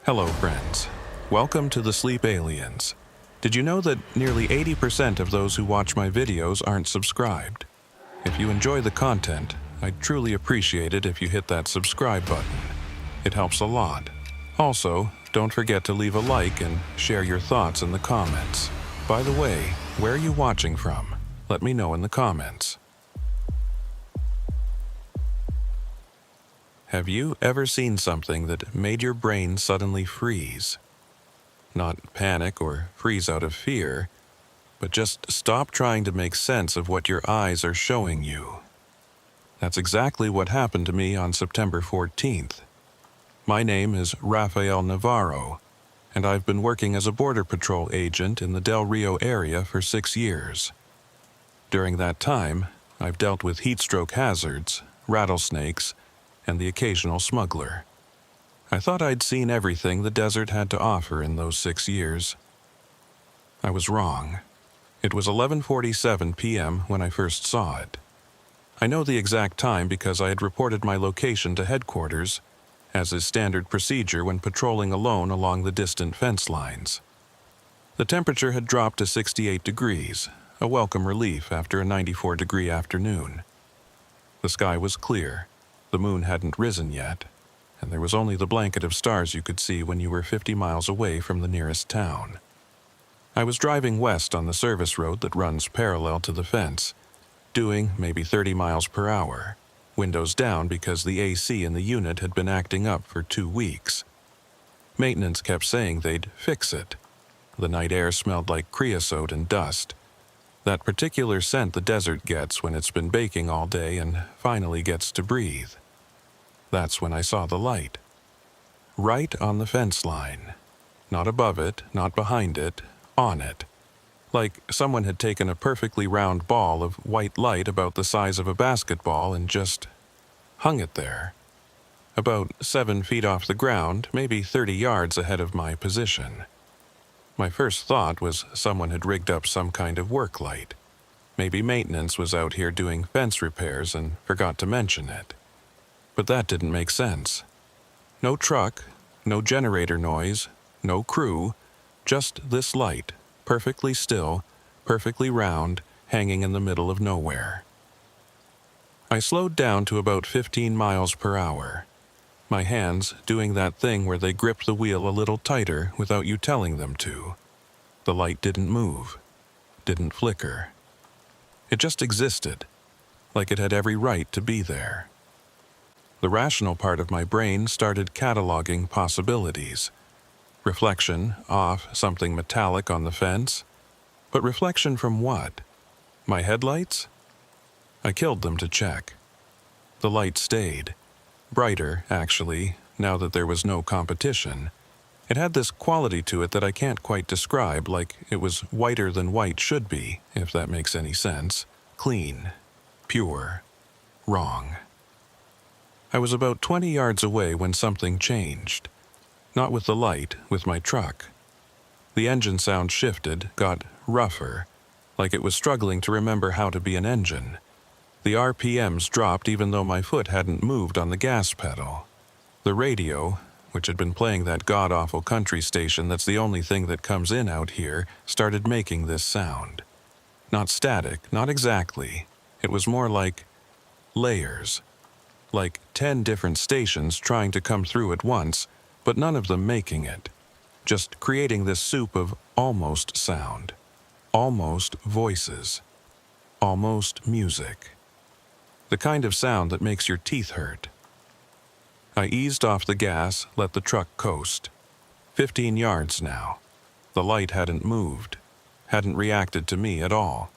Hello, friends. Welcome to the Sleep Aliens. Did you know that nearly 80% of those who watch my videos aren't subscribed? If you enjoy the content, I'd truly appreciate it if you hit that subscribe button. It helps a lot. Also, don't forget to leave a like and share your thoughts in the comments. By the way, where are you watching from? Let me know in the comments. Have you ever seen something that made your brain suddenly freeze? Not panic or freeze out of fear, but just stop trying to make sense of what your eyes are showing you. That's exactly what happened to me on September 14th. My name is Rafael Navarro, and I've been working as a Border Patrol agent in the Del Rio area for 6 years. During that time, I've dealt with heat stroke hazards, rattlesnakes, and the occasional smuggler. I thought I'd seen everything the desert had to offer in those 6 years. I was wrong. It was 11:47 p.m. when I first saw it. I know the exact time because I had reported my location to headquarters, as is standard procedure when patrolling alone along the distant fence lines. The temperature had dropped to 68 degrees, a welcome relief after a 94-degree afternoon. The sky was clear. The moon hadn't risen yet, and there was only the blanket of stars you could see when you were 50 miles away from the nearest town. I was driving west on the service road that runs parallel to the fence, doing maybe 30 miles per hour, windows down because the AC in the unit had been acting up for 2 weeks. Maintenance kept saying they'd fix it. The night air smelled like creosote and dust, that particular scent the desert gets when it's been baking all day and finally gets to breathe. That's when I saw the light. Right on the fence line. Not above it, not behind it, on it. Like someone had taken a perfectly round ball of white light about the size of a basketball and just hung it there. About 7 feet off the ground, maybe 30 yards ahead of my position. My first thought was someone had rigged up some kind of work light. Maybe maintenance was out here doing fence repairs and forgot to mention it. But that didn't make sense. No truck, no generator noise, no crew, just this light, perfectly still, perfectly round, hanging in the middle of nowhere. I slowed down to about 15 miles per hour. My hands doing that thing where they grip the wheel a little tighter without you telling them to. The light didn't move, didn't flicker. It just existed, like it had every right to be there. The rational part of my brain started cataloging possibilities. Reflection off something metallic on the fence. But reflection from what? My headlights? I killed them to check. The light stayed. Brighter, actually, now that there was no competition. It had this quality to it that I can't quite describe, like it was whiter than white should be, if that makes any sense. Clean. Pure. Wrong. I was about 20 yards away when something changed. Not with the light, with my truck. The engine sound shifted, got rougher, like it was struggling to remember how to be an engine. The RPMs dropped even though my foot hadn't moved on the gas pedal. The radio, which had been playing that god-awful country station that's the only thing that comes in out here, started making this sound. Not static, not exactly. It was more like layers. Like 10 different stations trying to come through at once, but none of them making it. Just creating this soup of almost sound. Almost voices. Almost music. The kind of sound that makes your teeth hurt. I eased off the gas, let the truck coast. 15 yards now. The light hadn't moved, hadn't reacted to me at all.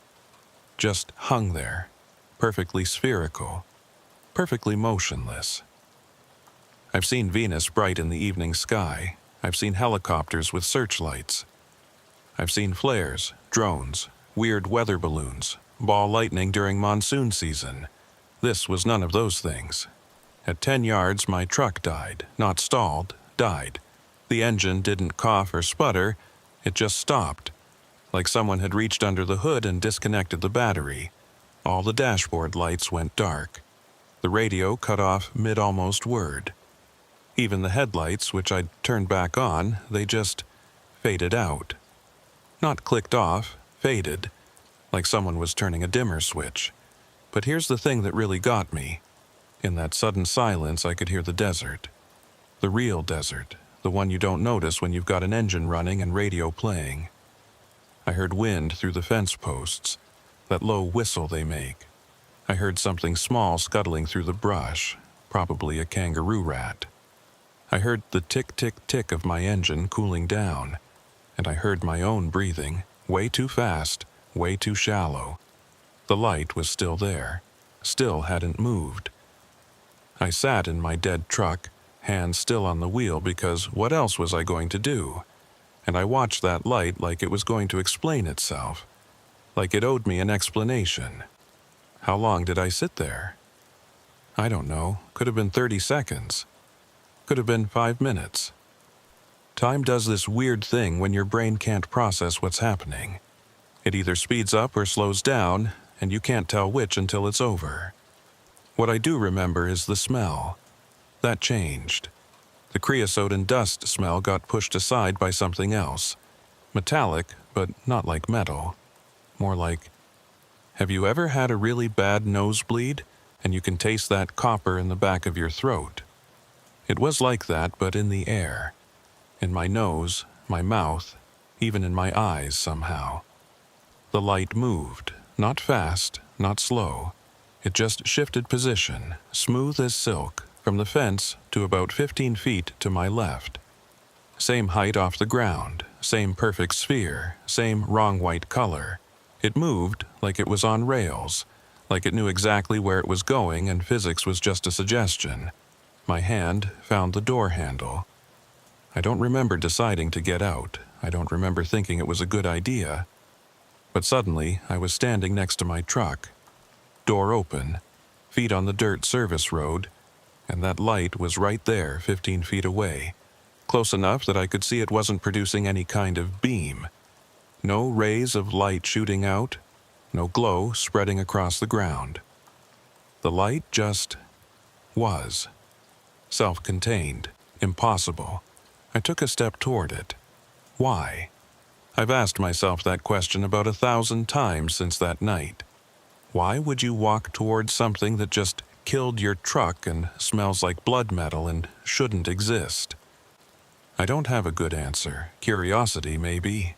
Just hung there, perfectly spherical, perfectly motionless. I've seen Venus bright in the evening sky. I've seen helicopters with searchlights. I've seen flares, drones, weird weather balloons, ball lightning during monsoon season. This was none of those things. At 10 yards, my truck died, not stalled, died. The engine didn't cough or sputter, it just stopped, like someone had reached under the hood and disconnected the battery. All the dashboard lights went dark. The radio cut off mid-almost word. Even the headlights, which I'd turned back on, they just faded out. Not clicked off, faded, like someone was turning a dimmer switch. But here's the thing that really got me. In that sudden silence, I could hear the desert. The real desert, the one you don't notice when you've got an engine running and radio playing. I heard wind through the fence posts, that low whistle they make. I heard something small scuttling through the brush, probably a kangaroo rat. I heard the tick-tick-tick of my engine cooling down, and I heard my own breathing, way too fast, way too shallow. The light was still there, still hadn't moved. I sat in my dead truck, hands still on the wheel, because what else was I going to do? And I watched that light like it was going to explain itself, like it owed me an explanation. How long did I sit there? I don't know. Could have been 30 seconds. Could have been 5 minutes. Time does this weird thing when your brain can't process what's happening. It either speeds up or slows down, and you can't tell which until it's over. What I do remember is the smell. That changed. The creosote and dust smell got pushed aside by something else. Metallic, but not like metal. More like, have you ever had a really bad nosebleed, and you can taste that copper in the back of your throat? It was like that, but in the air. In my nose, my mouth, even in my eyes somehow. The light moved, not fast, not slow. It just shifted position, smooth as silk, from the fence to about 15 feet to my left. Same height off the ground, same perfect sphere, same wrong white color. It moved like it was on rails, like it knew exactly where it was going and physics was just a suggestion. My hand found the door handle. I don't remember deciding to get out. I don't remember thinking it was a good idea. But suddenly, I was standing next to my truck. Door open, feet on the dirt service road, and that light was right there 15 feet away, close enough that I could see it wasn't producing any kind of beam. No rays of light shooting out, no glow spreading across the ground. The light just was. Self-contained, impossible. I took a step toward it. Why? I've asked myself that question about 1,000 times since that night. Why would you walk towards something that just killed your truck and smells like blood metal and shouldn't exist? I don't have a good answer. Curiosity, maybe.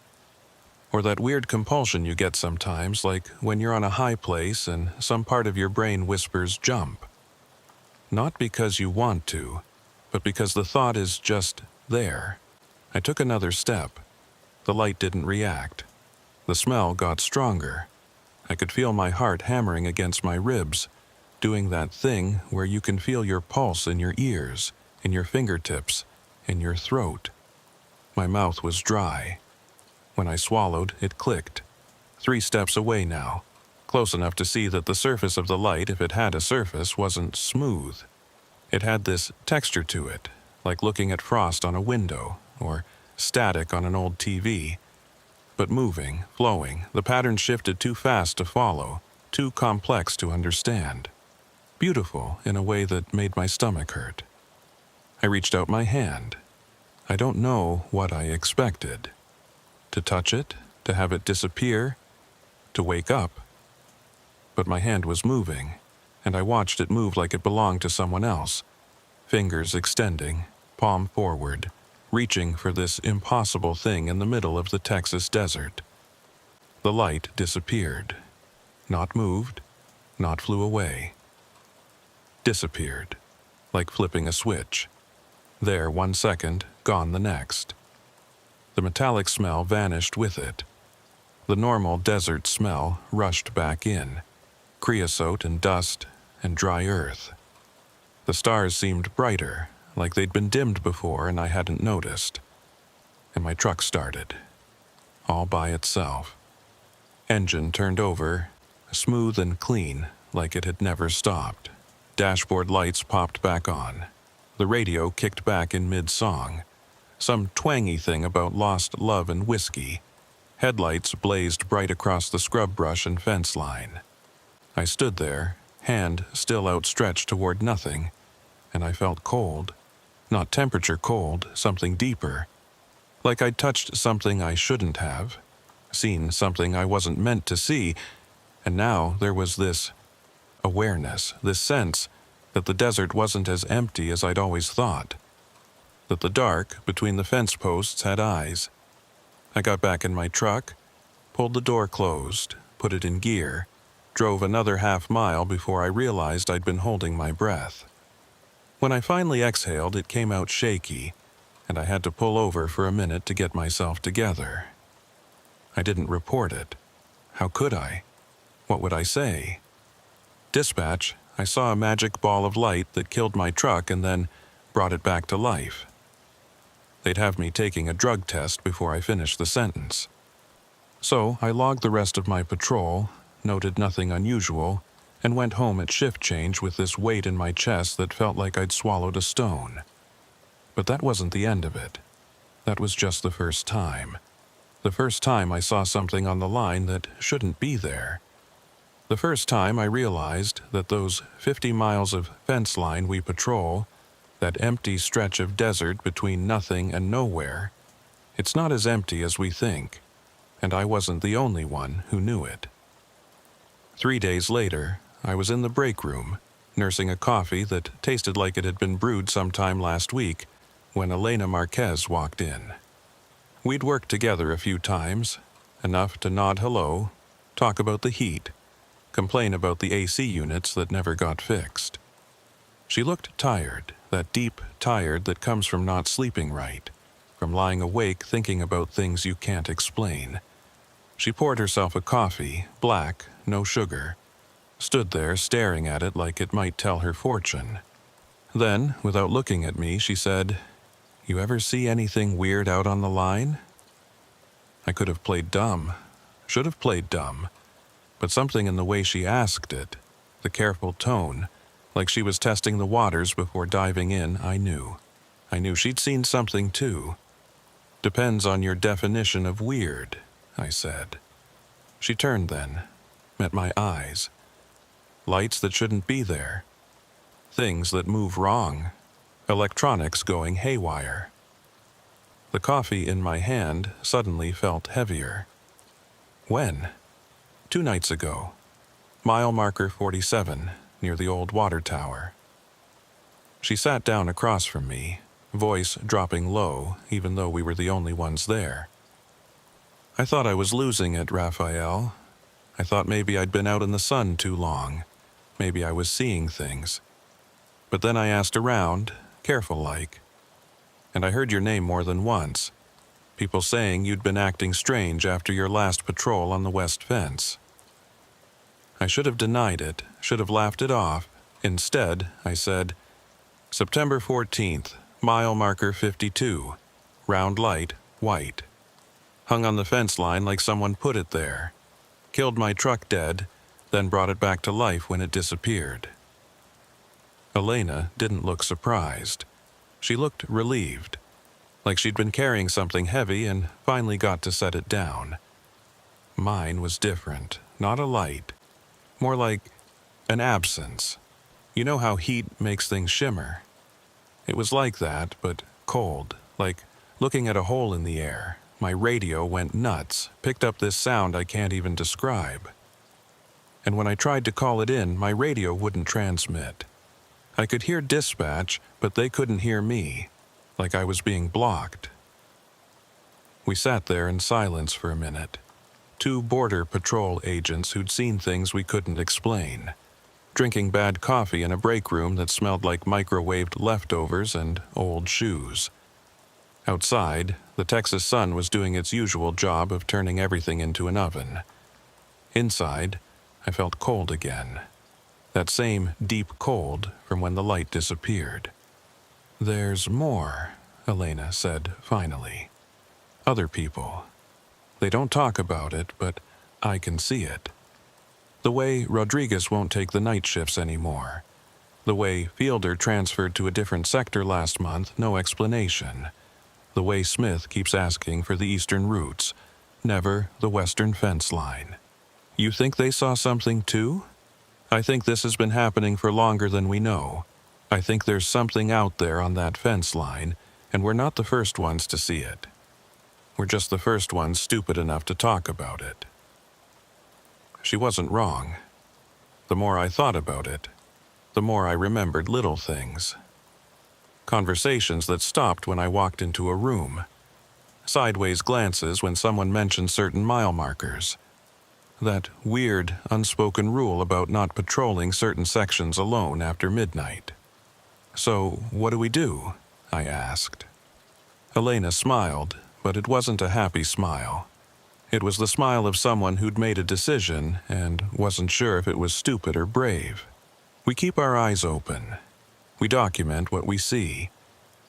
Or that weird compulsion you get sometimes, like when you're on a high place and some part of your brain whispers jump. Not because you want to, but because the thought is just there. I took another step. The light didn't react. The smell got stronger. I could feel my heart hammering against my ribs, doing that thing where you can feel your pulse in your ears, in your fingertips, in your throat. My mouth was dry. When I swallowed, it clicked. 3 steps away now, close enough to see that the surface of the light, if it had a surface, wasn't smooth. It had this texture to it, like looking at frost on a window, or static on an old TV. But moving, flowing, the pattern shifted too fast to follow, too complex to understand. Beautiful in a way that made my stomach hurt. I reached out my hand. I don't know what I expected. To touch it, to have it disappear, to wake up. But my hand was moving, and I watched it move like it belonged to someone else. Fingers extending, palm forward, reaching for this impossible thing in the middle of the Texas desert. The light disappeared. Not moved, not flew away. Disappeared, like flipping a switch. There 1 second, gone the next. The metallic smell vanished with it. The normal desert smell rushed back in. Creosote and dust and dry earth. The stars seemed brighter, like they'd been dimmed before and I hadn't noticed. And my truck started, all by itself. Engine turned over, smooth and clean, like it had never stopped. Dashboard lights popped back on. The radio kicked back in mid-song. Some twangy thing about lost love and whiskey. Headlights blazed bright across the scrub brush and fence line. I stood there, hand still outstretched toward nothing, and I felt cold. Not temperature cold, something deeper. Like I'd touched something I shouldn't have, seen something I wasn't meant to see, and now there was this awareness, this sense that the desert wasn't as empty as I'd always thought, that the dark between the fence posts had eyes. I got back in my truck, pulled the door closed, put it in gear, drove another half-mile before I realized I'd been holding my breath. When I finally exhaled, it came out shaky, and I had to pull over for a minute to get myself together. I didn't report it. How could I? What would I say? Dispatch, I saw a magic ball of light that killed my truck and then brought it back to life. They'd have me taking a drug test before I finished the sentence. So I logged the rest of my patrol, noted nothing unusual, and went home at shift change with this weight in my chest that felt like I'd swallowed a stone. But that wasn't the end of it. That was just the first time. The first time I saw something on the line that shouldn't be there. The first time I realized that those 50 miles of fence line we patrol, that empty stretch of desert between nothing and nowhere, it's not as empty as we think, and I wasn't the only one who knew it. 3 days later, I was in the break room, nursing a coffee that tasted like it had been brewed sometime last week, when Elena Marquez walked in. We'd worked together a few times, enough to nod hello, talk about the heat, complain about the AC units that never got fixed. She looked tired, that deep tired that comes from not sleeping right, from lying awake thinking about things you can't explain. She poured herself a coffee, black, no sugar, stood there staring at it like it might tell her fortune. Then, without looking at me, she said, "You ever see anything weird out on the line?" I could have played dumb, should have played dumb, but something in the way she asked it, the careful tone, like she was testing the waters before diving in, I knew. I knew she'd seen something too. "Depends on your definition of weird," I said. She turned then, met my eyes. Lights that shouldn't be there. Things that move wrong. Electronics going haywire. The coffee in my hand suddenly felt heavier. When? 2 nights ago. Mile marker 47, near the old water tower. She sat down across from me, voice dropping low, even though we were the only ones there. "I thought I was losing it, Raphael. I thought maybe I'd been out in the sun too long. Maybe I was seeing things. But then I asked around, careful-like. And I heard your name more than once. People saying you'd been acting strange after your last patrol on the west fence." I should have denied it, should have laughed it off. Instead, I said, "September 14th, mile marker 52, round light, white. Hung on the fence line like someone put it there. Killed my truck dead, then brought it back to life when it disappeared." Elena didn't look surprised. She looked relieved, like she'd been carrying something heavy and finally got to set it down. Mine was different, not a light. More like an absence. You know how heat makes things shimmer? It was like that, but cold, like looking at a hole in the air. My radio went nuts, picked up this sound I can't even describe. And when I tried to call it in, my radio wouldn't transmit. I could hear dispatch, but they couldn't hear me, like I was being blocked. We sat there in silence for a minute. 2 border patrol agents who'd seen things we couldn't explain, drinking bad coffee in a break room that smelled like microwaved leftovers and old shoes. Outside, the Texas sun was doing its usual job of turning everything into an oven. Inside, I felt cold again. That same deep cold from when the light disappeared. "There's more," Elena said finally. "Other people. They don't talk about it, but I can see it. The way Rodriguez won't take the night shifts anymore. The way Fielder transferred to a different sector last month, no explanation. The way Smith keeps asking for the eastern routes, never the western fence line. You think they saw something too? I think this has been happening for longer than we know. I think there's something out there on that fence line, and we're not the first ones to see it. We're just the first ones stupid enough to talk about it." She wasn't wrong. The more I thought about it, the more I remembered little things. Conversations that stopped when I walked into a room. Sideways glances when someone mentioned certain mile markers. That weird, unspoken rule about not patrolling certain sections alone after midnight. "So, what do we do?" I asked. Elena smiled, but it wasn't a happy smile. It was the smile of someone who'd made a decision and wasn't sure if it was stupid or brave. "We keep our eyes open. We document what we see,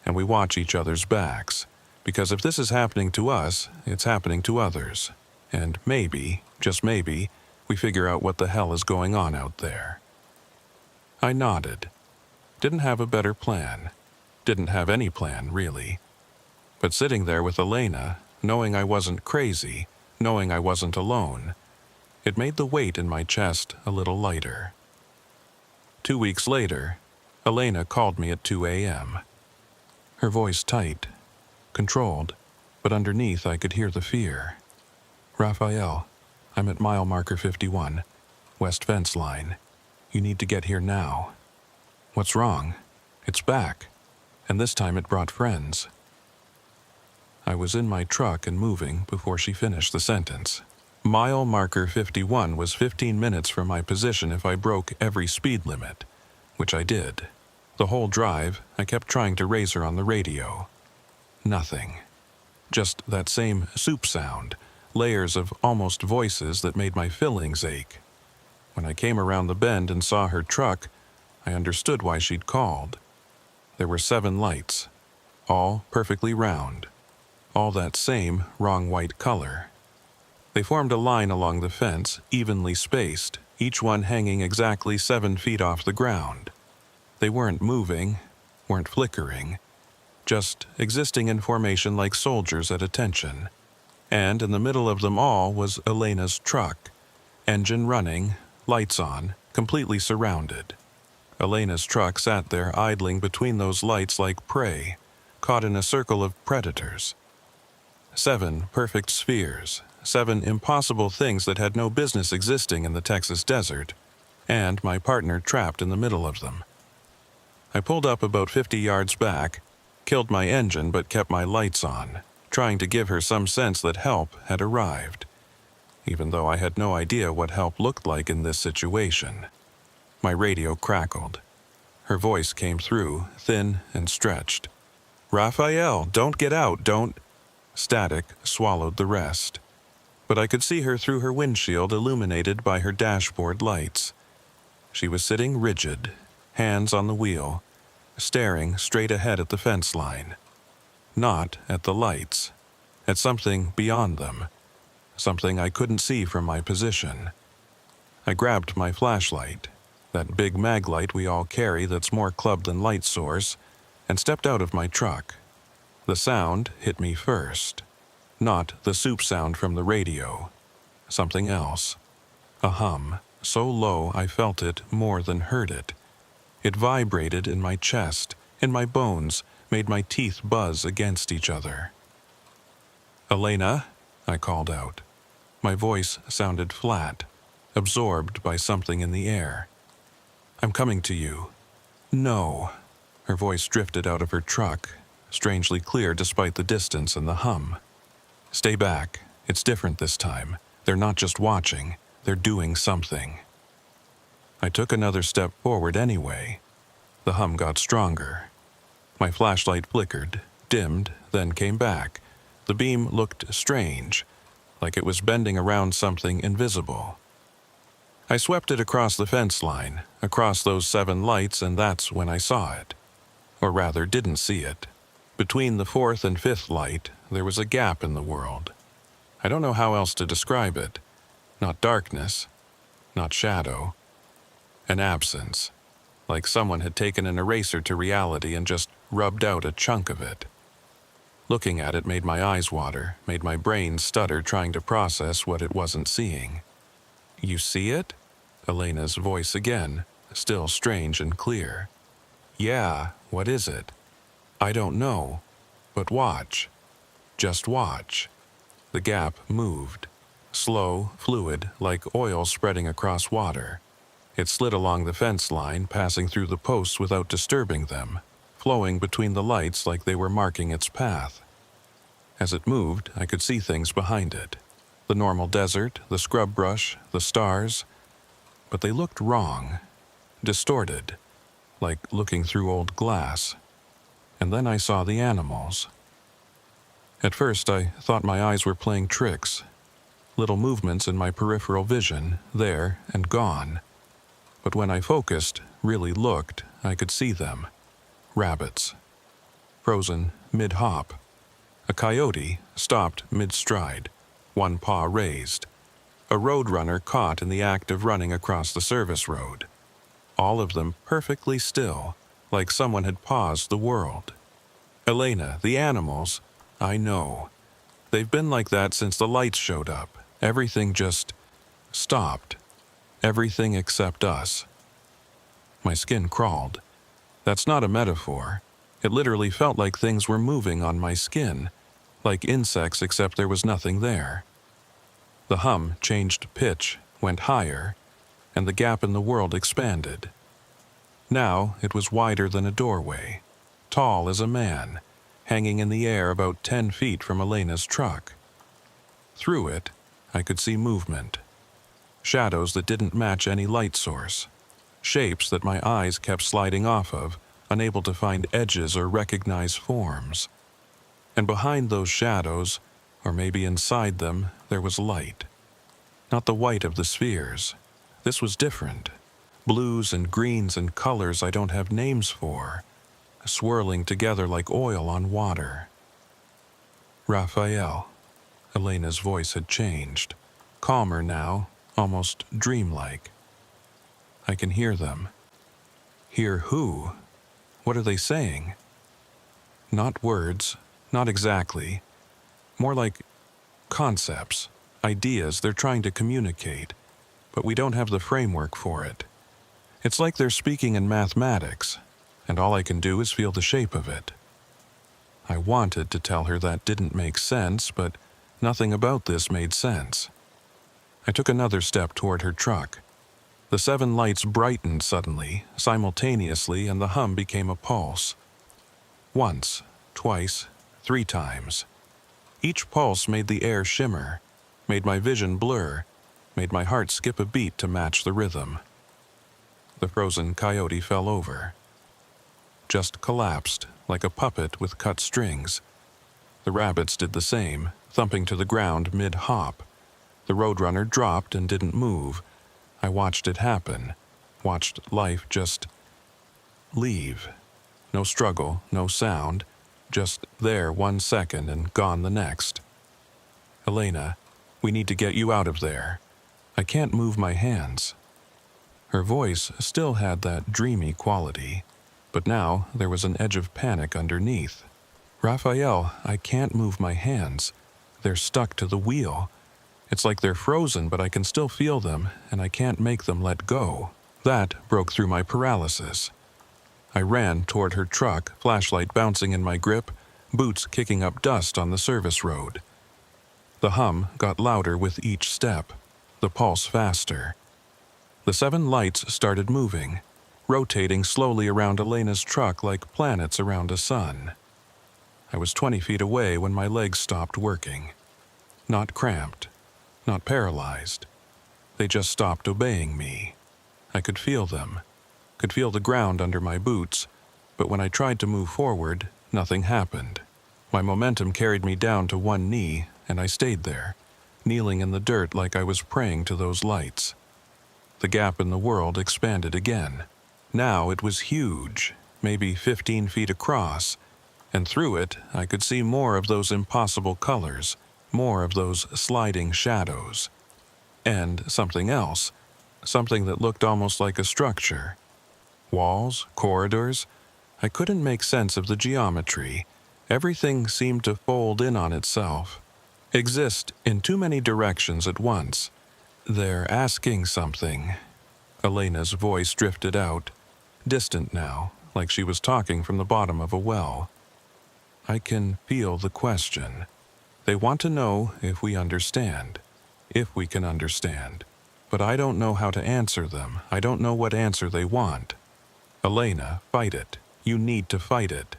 and we watch each other's backs, because if this is happening to us, it's happening to others. And maybe, just maybe, we figure out what the hell is going on out there." I nodded. Didn't have a better plan. Didn't have any plan, really. But sitting there with Elena, knowing I wasn't crazy, knowing I wasn't alone, it made the weight in my chest a little lighter. 2 weeks later, Elena called me at 2 a.m. Her voice tight, controlled, but underneath I could hear the fear. "Raphael, I'm at mile marker 51, west fence line. You need to get here now." "What's wrong?" "It's back, and this time it brought friends." I was in my truck and moving before she finished the sentence. Mile marker 51 was 15 minutes from my position if I broke every speed limit, which I did. The whole drive, I kept trying to raise her on the radio. Nothing. Just that same soup sound, layers of almost voices that made my fillings ache. When I came around the bend and saw her truck, I understood why she'd called. There were 7 lights, all perfectly round, all that same wrong white color. They formed a line along the fence, evenly spaced, each one hanging exactly 7 feet off the ground. They weren't moving, weren't flickering, just existing in formation like soldiers at attention. And in the middle of them all was Elena's truck, engine running, lights on, completely surrounded. Elena's truck sat there idling between those lights like prey, caught in a circle of predators. 7 perfect spheres, 7 impossible things that had no business existing in the Texas desert, and my partner trapped in the middle of them. I pulled up about 50 yards back, killed my engine but kept my lights on, trying to give her some sense that help had arrived, even though I had no idea what help looked like in this situation. My radio crackled. Her voice came through, thin and stretched. "Raphael, don't get out, don't—" Static swallowed the rest. But I could see her through her windshield illuminated by her dashboard lights. She was sitting rigid, hands on the wheel, staring straight ahead at the fence line. Not at the lights, at something beyond them, something I couldn't see from my position. I grabbed my flashlight, that big mag light we all carry that's more club than light source, and stepped out of my truck. The sound hit me first. Not the soup sound from the radio. Something else. A hum, so low I felt it more than heard it. It vibrated in my chest, in my bones, made my teeth buzz against each other. "Elena?" I called out. My voice sounded flat, absorbed by something in the air. "I'm coming to you." "No." Her voice drifted out of her truck, strangely clear despite the distance and the hum. "Stay back. It's different this time. They're not just watching, they're doing something." I took another step forward anyway. The hum got stronger. My flashlight flickered, dimmed, then came back. The beam looked strange, like it was bending around something invisible. I swept it across the fence line, across those 7 lights, and that's when I saw it. Or rather, didn't see it. Between the 4th and 5th light, there was a gap in the world. I don't know how else to describe it. Not darkness, not shadow. An absence, like someone had taken an eraser to reality and just rubbed out a chunk of it. Looking at it made my eyes water, made my brain stutter trying to process what it wasn't seeing. "You see it?" Elena's voice again, still strange and clear. Yeah, what is it? I don't know. But watch. Just watch. The gap moved. Slow, fluid, like oil spreading across water. It slid along the fence line, passing through the posts without disturbing them, flowing between the lights like they were marking its path. As it moved, I could see things behind it. The normal desert, the scrub brush, the stars. But they looked wrong. Distorted. Like looking through old glass. And then I saw the animals. At first, I thought my eyes were playing tricks. Little movements in my peripheral vision, there and gone. But when I focused, really looked, I could see them. Rabbits. Frozen mid-hop. A coyote stopped mid-stride, one paw raised. A roadrunner caught in the act of running across the service road. All of them perfectly still, like someone had paused the world. Elena, the animals, I know. They've been like that since the lights showed up. Everything just stopped. Everything except us. My skin crawled. That's not a metaphor. It literally felt like things were moving on my skin, like insects except there was nothing there. The hum changed pitch, went higher, and the gap in the world expanded. Now it was wider than a doorway, tall as a man, hanging in the air about 10 feet from Elena's truck. Through it, I could see movement. Shadows that didn't match any light source. Shapes that my eyes kept sliding off of, unable to find edges or recognize forms. And behind those shadows, or maybe inside them, there was light. Not the white of the spheres. This was different. Blues and greens and colors I don't have names for, swirling together like oil on water. Raphael. Elena's voice had changed. Calmer now, almost dreamlike. I can hear them. Hear who? What are they saying? Not words, not exactly. More like concepts, ideas they're trying to communicate, but we don't have the framework for it. It's like they're speaking in mathematics, and all I can do is feel the shape of it. I wanted to tell her that didn't make sense, but nothing about this made sense. I took another step toward her truck. The 7 lights brightened suddenly, simultaneously, and the hum became a pulse. Once, twice, 3 times. Each pulse made the air shimmer, made my vision blur, made my heart skip a beat to match the rhythm. The frozen coyote fell over. Just collapsed, like a puppet with cut strings. The rabbits did the same, thumping to the ground mid-hop. The roadrunner dropped and didn't move. I watched it happen, watched life just leave. No struggle, no sound, just there 1 second and gone the next. Elena, we need to get you out of there. I can't move my hands. Her voice still had that dreamy quality, but now there was an edge of panic underneath. Raphael, I can't move my hands. They're stuck to the wheel. It's like they're frozen, but I can still feel them, and I can't make them let go. That broke through my paralysis. I ran toward her truck, flashlight bouncing in my grip, boots kicking up dust on the service road. The hum got louder with each step, the pulse faster. The 7 lights started moving, rotating slowly around Elena's truck like planets around a sun. I was 20 feet away when my legs stopped working. Not cramped. Not paralyzed. They just stopped obeying me. I could feel them, could feel the ground under my boots, but when I tried to move forward, nothing happened. My momentum carried me down to 1 knee, and I stayed there, kneeling in the dirt like I was praying to those lights. The gap in the world expanded again. Now it was huge, maybe 15 feet across, and through it I could see more of those impossible colors, more of those sliding shadows. And something else, something that looked almost like a structure. Walls, corridors. I couldn't make sense of the geometry. Everything seemed to fold in on itself, exist in too many directions at once. They're asking something. Elena's voice drifted out, distant now, like she was talking from the bottom of a well. I can feel the question. They want to know if we understand, if we can understand. But I don't know how to answer them. I don't know what answer they want. Elena, fight it. You need to fight it.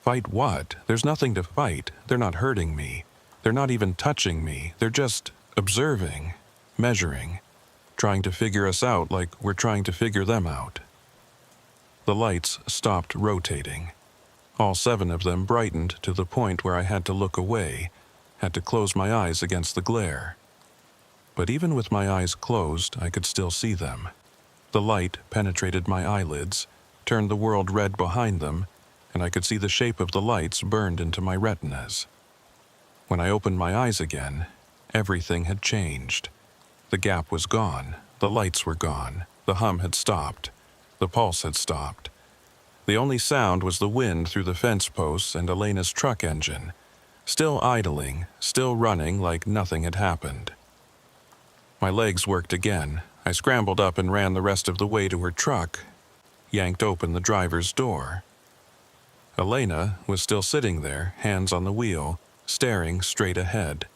Fight what? There's nothing to fight. They're not hurting me. They're not even touching me. They're just observing, measuring, trying to figure us out like we're trying to figure them out. The lights stopped rotating. All 7 of them brightened to the point where I had to look away, had to close my eyes against the glare. But even with my eyes closed, I could still see them. The light penetrated my eyelids, turned the world red behind them, and I could see the shape of the lights burned into my retinas. When I opened my eyes again, everything had changed. The gap was gone, the lights were gone, the hum had stopped, the pulse had stopped. The only sound was the wind through the fence posts and Elena's truck engine, still idling, still running like nothing had happened. My legs worked again. I scrambled up and ran the rest of the way to her truck, yanked open the driver's door. Elena was still sitting there, hands on the wheel, staring straight ahead.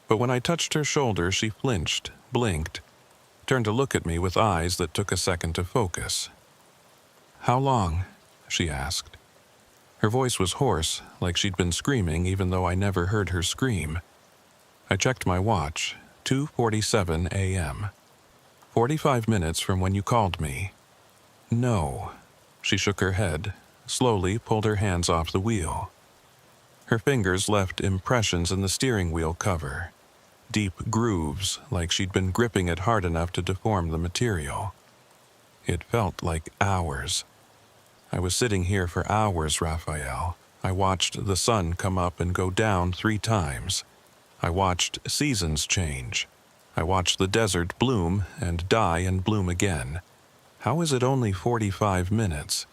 But when I touched her shoulder, she flinched, blinked, turned to look at me with eyes that took a second to focus. "How long?" she asked. Her voice was hoarse, like she'd been screaming even though I never heard her scream. I checked my watch, 2:47 a.m. 45 minutes from when you called me. No. She shook her head, slowly pulled her hands off the wheel. Her fingers left impressions in the steering wheel cover, deep grooves like she'd been gripping it hard enough to deform the material. It felt like hours. I was sitting here for hours, Raphael. I watched the sun come up and go down 3 times. I watched seasons change. I watched the desert bloom and die and bloom again. How is it only 45 minutes?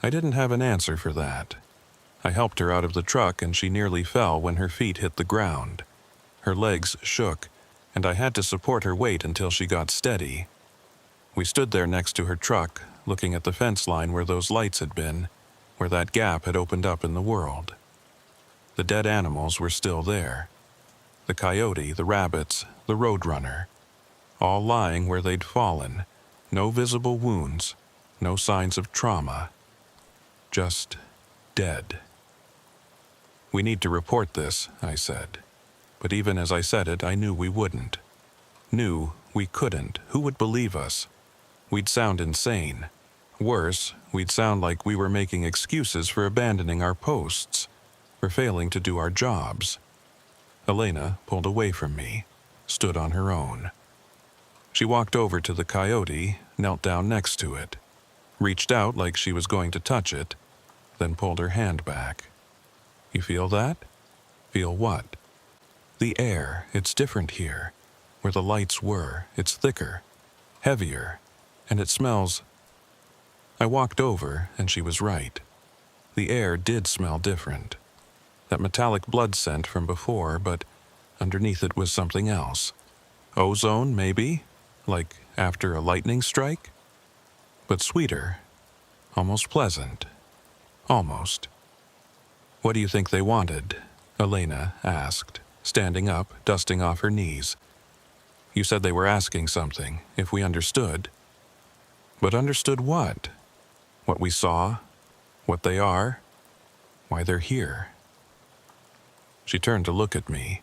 I didn't have an answer for that. I helped her out of the truck and she nearly fell when her feet hit the ground. Her legs shook, and I had to support her weight until she got steady. We stood there next to her truck, looking at the fence line where those lights had been, where that gap had opened up in the world. The dead animals were still there. The coyote, the rabbits, the roadrunner, all lying where they'd fallen, no visible wounds, no signs of trauma, just dead. "We need to report this," I said. But even as I said it, I knew we wouldn't. Knew we couldn't. Who would believe us? We'd sound insane. Worse, we'd sound like we were making excuses for abandoning our posts, for failing to do our jobs. Elena pulled away from me, stood on her own. She walked over to the coyote, knelt down next to it, reached out like she was going to touch it, then pulled her hand back. "You feel that?" "Feel what?" "The air. It's different here. Where the lights were, it's thicker, heavier, and it smells." I walked over, and she was right. The air did smell different. That metallic blood scent from before, but underneath it was something else. Ozone, maybe? Like after a lightning strike? But sweeter. Almost pleasant. Almost. "What do you think they wanted?" Elena asked, standing up, dusting off her knees. "You said they were asking something, if we understood." "But understood what? What we saw? What they are? Why they're here?" She turned to look at me,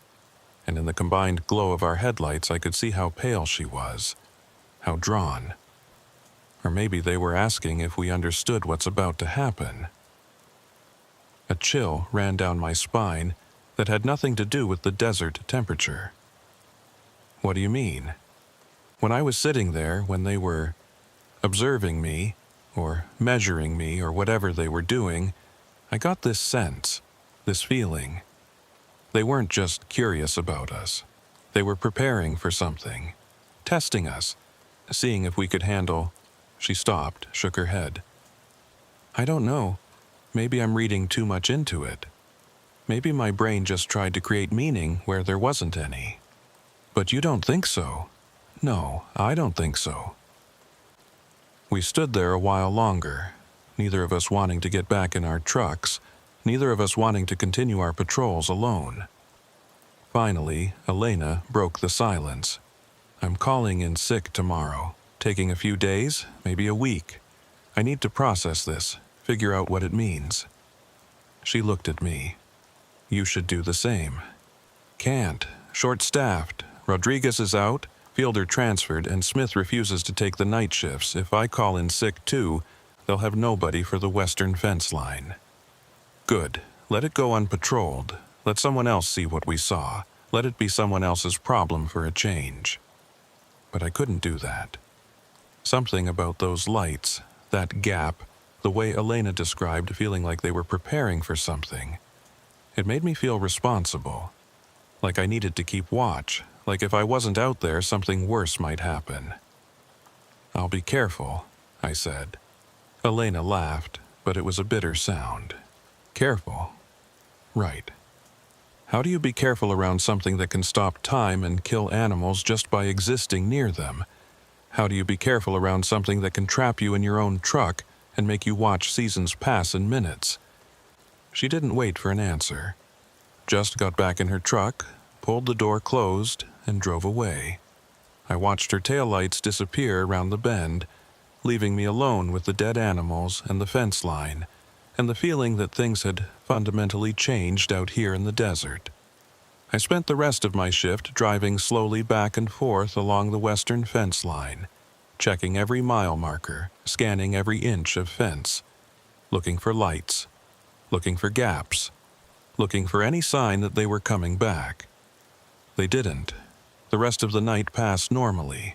and in the combined glow of our headlights I could see how pale she was, how drawn. Or maybe they were asking if we understood what's about to happen. A chill ran down my spine that had nothing to do with the desert temperature. "What do you mean?" When I was sitting there, when they were observing me, or measuring me, or whatever they were doing, I got this sense, this feeling. They weren't just curious about us. They were preparing for something, testing us, seeing if we could handle. She stopped, shook her head. "I don't know. Maybe I'm reading too much into it. Maybe my brain just tried to create meaning where there wasn't any." "But you don't think so?" "No, I don't think so." We stood there a while longer, neither of us wanting to get back in our trucks, neither of us wanting to continue our patrols alone. Finally, Elena broke the silence. I'm calling in sick tomorrow, taking a few days, maybe a week. I need to process this, figure out what it means. She looked at me. You should do the same. Can't. Short-staffed. Rodriguez is out, Fielder transferred, and Smith refuses to take the night shifts. If I call in sick too, they'll have nobody for the western fence line. Good. Let it go unpatrolled. Let someone else see what we saw. Let it be someone else's problem for a change. But I couldn't do that. Something about those lights, that gap, the way Elena described feeling like they were preparing for something. It made me feel responsible. Like I needed to keep watch. Like if I wasn't out there, something worse might happen. I'll be careful, I said. Elena laughed, but it was a bitter sound. Careful? Right. How do you be careful around something that can stop time and kill animals just by existing near them? How do you be careful around something that can trap you in your own truck and make you watch seasons pass in minutes? She didn't wait for an answer. Just got back in her truck, pulled the door closed, and drove away. I watched her taillights disappear around the bend, leaving me alone with the dead animals and the fence line, and the feeling that things had fundamentally changed out here in the desert. I spent the rest of my shift driving slowly back and forth along the western fence line, checking every mile marker, scanning every inch of fence, looking for lights, looking for gaps, looking for any sign that they were coming back. They didn't. The rest of the night passed normally.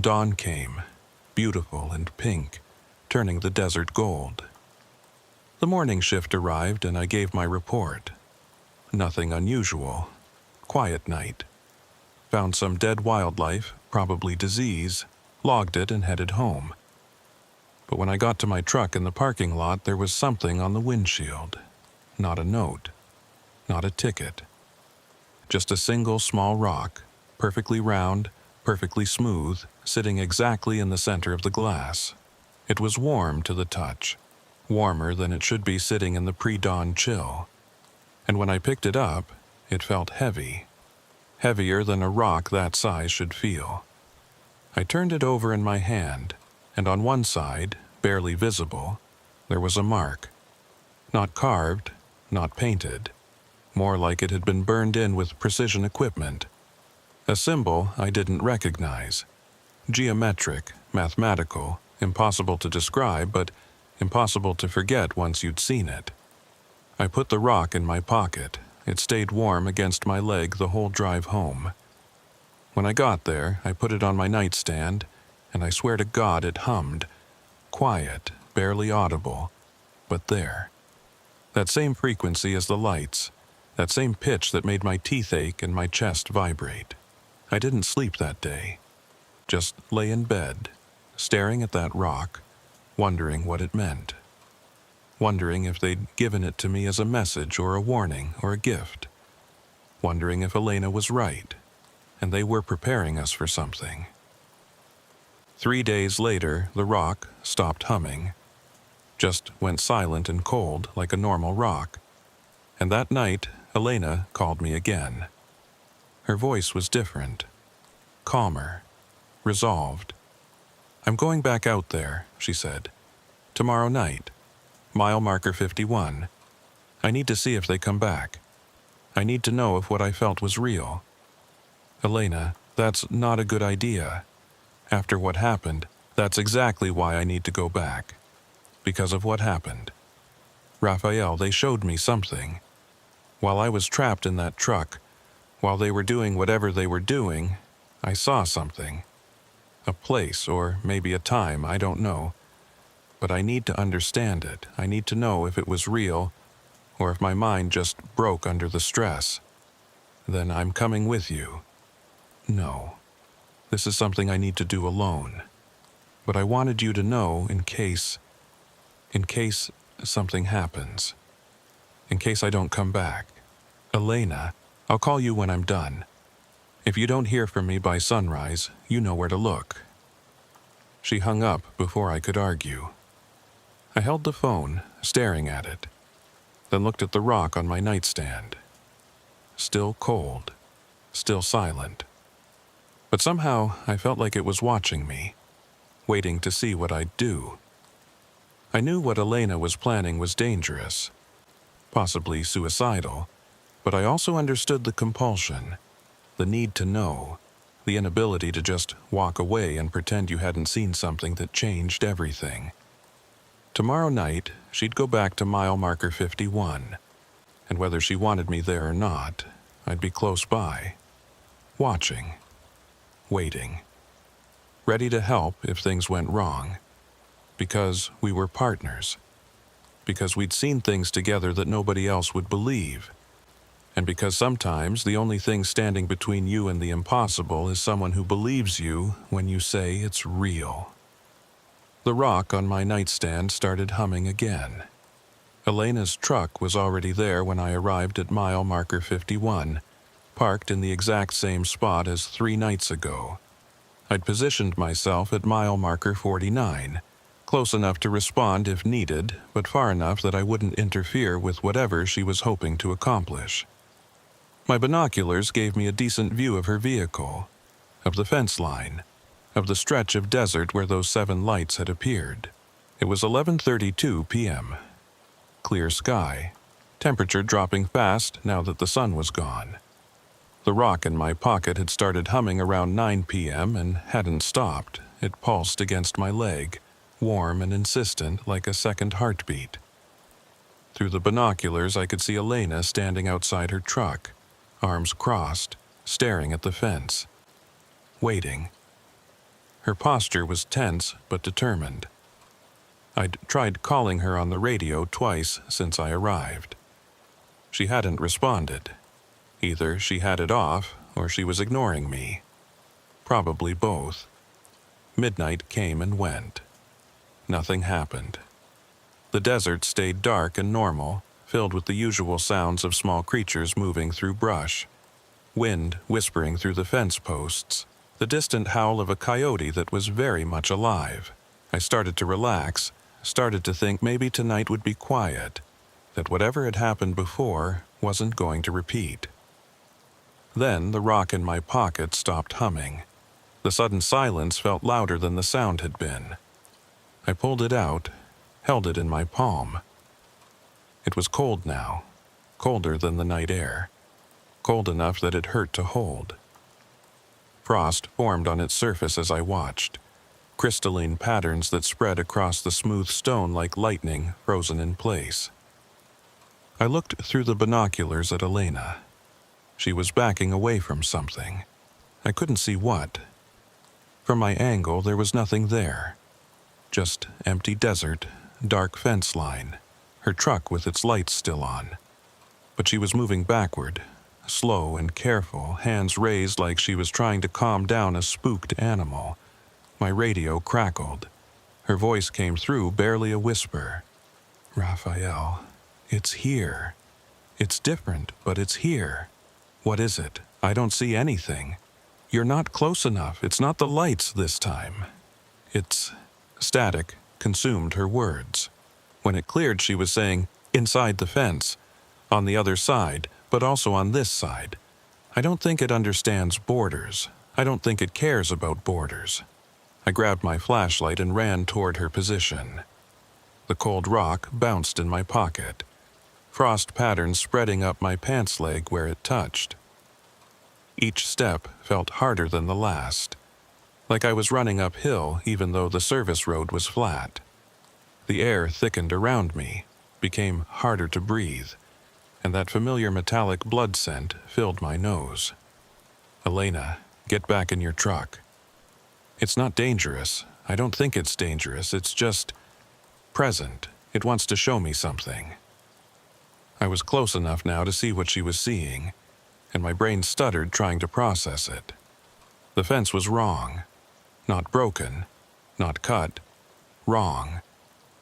Dawn came, beautiful and pink, turning the desert gold. The morning shift arrived and I gave my report. Nothing unusual. Quiet night. Found some dead wildlife, probably disease, logged it and headed home. But when I got to my truck in the parking lot, there was something on the windshield. Not a note. Not a ticket. Just a single small rock, perfectly round, perfectly smooth, sitting exactly in the center of the glass. It was warm to the touch, warmer than it should be sitting in the pre-dawn chill. And when I picked it up, it felt heavy, heavier than a rock that size should feel. I turned it over in my hand, and on one side, barely visible, there was a mark. Not carved, not painted. More like it had been burned in with precision equipment. A symbol I didn't recognize. Geometric, mathematical, impossible to describe, but impossible to forget once you'd seen it. I put the rock in my pocket. It stayed warm against my leg the whole drive home. When I got there, I put it on my nightstand, and I swear to God it hummed. Quiet, barely audible, but there. That same frequency as the lights. That same pitch that made my teeth ache and my chest vibrate. I didn't sleep that day. Just lay in bed, staring at that rock, wondering what it meant. Wondering if they'd given it to me as a message or a warning or a gift. Wondering if Elena was right, and they were preparing us for something. 3 days later, the rock stopped humming. Just went silent and cold like a normal rock. And that night, Elena called me again. Her voice was different, calmer, resolved. I'm going back out there, she said. Tomorrow night. Mile marker 51. I need to see if they come back. I need to know if what I felt was real. Elena, that's not a good idea. After what happened, that's exactly why I need to go back. Because of what happened. Raphael, they showed me something. While I was trapped in that truck, while they were doing whatever they were doing, I saw something. A place, or maybe a time, I don't know. But I need to understand it. I need to know if it was real, or if my mind just broke under the stress. Then I'm coming with you. No. This is something I need to do alone. But I wanted you to know in case something happens. In case I don't come back. Elena, I'll call you when I'm done. If you don't hear from me by sunrise, you know where to look. She hung up before I could argue. I held the phone, staring at it, then looked at the rock on my nightstand. Still cold, still silent. But somehow I felt like it was watching me, waiting to see what I'd do. I knew what Elena was planning was dangerous, possibly suicidal, but I also understood the compulsion, the need to know, the inability to just walk away and pretend you hadn't seen something that changed everything. Tomorrow night, she'd go back to mile marker 51, and whether she wanted me there or not, I'd be close by, watching, waiting, ready to help if things went wrong, because we were partners, because we'd seen things together that nobody else would believe, and because sometimes the only thing standing between you and the impossible is someone who believes you when you say it's real. The rock on my nightstand started humming again. Elena's truck was already there when I arrived at mile marker 51, parked in the exact same spot as 3 nights ago. I'd positioned myself at mile marker 49, close enough to respond if needed, but far enough that I wouldn't interfere with whatever she was hoping to accomplish. My binoculars gave me a decent view of her vehicle, of the fence line, of the stretch of desert where those 7 lights had appeared. It was 11:32 p.m. Clear sky, temperature dropping fast now that the sun was gone. The rock in my pocket had started humming around 9 p.m. and hadn't stopped. It pulsed against my leg, warm and insistent like a second heartbeat. Through the binoculars, I could see Elena standing outside her truck, arms crossed, staring at the fence, waiting. Her posture was tense but determined. I'd tried calling her on the radio twice since I arrived. She hadn't responded. Either she had it off or she was ignoring me. Probably both. Midnight came and went. Nothing happened. The desert stayed dark and normal, filled with the usual sounds of small creatures moving through brush, wind whispering through the fence posts, the distant howl of a coyote that was very much alive. I started to relax, started to think maybe tonight would be quiet, that whatever had happened before wasn't going to repeat. Then the rock in my pocket stopped humming. The sudden silence felt louder than the sound had been. I pulled it out, held it in my palm. It was cold now, colder than the night air, cold enough that it hurt to hold. Frost formed on its surface as I watched, crystalline patterns that spread across the smooth stone like lightning frozen in place. I looked through the binoculars at Elena. She was backing away from something. I couldn't see what. From my angle, there was nothing there. Just empty desert, dark fence line, her truck with its lights still on. But she was moving backward, slow and careful, hands raised like she was trying to calm down a spooked animal. My radio crackled. Her voice came through, barely a whisper. "Raphael, it's here. It's different, but it's here. What is it? I don't see anything. You're not close enough. It's not the lights this time." It's static consumed her words. When it cleared, she was saying, "Inside the fence, on the other side, but also on this side. I don't think it understands borders. I don't think it cares about borders." I grabbed my flashlight and ran toward her position. The cold rock bounced in my pocket, frost patterns spreading up my pants leg where it touched. Each step felt harder than the last, like I was running uphill even though the service road was flat. The air thickened around me, became harder to breathe, and that familiar metallic blood scent filled my nose. "Elena, get back in your truck. It's not dangerous. I don't think it's dangerous. It's just present. It wants to show me something." I was close enough now to see what she was seeing, and my brain stuttered trying to process it. The fence was wrong. Not broken, not cut. Wrong.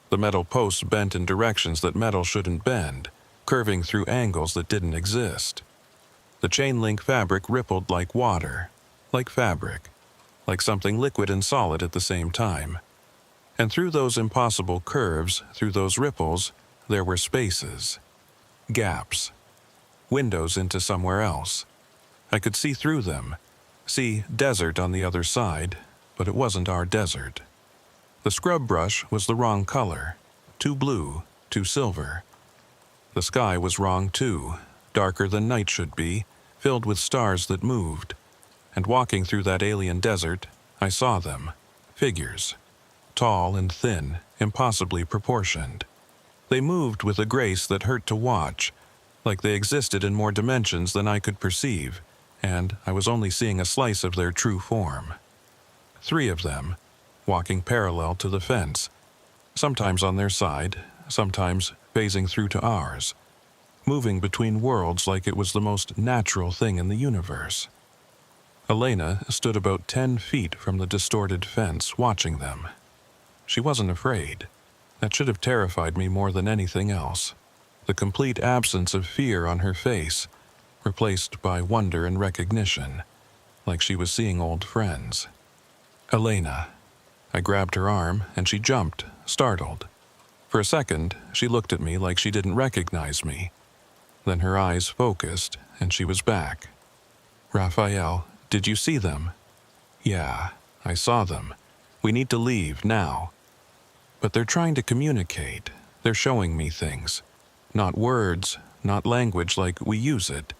The metal posts bent in directions that metal shouldn't bend, curving through angles that didn't exist. The chain link fabric rippled like water, like fabric, like something liquid and solid at the same time. And through those impossible curves, through those ripples, there were spaces, gaps, windows into somewhere else. I could see through them, see desert on the other side, but it wasn't our desert. The scrub brush was the wrong color, too blue, too silver. The sky was wrong too, darker than night should be, filled with stars that moved. And walking through that alien desert, I saw them, figures, tall and thin, impossibly proportioned. They moved with a grace that hurt to watch, like they existed in more dimensions than I could perceive, and I was only seeing a slice of their true form. 3 of them, walking parallel to the fence, sometimes on their side, sometimes phasing through to ours, moving between worlds like it was the most natural thing in the universe. Elena stood about 10 feet from the distorted fence, watching them. She wasn't afraid. That should have terrified me more than anything else. The complete absence of fear on her face, replaced by wonder and recognition, like she was seeing old friends. Elena. I grabbed her arm, and she jumped, startled. For a second, she looked at me like she didn't recognize me. Then her eyes focused, and she was back. Raphael, did you see them? Yeah, I saw them. We need to leave now. But they're trying to communicate. They're showing me things. Not words, not language like we use it.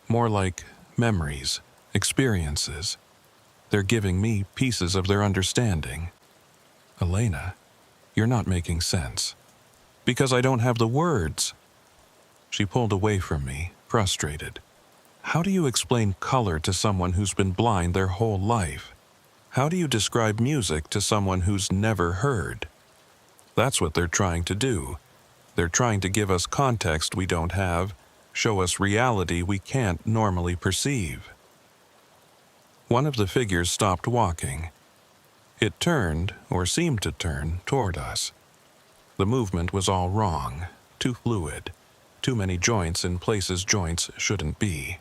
More like memories, experiences. They're giving me pieces of their understanding. Elena, you're not making sense. Because I don't have the words. She pulled away from me, frustrated. How do you explain color to someone who's been blind their whole life? How do you describe music to someone who's never heard? That's what they're trying to do. They're trying to give us context we don't have, show us reality we can't normally perceive. One of the figures stopped walking. It turned, or seemed to turn, toward us. The movement was all wrong, too fluid, too many joints in places joints shouldn't be.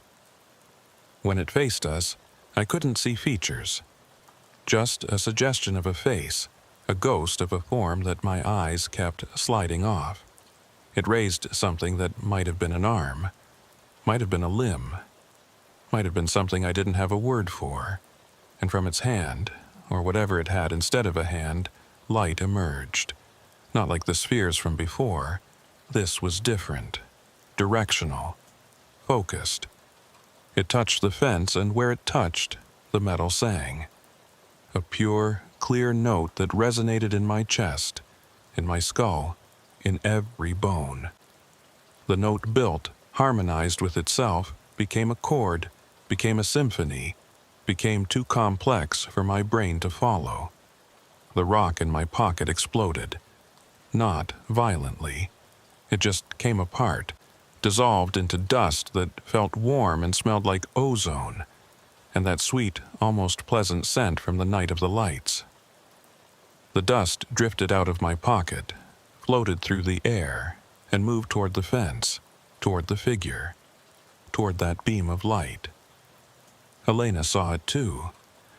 When it faced us, I couldn't see features. Just a suggestion of a face, a ghost of a form that my eyes kept sliding off. It raised something that might have been an arm, might have been a limb, might have been something I didn't have a word for, and from its hand, or whatever it had instead of a hand, light emerged. Not like the spheres from before. This was different, directional, focused. It touched the fence, and where it touched, the metal sang. A pure, clear note that resonated in my chest, in my skull, in every bone. The note built, harmonized with itself, became a chord, became a symphony, became too complex for my brain to follow. The rock in my pocket exploded. Not violently. It just came apart, dissolved into dust that felt warm and smelled like ozone, and that sweet, almost pleasant scent from the night of the lights. The dust drifted out of my pocket, floated through the air, and moved toward the fence, toward the figure, toward that beam of light. Elena saw it too.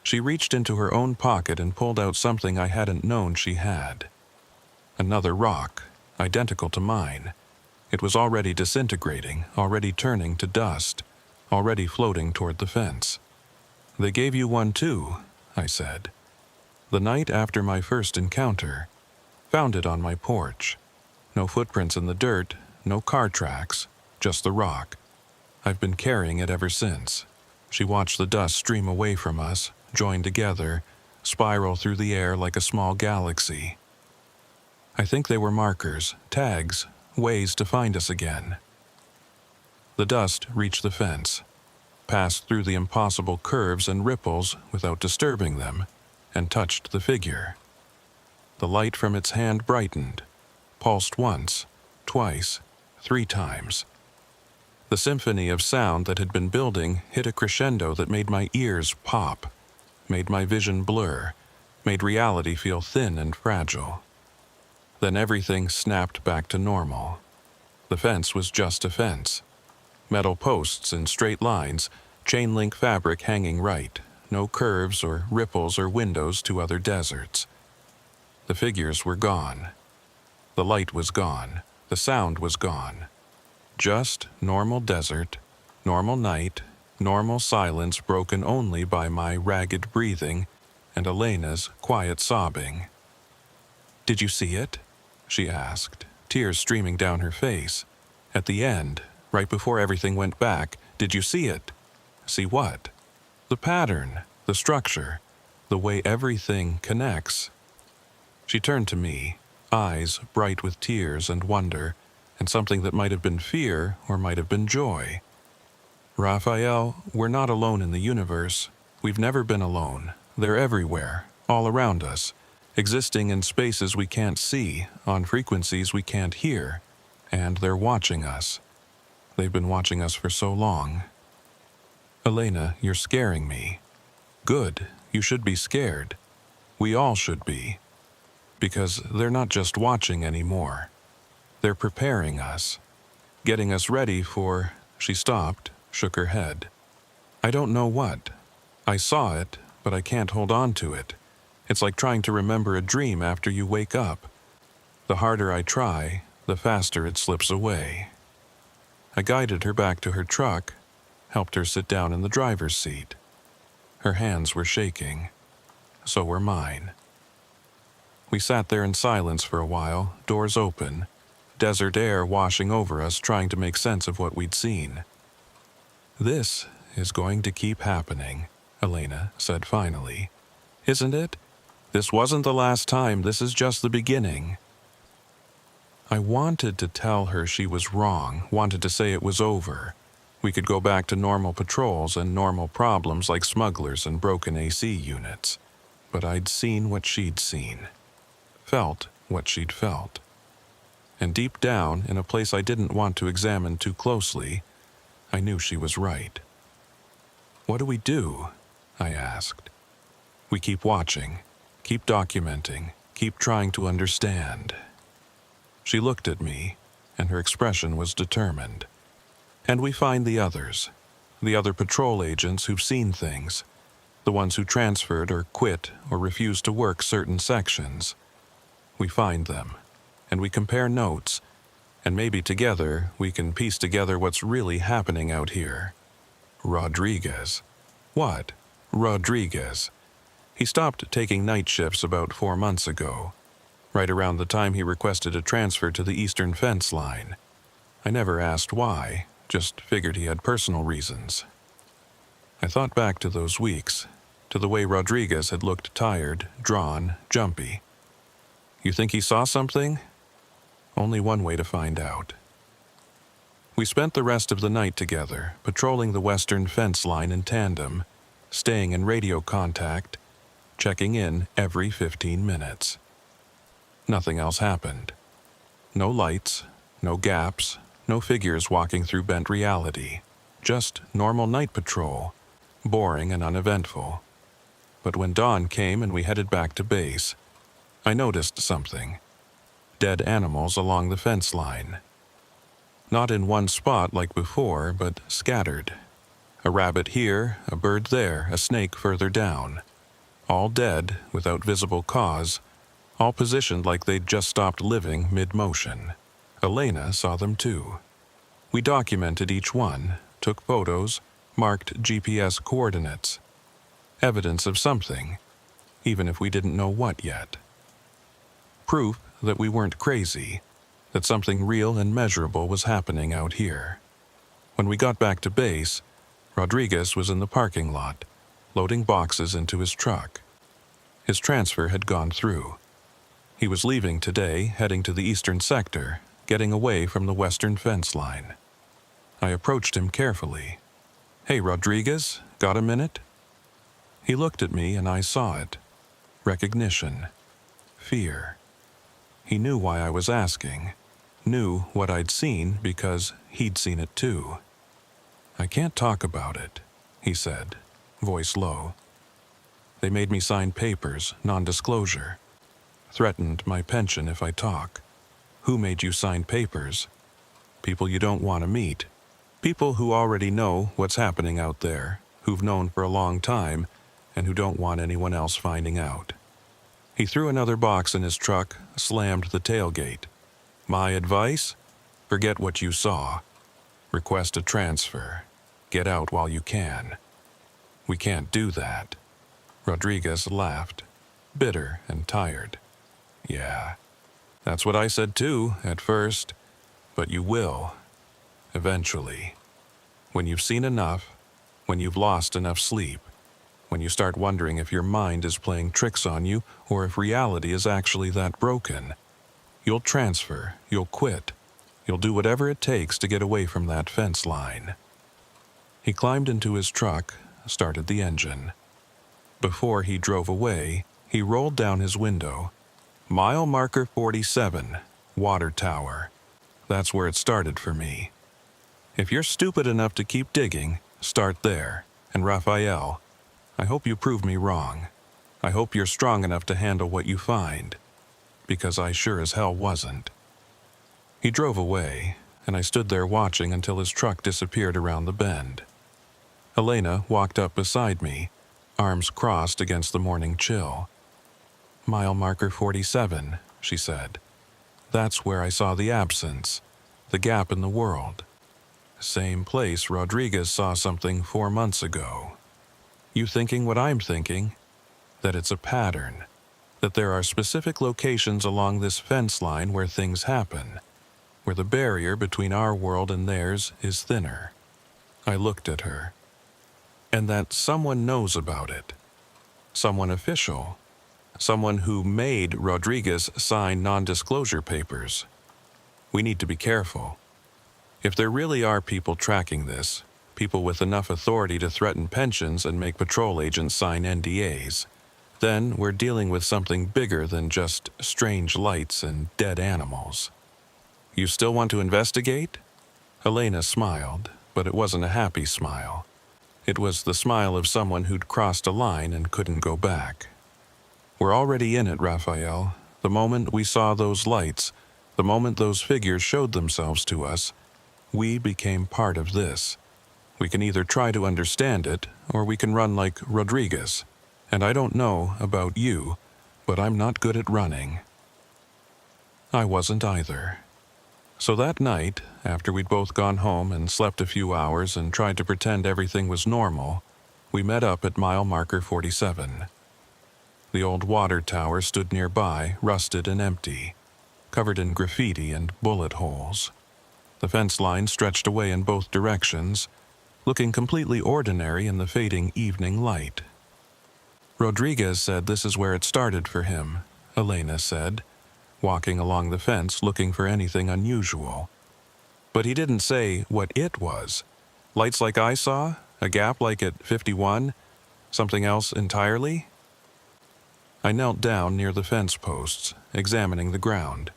She reached into her own pocket and pulled out something I hadn't known she had. Another rock, identical to mine. It was already disintegrating, already turning to dust, already floating toward the fence. They gave you one too, I said. The night after my first encounter. Found it on my porch. No footprints in the dirt, no car tracks, just the rock. I've been carrying it ever since. She watched the dust stream away from us, join together, spiral through the air like a small galaxy. I think they were markers, tags, ways to find us again. The dust reached the fence, passed through the impossible curves and ripples without disturbing them, and touched the figure. The light from its hand brightened, pulsed once, twice, 3 times. The symphony of sound that had been building hit a crescendo that made my ears pop, made my vision blur, made reality feel thin and fragile. Then everything snapped back to normal. The fence was just a fence. Metal posts in straight lines, chain-link fabric hanging right, no curves or ripples or windows to other deserts. The figures were gone. The light was gone. The sound was gone. Just normal desert, normal night, normal silence broken only by my ragged breathing and Elena's quiet sobbing. "Did you see it?" she asked, tears streaming down her face. "At the end, right before everything went back, did you see it?" "See what?" "The pattern, the structure, the way everything connects." She turned to me, eyes bright with tears and wonder, and something that might have been fear or might have been joy. "Raphael, we're not alone in the universe. We've never been alone. They're everywhere, all around us, existing in spaces we can't see, on frequencies we can't hear, and they're watching us. They've been watching us for so long." "Elena, you're scaring me." "Good, you should be scared. We all should be. Because they're not just watching anymore. They're preparing us, getting us ready for—" She stopped, shook her head. "I don't know what. I saw it, but I can't hold on to it. It's like trying to remember a dream after you wake up. The harder I try, the faster it slips away." I guided her back to her truck, helped her sit down in the driver's seat. Her hands were shaking. So were mine. We sat there in silence for a while, doors open, desert air washing over us, trying to make sense of what we'd seen. "This is going to keep happening," Elena said finally. "Isn't it? This wasn't the last time, this is just the beginning." I wanted to tell her she was wrong, wanted to say it was over. We could go back to normal patrols and normal problems like smugglers and broken AC units. But I'd seen what she'd seen. Felt what she'd felt. And deep down, in a place I didn't want to examine too closely, I knew she was right. "What do we do?" I asked. "We keep watching, keep documenting, keep trying to understand." She looked at me, and her expression was determined. "And we find the others, the other patrol agents who've seen things, the ones who transferred or quit or refused to work certain sections. We find them, and we compare notes, and maybe together we can piece together what's really happening out here." "Rodriguez." "What?" "Rodriguez. He stopped taking night shifts about 4 months ago, right around the time he requested a transfer to the eastern fence line. I never asked why, just figured he had personal reasons." I thought back to those weeks, to the way Rodriguez had looked tired, drawn, jumpy. "You think he saw something?" "Only one way to find out." We spent the rest of the night together, patrolling the western fence line in tandem, staying in radio contact, checking in every 15 minutes. Nothing else happened. No lights, no gaps, no figures walking through bent reality. Just normal night patrol, boring and uneventful. But when dawn came and we headed back to base, I noticed something. Dead animals along the fence line. Not in one spot like before, but scattered. A rabbit here, a bird there, a snake further down. All dead, without visible cause, all positioned like they'd just stopped living mid-motion. Elena saw them too. We documented each one, took photos, marked GPS coordinates. Evidence of something, even if we didn't know what yet. Proof that we weren't crazy, that something real and measurable was happening out here. When we got back to base, Rodriguez was in the parking lot, loading boxes into his truck. His transfer had gone through. He was leaving today, heading to the eastern sector, getting away from the western fence line. I approached him carefully. "Hey, Rodriguez, got a minute?" He looked at me and I saw it. Recognition. Fear. He knew why I was asking, knew what I'd seen because he'd seen it too. "I can't talk about it," he said, voice low. "They made me sign papers, non-disclosure. Threatened my pension if I talk. Who made you sign papers? People you don't want to meet. People who already know what's happening out there, who've known for a long time, and who don't want anyone else finding out." He threw another box in his truck, slammed the tailgate. My advice? Forget what you saw. Request a transfer. Get out while you can. We can't do that. Rodriguez laughed, bitter and tired. Yeah, that's what I said too, at first. But you will. Eventually. When you've seen enough, when you've lost enough sleep, when you start wondering if your mind is playing tricks on you or if reality is actually that broken, you'll transfer, you'll quit, you'll do whatever it takes to get away from that fence line. He climbed into his truck, started the engine. Before he drove away, he rolled down his window. Mile marker 47, water tower. That's where it started for me. If you're stupid enough to keep digging, start there. And Raphael, I hope you prove me wrong. I hope you're strong enough to handle what you find. Because I sure as hell wasn't. He drove away, and I stood there watching until his truck disappeared around the bend. Elena walked up beside me, arms crossed against the morning chill. Mile marker 47, she said. That's where I saw the absence, the gap in the world. Same place Rodriguez saw something 4 months ago. You thinking what I'm thinking? That it's a pattern. That there are specific locations along this fence line where things happen, where the barrier between our world and theirs is thinner. I looked at her. And that someone knows about it. Someone official. Someone who made Rodriguez sign non-disclosure papers. We need to be careful. If there really are people tracking this, people with enough authority to threaten pensions and make patrol agents sign NDAs, then we're dealing with something bigger than just strange lights and dead animals. You still want to investigate? Elena smiled, but it wasn't a happy smile. It was the smile of someone who'd crossed a line and couldn't go back. We're already in it, Raphael. The moment we saw those lights, the moment those figures showed themselves to us, we became part of this. We can either try to understand it, or we can run like Rodriguez. And I don't know about you, but I'm not good at running. I wasn't either. So that night, after we'd both gone home and slept a few hours and tried to pretend everything was normal, we met up at mile marker 47. The old water tower stood nearby, rusted and empty, covered in graffiti and bullet holes. The fence line stretched away in both directions, looking completely ordinary in the fading evening light. Rodriguez said this is where it started for him, Elena said, walking along the fence looking for anything unusual. But he didn't say what it was. Lights like I saw? A gap like at 51? Something else entirely? I knelt down near the fence posts, examining the ground.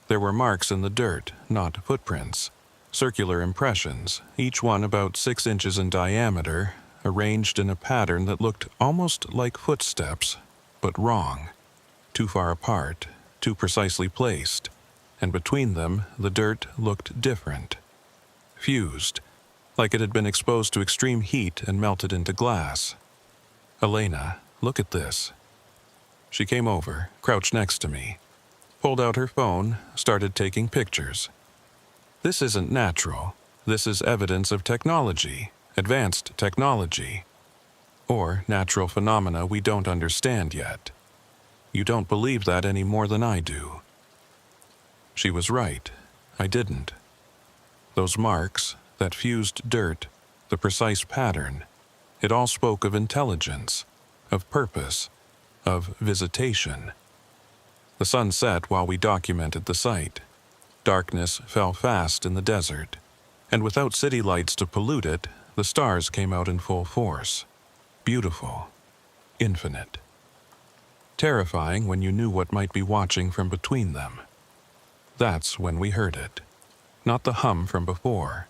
There were marks in the dirt, not footprints. Circular impressions, each one about 6 inches in diameter, arranged in a pattern that looked almost like footsteps, but wrong. Too far apart, too precisely placed, and between them the dirt looked different. Fused, like it had been exposed to extreme heat and melted into glass. Elena, look at this. She came over, crouched next to me, pulled out her phone, started taking pictures. This isn't natural. This is evidence of technology, advanced technology, or natural phenomena we don't understand yet. You don't believe that any more than I do. She was right. I didn't. Those marks, that fused dirt, the precise pattern, it all spoke of intelligence, of purpose, of visitation. The sun set while we documented the site. Darkness fell fast in the desert, and without city lights to pollute it, the stars came out in full force. Beautiful. Infinite. Terrifying when you knew what might be watching from between them. That's when we heard it. Not the hum from before,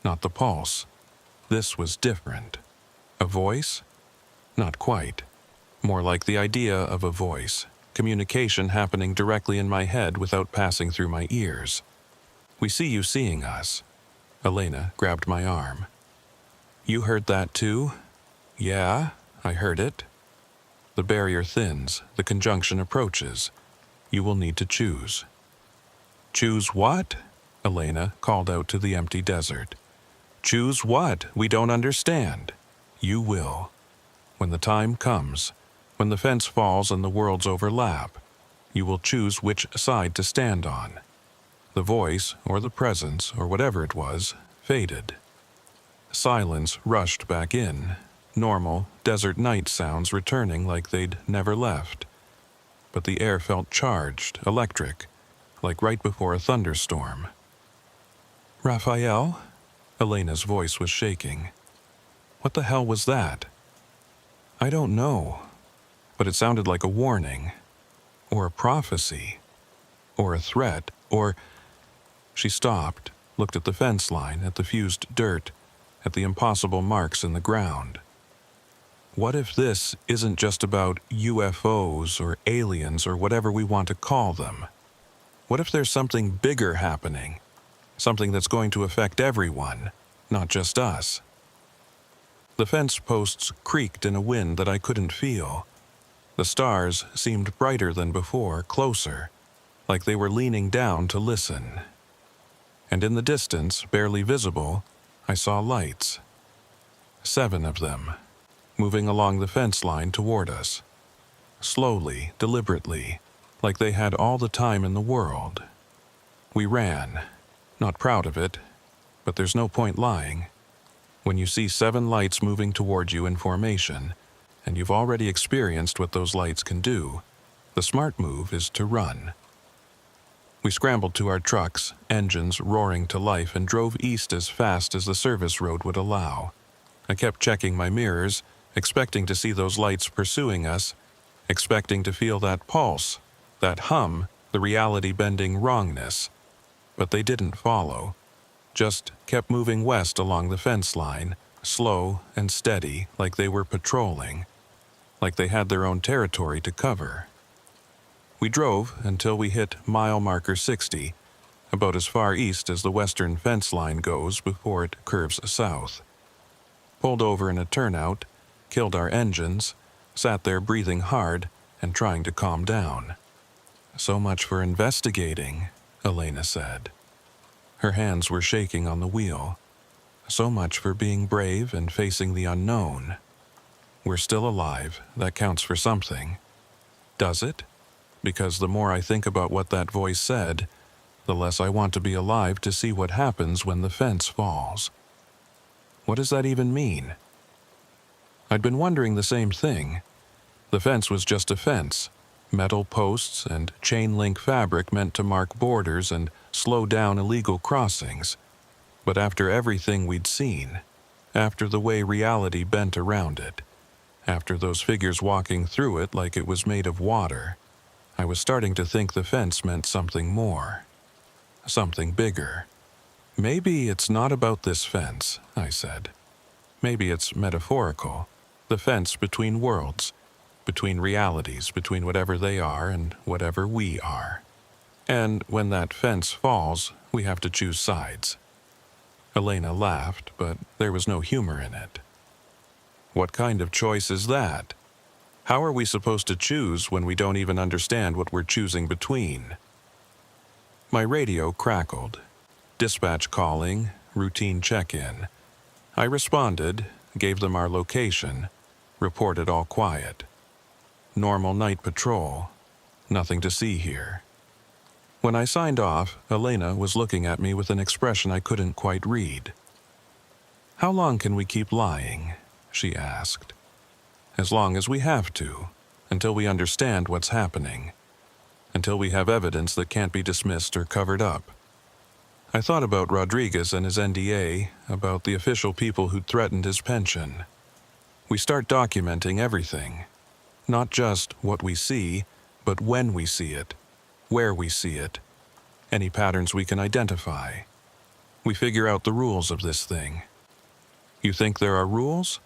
not the pulse. This was different. A voice? Not quite. More like the idea of a voice. Communication happening directly in my head without passing through my ears. We see you seeing us. Elena grabbed my arm. You heard that too? Yeah, I heard it. The barrier thins, the conjunction approaches. You will need to choose. Choose what? Elena called out to the empty desert. Choose what? We don't understand. You will. When the time comes, when the fence falls and the worlds overlap, you will choose which side to stand on. The voice, or the presence, or whatever it was, faded. Silence rushed back in, normal, desert night sounds returning like they'd never left. But the air felt charged, electric, like right before a thunderstorm. Raphael? Elena's voice was shaking. What the hell was that? I don't know, but it sounded like a warning, or a prophecy, or a threat, or... She stopped, looked at the fence line, at the fused dirt, at the impossible marks in the ground. What if this isn't just about UFOs or aliens or whatever we want to call them? What if there's something bigger happening? Something that's going to affect everyone, not just us? The fence posts creaked in a wind that I couldn't feel. The stars seemed brighter than before, closer, like they were leaning down to listen. And in the distance, barely visible, I saw lights. 7 of them, moving along the fence line toward us. Slowly, deliberately, like they had all the time in the world. We ran, not proud of it, but there's no point lying. When you see 7 lights moving toward you in formation, and you've already experienced what those lights can do, the smart move is to run. We scrambled to our trucks, engines roaring to life, and drove east as fast as the service road would allow. I kept checking my mirrors, expecting to see those lights pursuing us, expecting to feel that pulse, that hum, the reality-bending wrongness. But they didn't follow, just kept moving west along the fence line, slow and steady, like they were patrolling, like they had their own territory to cover. We drove until we hit mile marker 60, about as far east as the western fence line goes before it curves south. Pulled over in a turnout, killed our engines, sat there breathing hard and trying to calm down. So much for investigating, Elena said. Her hands were shaking on the wheel. So much for being brave and facing the unknown. We're still alive, that counts for something. Does it? Because the more I think about what that voice said, the less I want to be alive to see what happens when the fence falls. What does that even mean? I'd been wondering the same thing. The fence was just a fence, metal posts and chain-link fabric meant to mark borders and slow down illegal crossings. But after everything we'd seen, after the way reality bent around it, after those figures walking through it like it was made of water, I was starting to think the fence meant something more. Something bigger. Maybe it's not about this fence, I said. Maybe it's metaphorical. The fence between worlds, between realities, between whatever they are and whatever we are. And when that fence falls, we have to choose sides. Elena laughed, but there was no humor in it. What kind of choice is that? How are we supposed to choose when we don't even understand what we're choosing between? My radio crackled. Dispatch calling, routine check-in. I responded, gave them our location, reported all quiet. Normal night patrol. Nothing to see here. When I signed off, Elena was looking at me with an expression I couldn't quite read. "How long can we keep lying?" she asked. "As long as we have to, until we understand what's happening, until we have evidence that can't be dismissed or covered up." I thought about Rodriguez and his NDA, about the official people who'd threatened his pension. We start documenting everything, not just what we see, but when we see it, where we see it, any patterns we can identify. We figure out the rules of this thing. You think there are rules?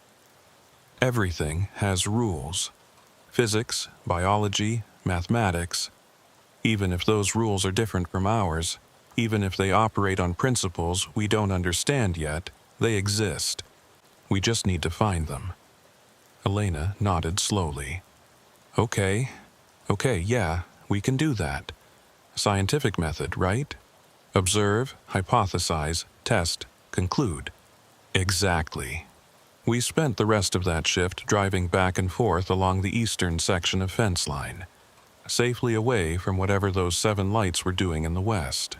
Everything has rules. Physics, biology, mathematics. Even if those rules are different from ours, even if they operate on principles we don't understand yet, they exist. We just need to find them. Elena nodded slowly. Okay, yeah, we can do that. Scientific method, right? Observe, hypothesize, test, conclude. Exactly. We spent the rest of that shift driving back and forth along the eastern section of fence line, safely away from whatever those 7 lights were doing in the west.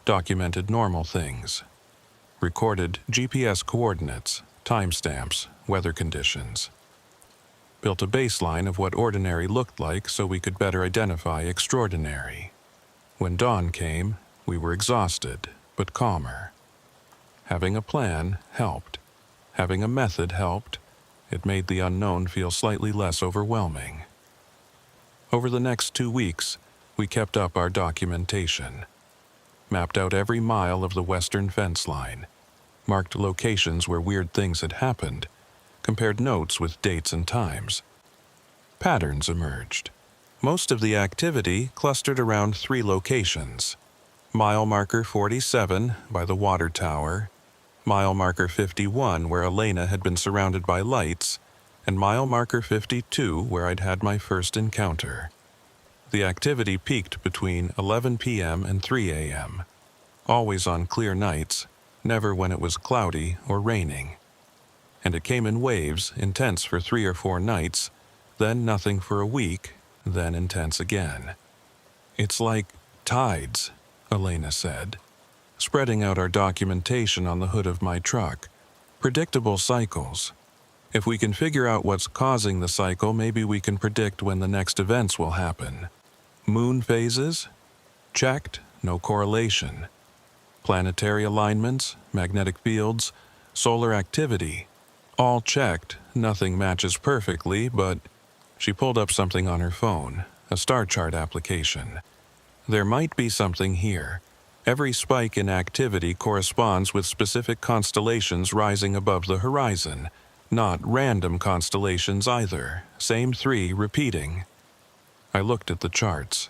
Documented normal things. Recorded GPS coordinates, timestamps, weather conditions. Built a baseline of what ordinary looked like so we could better identify extraordinary. When dawn came, we were exhausted, but calmer. Having a plan helped. Having a method helped. It made the unknown feel slightly less overwhelming. Over the next 2 weeks, we kept up our documentation. Mapped out every mile of the western fence line. Marked locations where weird things had happened. Compared notes with dates and times. Patterns emerged. Most of the activity clustered around 3 locations. Mile marker 47 by the water tower, mile marker 51 where Elena had been surrounded by lights, and mile marker 52 where I'd had my first encounter. The activity peaked between 11 p.m. and 3 a.m. Always on clear nights, never when it was cloudy or raining. And it came in waves, intense for 3 or 4 nights, then nothing for a week, then intense again. It's like tides, Elena said, spreading out our documentation on the hood of my truck. Predictable cycles. If we can figure out what's causing the cycle, maybe we can predict when the next events will happen. Moon phases? Checked, no correlation. Planetary alignments, magnetic fields, solar activity. All checked, nothing matches perfectly, but she pulled up something on her phone, a star chart application. There might be something here. Every spike in activity corresponds with specific constellations rising above the horizon, not random constellations either, same 3 repeating. I looked at the charts.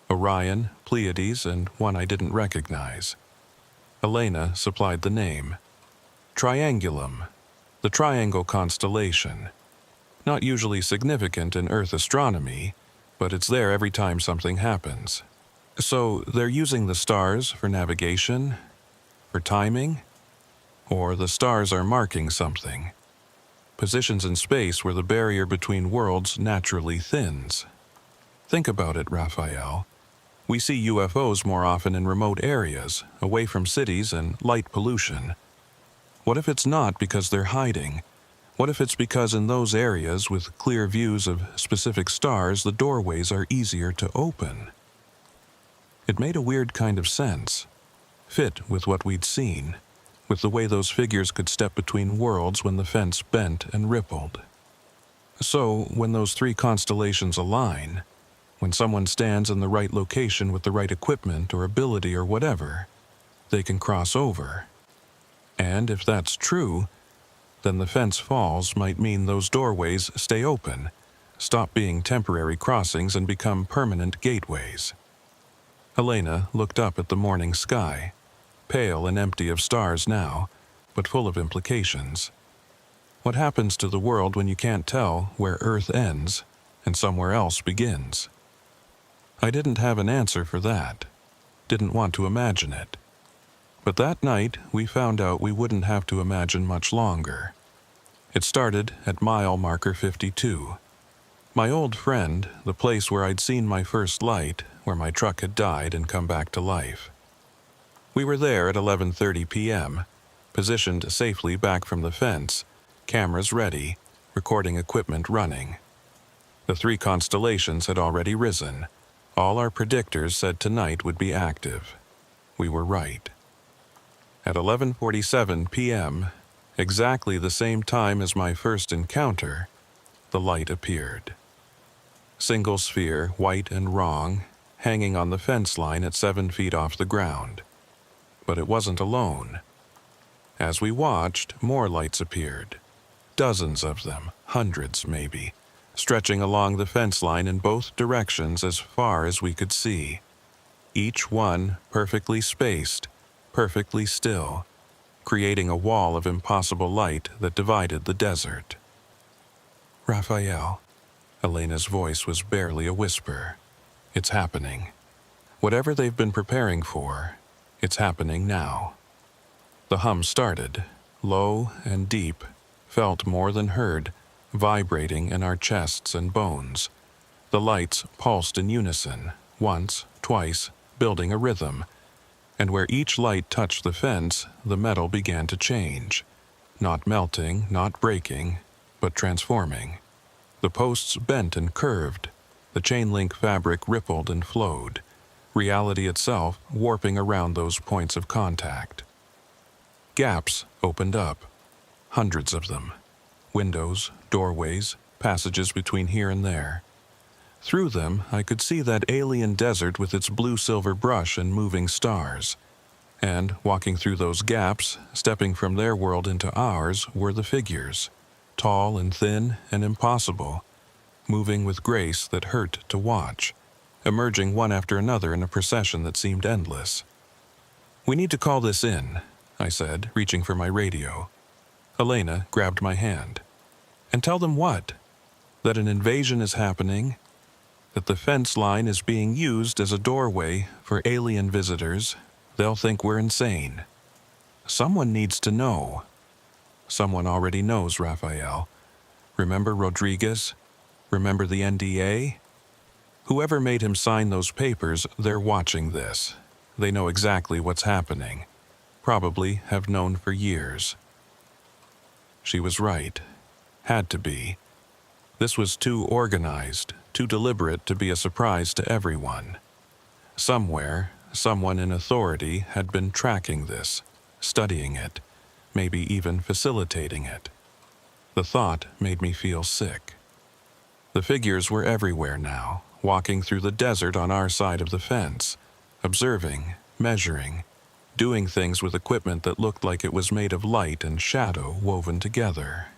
Orion, Pleiades, and one I didn't recognize. Elena supplied the name. Triangulum. The triangle constellation. Not usually significant in Earth astronomy, but it's there every time something happens. So they're using the stars for navigation, for timing, or the stars are marking something. Positions in space where the barrier between worlds naturally thins. Think about it, Raphael. We see UFOs more often in remote areas, away from cities and light pollution. What if it's not because they're hiding? What if it's because in those areas with clear views of specific stars, the doorways are easier to open? It made a weird kind of sense. Fit with what we'd seen, with the way those figures could step between worlds when the fence bent and rippled. So, when those 3 constellations align, when someone stands in the right location with the right equipment or ability or whatever, they can cross over. And if that's true, then the fence falls might mean those doorways stay open, stop being temporary crossings and become permanent gateways. Elena looked up at the morning sky, pale and empty of stars now, but full of implications. What happens to the world when you can't tell where Earth ends and somewhere else begins? I didn't have an answer for that, didn't want to imagine it. But that night, we found out we wouldn't have to imagine much longer. It started at mile marker 52. My old friend, the place where I'd seen my first light, where my truck had died and come back to life. We were there at 11:30 p.m., positioned safely back from the fence, cameras ready, recording equipment running. The 3 constellations had already risen. All our predictors said tonight would be active. We were right. At 11:47 p.m., exactly the same time as my first encounter, the light appeared. Single sphere, white and wrong, hanging on the fence line at 7 feet off the ground. But it wasn't alone. As we watched, more lights appeared. Dozens of them, hundreds maybe, stretching along the fence line in both directions as far as we could see. Each one perfectly spaced, perfectly still, creating a wall of impossible light that divided the desert. Raphael, Elena's voice was barely a whisper. It's happening. Whatever they've been preparing for, it's happening now. The hum started, low and deep, felt more than heard, vibrating in our chests and bones. The lights pulsed in unison, once, twice, building a rhythm. And where each light touched the fence, the metal began to change. Not melting, not breaking, but transforming. The posts bent and curved. The chain-link fabric rippled and flowed. Reality itself warping around those points of contact. Gaps opened up. Hundreds of them. Windows, doorways, passages between here and there. Through them, I could see that alien desert with its blue-silver brush and moving stars. And, walking through those gaps, stepping from their world into ours, were the figures. Tall and thin and impossible. Moving with grace that hurt to watch. Emerging one after another in a procession that seemed endless. "We need to call this in," I said, reaching for my radio. Elena grabbed my hand. "And tell them what? That an invasion is happening? That the fence line is being used as a doorway for alien visitors? They'll think we're insane. Someone needs to know." "Someone already knows, Raphael. Remember Rodriguez? Remember the NDA? Whoever made him sign those papers, they're watching this. They know exactly what's happening. Probably have known for years." She was right. Had to be. This was too organized, too deliberate to be a surprise to everyone. Somewhere, someone in authority had been tracking this, studying it, maybe even facilitating it. The thought made me feel sick. The figures were everywhere now, walking through the desert on our side of the fence, observing, measuring, doing things with equipment that looked like it was made of light and shadow woven together.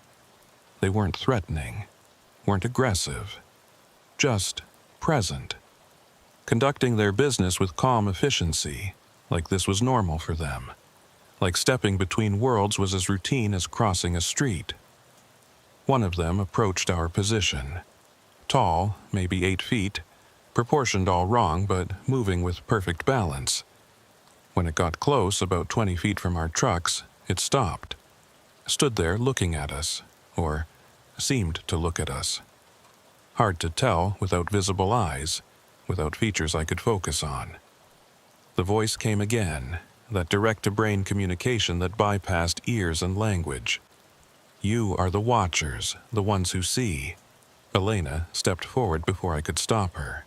They weren't threatening, weren't aggressive, just present, conducting their business with calm efficiency, like this was normal for them, like stepping between worlds was as routine as crossing a street. One of them approached our position. Tall, maybe 8 feet, proportioned all wrong but moving with perfect balance. When it got close, about 20 feet from our trucks, it stopped. Stood there looking at us, or seemed to look at us. Hard to tell without visible eyes, without features I could focus on. The voice came again, that direct-to-brain communication that bypassed ears and language. "You are the watchers, the ones who see." Elena stepped forward before I could stop her.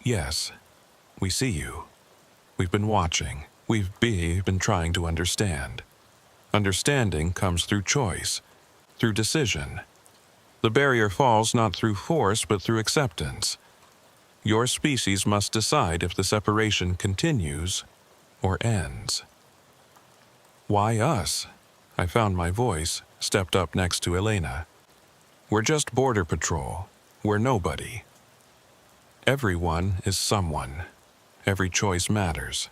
"Yes, we see you. We've been watching. We've been trying to understand. Understanding comes through choice, through decision. The barrier falls not through force but through acceptance. Your species must decide if the separation continues or ends." "Why us?" I found my voice, stepped up next to Elena. "We're just border patrol. We're nobody. Everyone is someone. Every choice matters.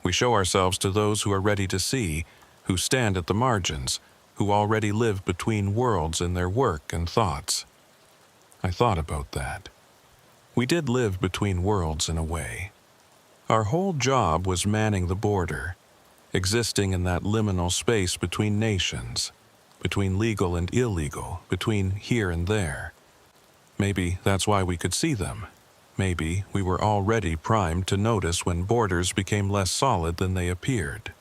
We show ourselves to those who are ready to see, who stand at the margins, who already live between worlds in their work and thoughts." I thought about that. We did live between worlds in a way. Our whole job was manning the border, existing in that liminal space between nations, between legal and illegal, between here and there. Maybe that's why we could see them. Maybe we were already primed to notice when borders became less solid than they appeared.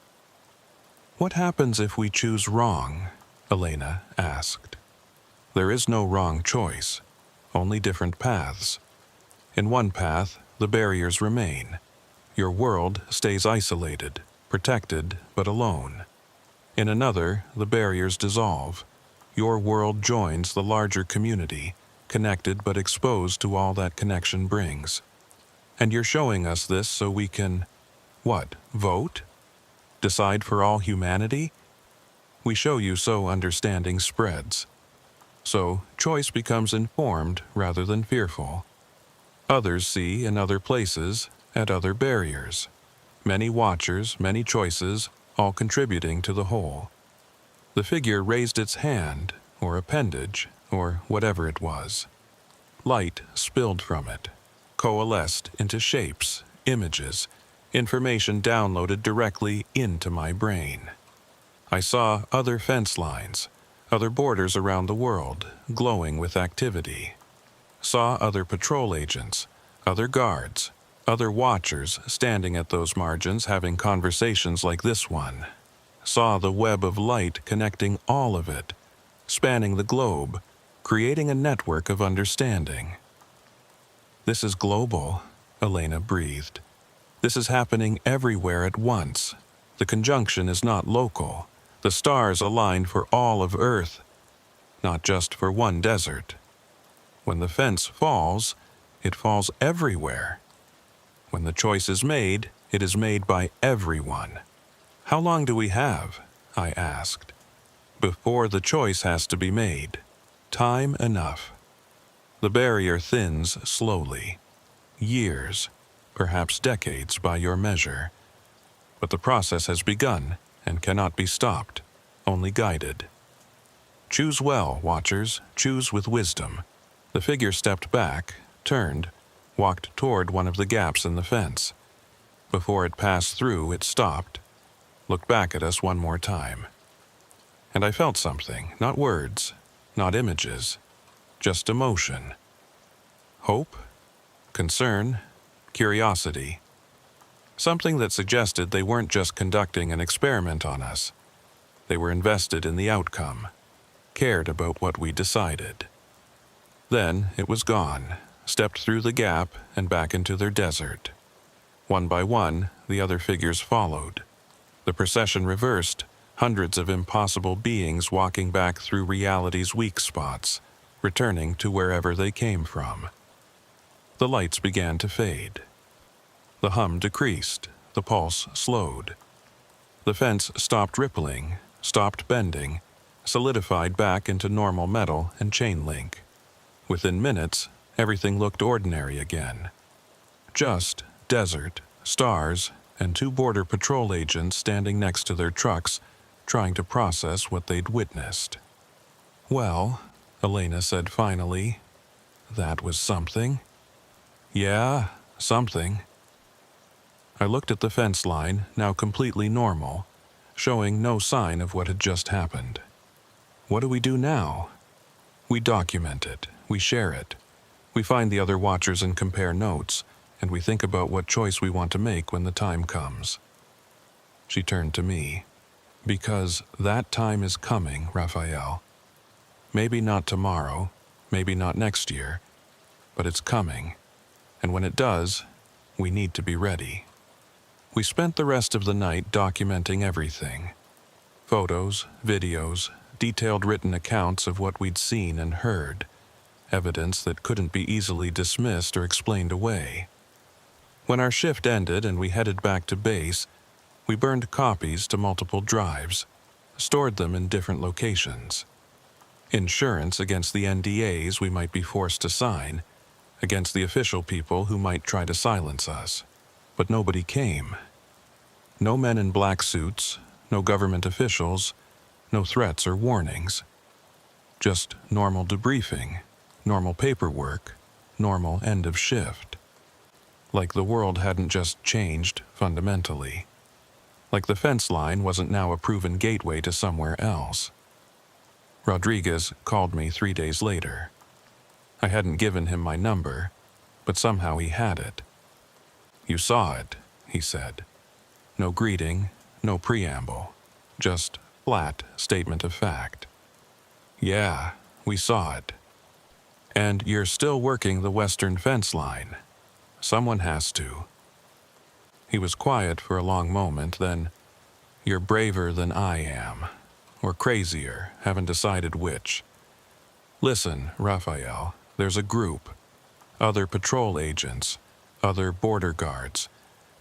"What happens if we choose wrong?" Elena asked. "There is no wrong choice, only different paths. In one path, the barriers remain. Your world stays isolated, protected, but alone. In another, the barriers dissolve. Your world joins the larger community, connected but exposed to all that connection brings. And you're showing us this so we can, what, vote? Decide for all humanity? We show you so understanding spreads. So choice becomes informed rather than fearful. Others see in other places, at other barriers. Many watchers, many choices, all contributing to the whole." The figure raised its hand, or appendage, or whatever it was. Light spilled from it, coalesced into shapes, images, information downloaded directly into my brain. I saw other fence lines, other borders around the world, glowing with activity. Saw other patrol agents, other guards, other watchers standing at those margins having conversations like this one. Saw the web of light connecting all of it, spanning the globe, creating a network of understanding. This is global, Elena breathed. This is happening everywhere at once. The conjunction is not local. The stars align for all of Earth, not just for one desert. When the fence falls, it falls everywhere. When the choice is made, it is made by everyone. How long do we have? I asked. Before the choice has to be made. Time enough. The barrier thins slowly. Years, perhaps decades by your measure. But the process has begun and cannot be stopped, only guided. Choose well, watchers, choose with wisdom. The figure stepped back, turned, walked toward one of the gaps in the fence. Before it passed through, it stopped, looked back at us one more time. And I felt something, not words, not images, just emotion. Hope, concern, curiosity. Something that suggested they weren't just conducting an experiment on us. They were invested in the outcome, cared about what we decided. Then it was gone, stepped through the gap and back into their desert. One by one, the other figures followed. The procession reversed, hundreds of impossible beings walking back through reality's weak spots, returning to wherever they came from. The lights began to fade. The hum decreased, the pulse slowed. The fence stopped rippling, stopped bending, solidified back into normal metal and chain link. Within minutes, everything looked ordinary again. Just desert, stars, and 2 border patrol agents standing next to their trucks, trying to process what they'd witnessed. Well, Elena said finally, that was something. Yeah, something. I looked at the fence line, now completely normal, showing no sign of what had just happened. What do we do now? We document it, we share it. We find the other watchers and compare notes, and we think about what choice we want to make when the time comes. She turned to me. Because that time is coming, Raphael. Maybe not tomorrow, maybe not next year, but it's coming. And when it does, we need to be ready. We spent the rest of the night documenting everything. Photos, videos, detailed written accounts of what we'd seen and heard. Evidence that couldn't be easily dismissed or explained away. When our shift ended and we headed back to base, we burned copies to multiple drives, stored them in different locations. Insurance against the NDAs we might be forced to sign, against the official people who might try to silence us. But nobody came. No men in black suits, no government officials, no threats or warnings. Just normal debriefing, normal paperwork, normal end of shift. Like the world hadn't just changed fundamentally. Like the fence line wasn't now a proven gateway to somewhere else. Rodriguez called me 3 days later. I hadn't given him my number, but somehow he had it. You saw it, he said. No greeting, no preamble, just flat statement of fact. Yeah, we saw it. And you're still working the western fence line. Someone has to. He was quiet for a long moment, then, you're braver than I am. Or crazier, haven't decided which. Listen, Raphael, there's a group. Other patrol agents, other border guards,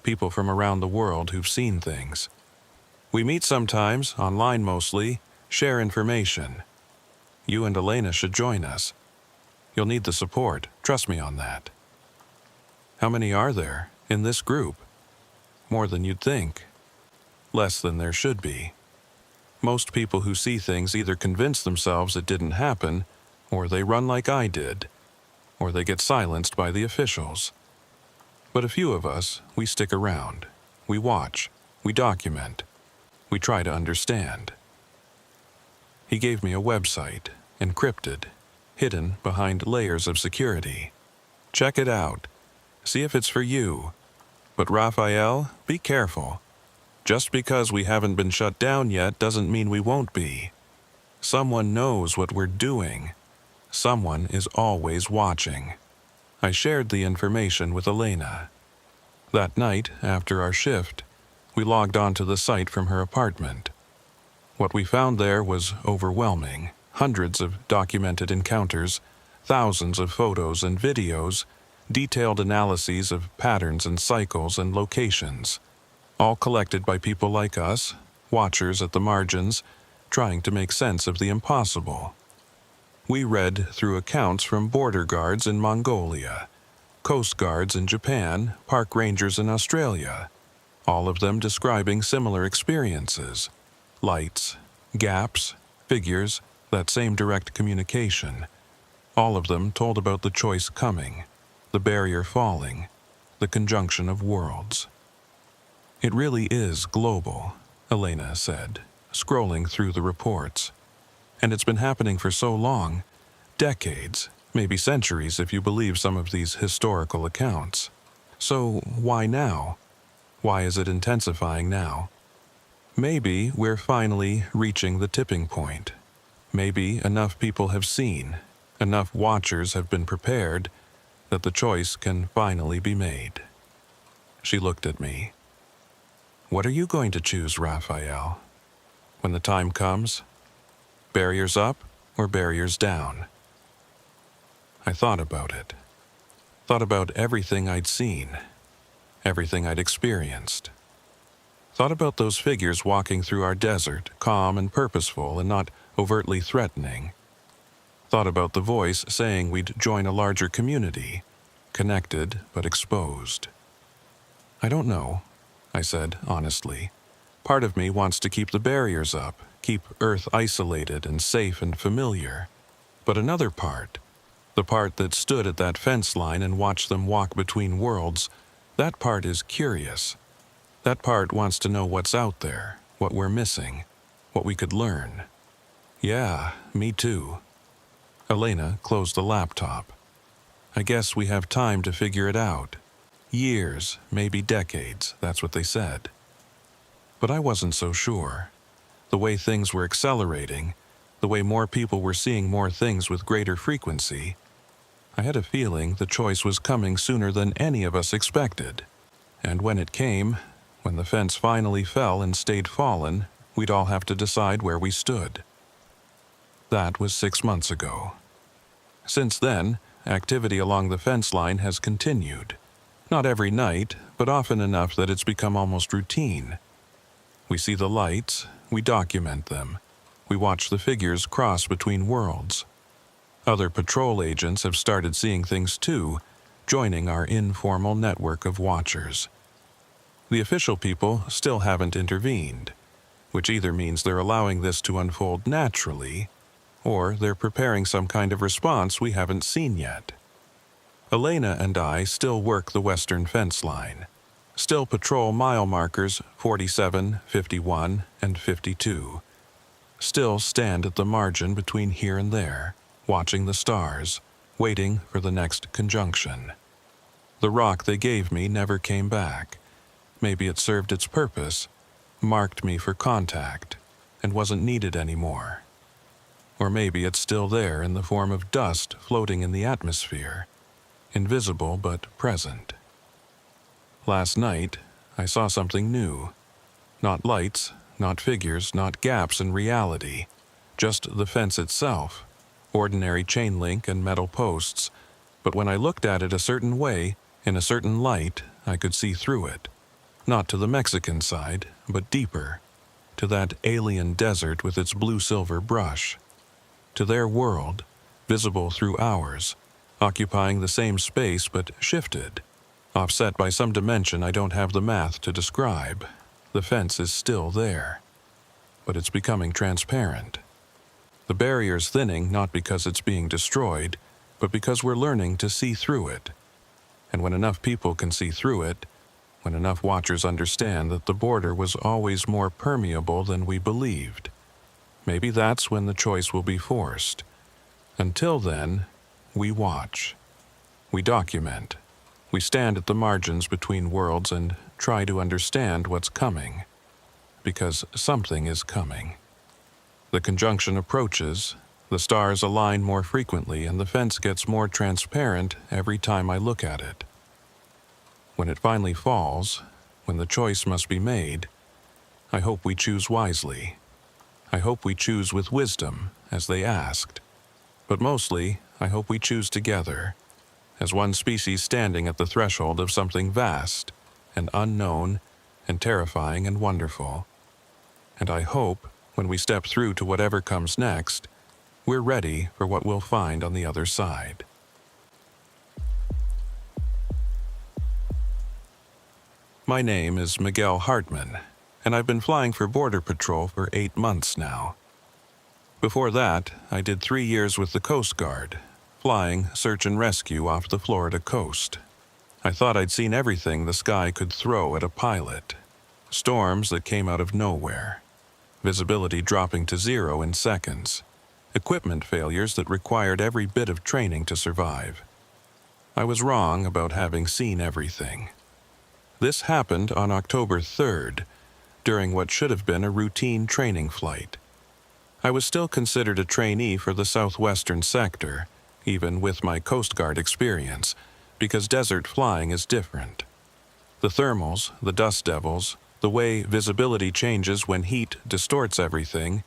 people from around the world who've seen things. We meet sometimes, online mostly, share information. You and Elena should join us. You'll need the support, trust me on that. How many are there in this group? More than you'd think. Less than there should be. Most people who see things either convince themselves it didn't happen, or they run like I did, or they get silenced by the officials. But a few of us, we stick around. We watch. We document. We try to understand. He gave me a website, encrypted, hidden behind layers of security. Check it out. See if it's for you. But Raphael, be careful. Just because we haven't been shut down yet doesn't mean we won't be. Someone knows what we're doing. Someone is always watching. I shared the information with Elena. That night, after our shift, we logged onto the site from her apartment. What we found there was overwhelming. Hundreds of documented encounters, thousands of photos and videos, detailed analyses of patterns and cycles and locations, all collected by people like us, watchers at the margins, trying to make sense of the impossible. We read through accounts from border guards in Mongolia, coast guards in Japan, park rangers in Australia, all of them describing similar experiences. Lights, gaps, figures, that same direct communication. All of them told about the choice coming, the barrier falling, the conjunction of worlds. It really is global, Elena said, scrolling through the reports. And it's been happening for so long, decades, maybe centuries if you believe some of these historical accounts. So why now? Why is it intensifying now? Maybe we're finally reaching the tipping point. Maybe enough people have seen, enough watchers have been prepared, that the choice can finally be made. She looked at me. What are you going to choose, Raphael? When the time comes? Barriers up or barriers down? I thought about it. Thought about everything I'd seen, everything I'd experienced. Thought about those figures walking through our desert, calm and purposeful and not overtly threatening. Thought about the voice saying we'd join a larger community, connected but exposed. I don't know, I said honestly. Part of me wants to keep the barriers up, keep Earth isolated and safe and familiar. But another part, the part that stood at that fence line and watched them walk between worlds, that part is curious. That part wants to know what's out there, what we're missing, what we could learn. Yeah, me too. Elena closed the laptop. I guess we have time to figure it out. Years, maybe decades, that's what they said. But I wasn't so sure. The way things were accelerating, the way more people were seeing more things with greater frequency, I had a feeling the choice was coming sooner than any of us expected. And when it came, when the fence finally fell and stayed fallen, we'd all have to decide where we stood. That was 6 months ago. Since then, activity along the fence line has continued. Not every night, but often enough that it's become almost routine. We see the lights, we document them. We watch the figures cross between worlds. Other patrol agents have started seeing things too, joining our informal network of watchers. The official people still haven't intervened, which either means they're allowing this to unfold naturally, or they're preparing some kind of response we haven't seen yet. Elena and I still work the western fence line, still patrol mile markers 47, 51, and 52, still stand at the margin between here and there, watching the stars, waiting for the next conjunction. The rock they gave me never came back. Maybe it served its purpose, marked me for contact, and wasn't needed anymore. Or maybe it's still there in the form of dust floating in the atmosphere, invisible but present. Last night, I saw something new. Not lights, not figures, not gaps in reality, just the fence itself, ordinary chain link and metal posts, but when I looked at it a certain way, in a certain light, I could see through it. Not to the Mexican side, but deeper, to that alien desert with its blue-silver brush, to their world, visible through ours, occupying the same space but shifted, offset by some dimension I don't have the math to describe. The fence is still there, but it's becoming transparent. The barrier's thinning not because it's being destroyed, but because we're learning to see through it. And when enough people can see through it, when enough watchers understand that the border was always more permeable than we believed, maybe that's when the choice will be forced. Until then, we watch. We document. We stand at the margins between worlds and try to understand what's coming. Because something is coming. The conjunction approaches, the stars align more frequently, and the fence gets more transparent every time I look at it. When it finally falls, when the choice must be made, I hope we choose wisely. I hope we choose with wisdom, as they asked. But mostly, I hope we choose together, as one species standing at the threshold of something vast and unknown and terrifying and wonderful. And I hope, when we step through to whatever comes next, we're ready for what we'll find on the other side. My name is Miguel Hartman, and I've been flying for Border Patrol for 8 months now. Before that, I did 3 years with the Coast Guard, flying search and rescue off the Florida coast. I thought I'd seen everything the sky could throw at a pilot. Storms that came out of nowhere. Visibility dropping to 0 in seconds. Equipment failures that required every bit of training to survive. I was wrong about having seen everything. This happened on October 3rd, during what should have been a routine training flight. I was still considered a trainee for the southwestern sector, even with my Coast Guard experience, because desert flying is different. The thermals, the dust devils, the way visibility changes when heat distorts everything,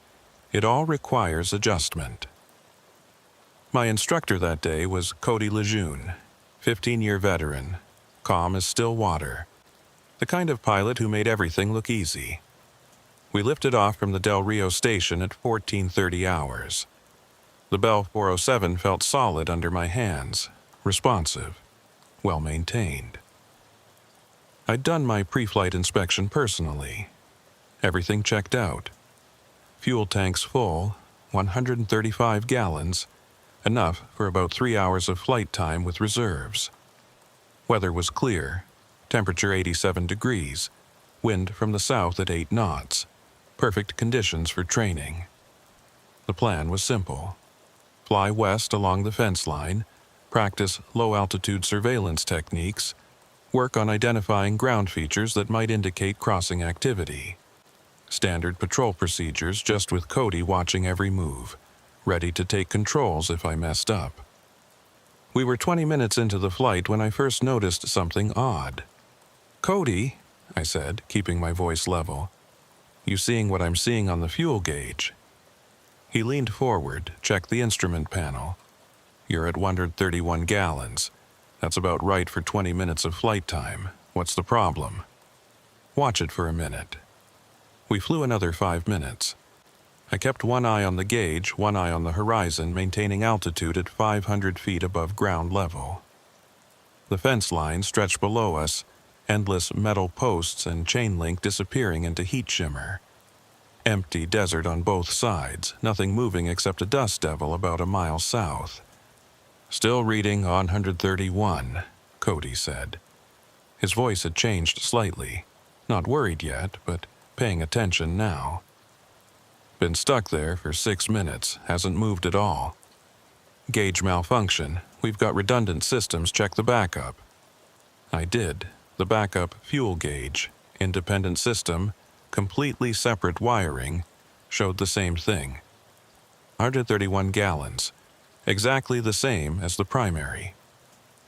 it all requires adjustment. My instructor that day was Cody Lejeune, 15-year veteran, calm as still water, the kind of pilot who made everything look easy. We lifted off from the Del Rio station at 14:30 hours. The Bell 407 felt solid under my hands, responsive, well-maintained. I'd done my pre-flight inspection personally. Everything checked out. Fuel tanks full, 135 gallons, enough for about 3 hours of flight time with reserves. Weather was clear, temperature 87 degrees, wind from the south at 8 knots, perfect conditions for training. The plan was simple. Fly west along the fence line, practice low-altitude surveillance techniques, work on identifying ground features that might indicate crossing activity. Standard patrol procedures, just with Cody watching every move, ready to take controls if I messed up. We were 20 minutes into the flight when I first noticed something odd. "Cody," I said, keeping my voice level, "you seeing what I'm seeing on the fuel gauge?" He leaned forward, checked the instrument panel. "You're at 131 gallons. That's about right for 20 minutes of flight time. What's the problem?" "Watch it for a minute." We flew another 5 minutes. I kept one eye on the gauge, one eye on the horizon, maintaining altitude at 500 feet above ground level. The fence line stretched below us, endless metal posts and chain link disappearing into heat shimmer. Empty desert on both sides, nothing moving except a dust devil about a mile south. "Still reading 131, Cody said. His voice had changed slightly. Not worried yet, but paying attention now. "Been stuck there for 6 minutes, hasn't moved at all. Gauge malfunction. We've got redundant systems, check the backup." I did. The backup fuel gauge, independent system, completely separate wiring, showed the same thing. 131 gallons. Exactly the same as the primary.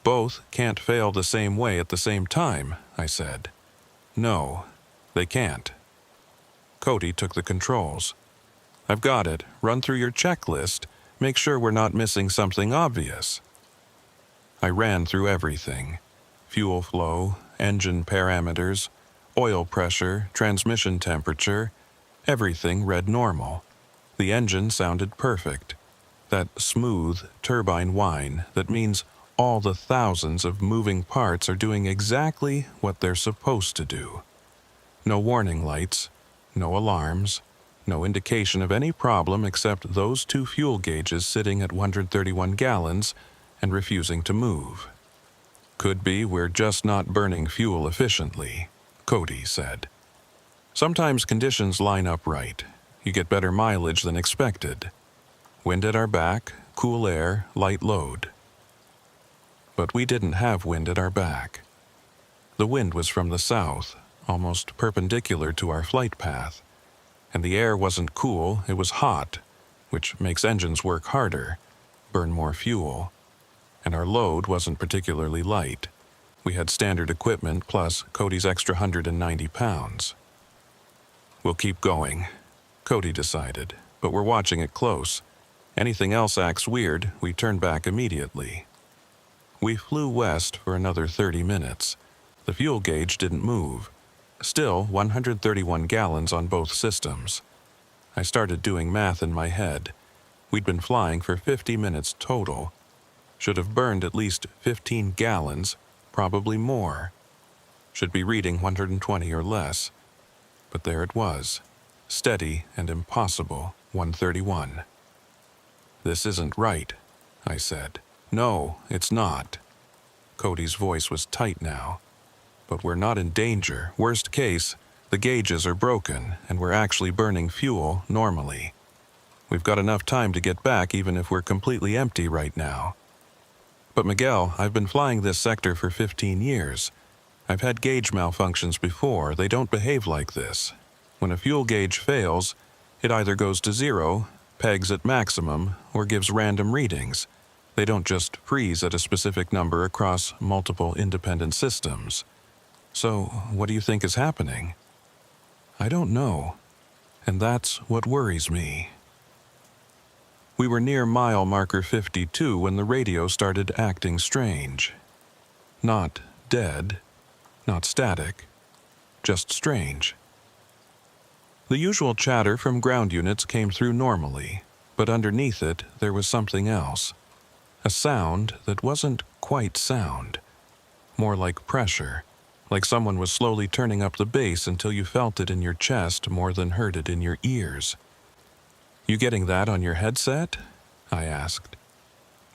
"Both can't fail the same way at the same time," I said. "No, they can't." Cody took the controls. "I've got it. Run through your checklist. Make sure we're not missing something obvious." I ran through everything. Fuel flow, engine parameters, oil pressure, transmission temperature. Everything read normal. The engine sounded perfect. That smooth turbine whine that means all the thousands of moving parts are doing exactly what they're supposed to do. No warning lights, no alarms, no indication of any problem except those 2 fuel gauges sitting at 131 gallons and refusing to move. Could be we're just not burning fuel efficiently, Cody said. Sometimes conditions line up right. You get better mileage than expected. Wind at our back, cool air, light load. But we didn't have wind at our back. The wind was from the south, almost perpendicular to our flight path, and the air wasn't cool, it was hot, which makes engines work harder, burn more fuel, and our load wasn't particularly light. We had standard equipment plus Cody's extra 190 pounds. We'll keep going, Cody decided, but we're watching it close. Anything else acts weird, we turn back immediately. We flew west for another 30 minutes. The fuel gauge didn't move. Still 131 gallons on both systems. I started doing math in my head. We'd been flying for 50 minutes total. Should have burned at least 15 gallons, probably more. Should be reading 120 or less. But there it was, steady and impossible, 131. This isn't right, I said. No, it's not. Cody's voice was tight now. But we're not in danger. Worst case, the gauges are broken and we're actually burning fuel normally. We've got enough time to get back even if we're completely empty right now. But Miguel, I've been flying this sector for 15 years. I've had gauge malfunctions before. They don't behave like this. When a fuel gauge fails, it either goes to zero, pegs at maximum, or gives random readings. They don't just freeze at a specific number across multiple independent systems. So, what do you think is happening? I don't know. And that's what worries me. We were near mile marker 52 when the radio started acting strange. Not dead, not static, just strange. The usual chatter from ground units came through normally, but underneath it there was something else. A sound that wasn't quite sound. More like pressure, like someone was slowly turning up the bass until you felt it in your chest more than heard it in your ears. You getting that on your headset? I asked.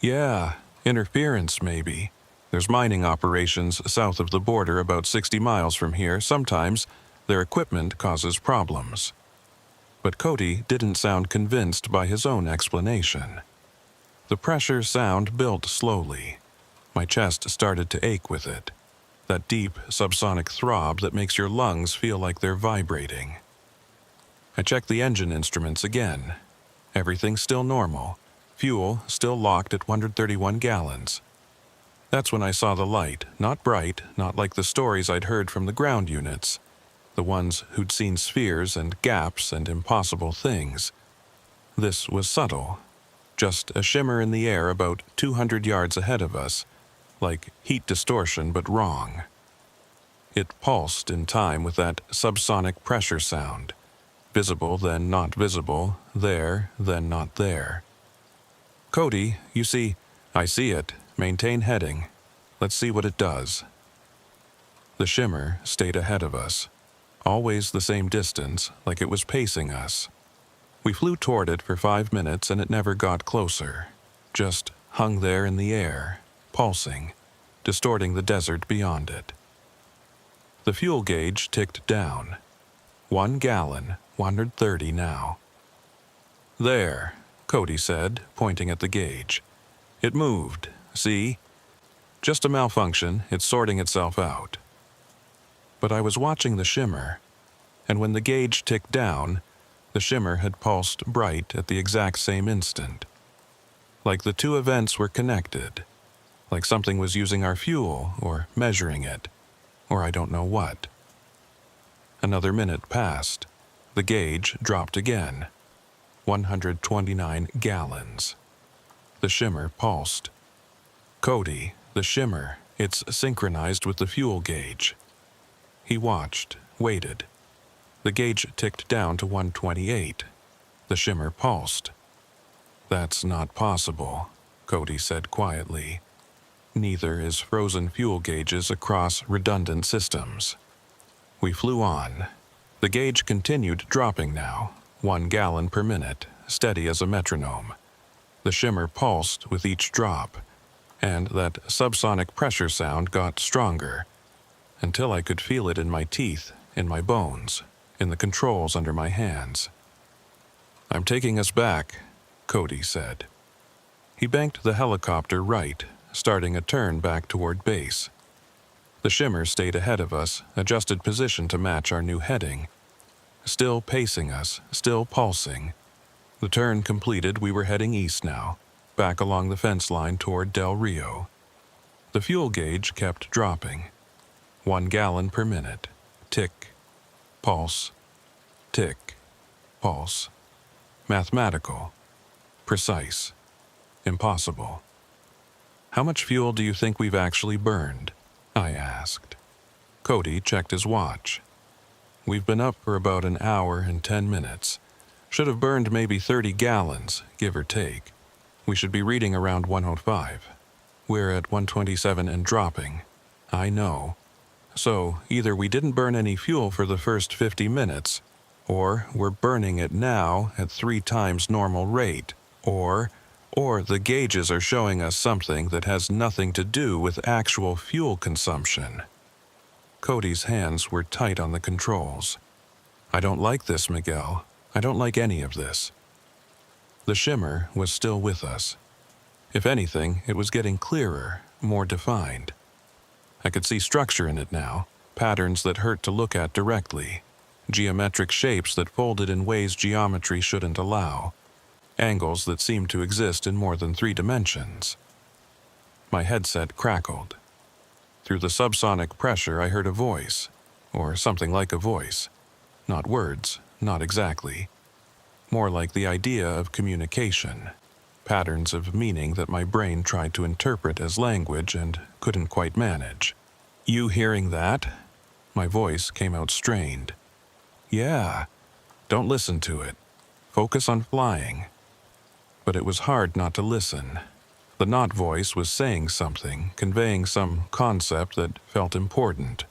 Yeah, interference maybe. There's mining operations south of the border about 60 miles from here. Sometimes their equipment causes problems. But Cody didn't sound convinced by his own explanation. The pressure sound built slowly. My chest started to ache with it. That deep, subsonic throb that makes your lungs feel like they're vibrating. I checked the engine instruments again. Everything still normal. Fuel still locked at 131 gallons. That's when I saw the light, not bright, not like the stories I'd heard from the ground units, the ones who'd seen spheres and gaps and impossible things. This was subtle, just a shimmer in the air about 200 yards ahead of us, like heat distortion but wrong. It pulsed in time with that subsonic pressure sound, visible then not visible, there then not there. Cody, you see, I see it. Maintain heading. Let's see what it does. The shimmer stayed ahead of us, always the same distance, like it was pacing us. We flew toward it for 5 minutes and it never got closer, just hung there in the air, pulsing, distorting the desert beyond it. The fuel gauge ticked down. 1 gallon, 130 now. There, Cody said, pointing at the gauge. It moved. See? Just a malfunction, it's sorting itself out. But I was watching the shimmer, and when the gauge ticked down, the shimmer had pulsed bright at the exact same instant. Like the two events were connected, like something was using our fuel or measuring it, or I don't know what. Another minute passed. The gauge dropped again. 129 gallons. The shimmer pulsed. Cody, the shimmer, it's synchronized with the fuel gauge. He watched, waited. The gauge ticked down to 128. The shimmer pulsed. That's not possible, Cody said quietly. Neither is frozen fuel gauges across redundant systems. We flew on. The gauge continued dropping now, 1 gallon per minute, steady as a metronome. The shimmer pulsed with each drop, and that subsonic pressure sound got stronger, until I could feel it in my teeth, in my bones, in the controls under my hands. "I'm taking us back," Cody said. He banked the helicopter right, starting a turn back toward base. The shimmer stayed ahead of us, adjusted position to match our new heading. Still pacing us, still pulsing. The turn completed, we were heading east now, back along the fence line toward Del Rio. The fuel gauge kept dropping. 1 gallon per minute. Tick, pulse, tick, pulse. Mathematical. Precise. Impossible. "How much fuel do you think we've actually burned?" I asked. Cody checked his watch. "We've been up for about an hour and 10 minutes. Should have burned maybe 30 gallons, give or take. We should be reading around 105. We're at 127 and dropping. I know. So either we didn't burn any fuel for the first 50 minutes, or we're burning it now at 3 times normal rate, or the gauges are showing us something that has nothing to do with actual fuel consumption." Cody's hands were tight on the controls. "I don't like this, Miguel. I don't like any of this." The shimmer was still with us. If anything, it was getting clearer, more defined. I could see structure in it now, patterns that hurt to look at directly, geometric shapes that folded in ways geometry shouldn't allow, angles that seemed to exist in more than 3 dimensions. My headset crackled. Through the subsonic pressure, I heard a voice, or something like a voice. Not words, not exactly. More like the idea of communication, patterns of meaning that my brain tried to interpret as language and couldn't quite manage. "You hearing that?" My voice came out strained. "Yeah. Don't listen to it. Focus on flying." But it was hard not to listen. The not voice was saying something, conveying some concept that felt important,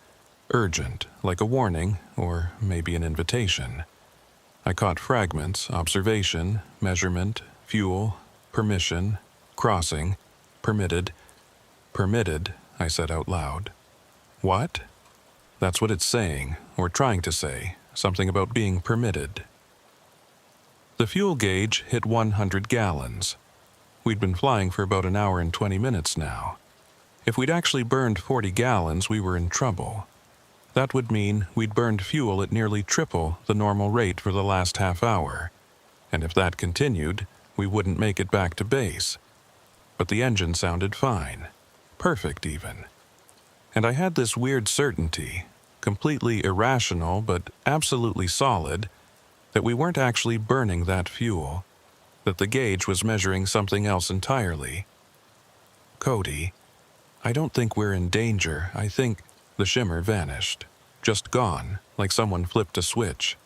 urgent, like a warning, or maybe an invitation. I caught fragments: observation, measurement, fuel, permission, crossing, permitted. "Permitted," I said out loud. "What?" "That's what it's saying, or trying to say, something about being permitted." The fuel gauge hit 100 gallons. We'd been flying for about an hour and 20 minutes now. If we'd actually burned 40 gallons, we were in trouble. That would mean we'd burned fuel at nearly triple the normal rate for the last half hour. And if that continued, we wouldn't make it back to base. But the engine sounded fine. Perfect, even. And I had this weird certainty, completely irrational but absolutely solid, that we weren't actually burning that fuel, that the gauge was measuring something else entirely. "Cody, I don't think we're in danger. I think—" The shimmer vanished, just gone, like someone flipped a switch.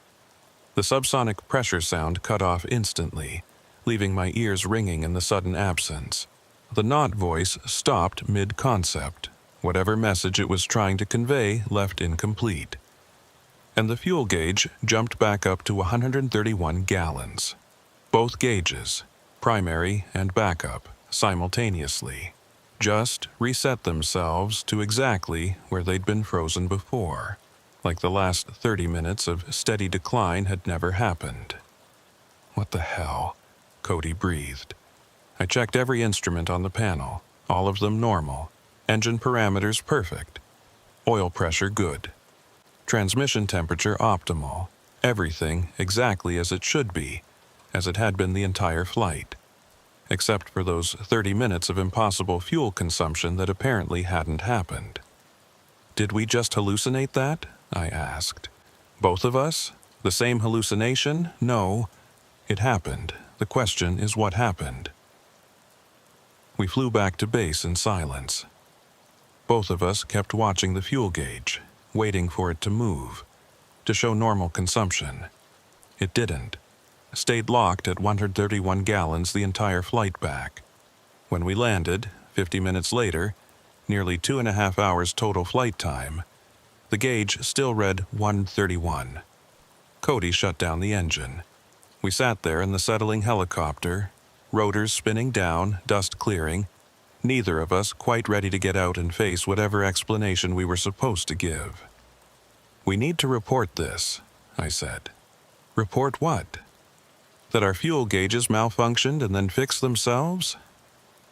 The subsonic pressure sound cut off instantly, leaving my ears ringing in the sudden absence. The not voice stopped mid-concept. Whatever message it was trying to convey left incomplete. And the fuel gauge jumped back up to 131 gallons. Both gauges, primary and backup, simultaneously, just reset themselves to exactly where they'd been frozen before, like the last 30 minutes of steady decline had never happened. "What the hell?" Cody breathed. I checked every instrument on the panel, all of them normal, engine parameters perfect, oil pressure good. Transmission temperature optimal, everything exactly as it should be, as it had been the entire flight, except for those 30 minutes of impossible fuel consumption that apparently hadn't happened. "Did we just hallucinate that?" I asked. "Both of us? The same hallucination? No. It happened. The question is what happened." We flew back to base in silence. Both of us kept watching the fuel gauge, waiting for it to move, to show normal consumption. It didn't. Stayed locked at 131 gallons the entire flight back. When we landed, 50 minutes later, nearly 2.5 hours total flight time, the gauge still read 131. Cody shut down the engine. We sat there in the settling helicopter, rotors spinning down, dust clearing, neither of us quite ready to get out and face whatever explanation we were supposed to give. "We need to report this," I said. "Report what? That our fuel gauges malfunctioned and then fixed themselves?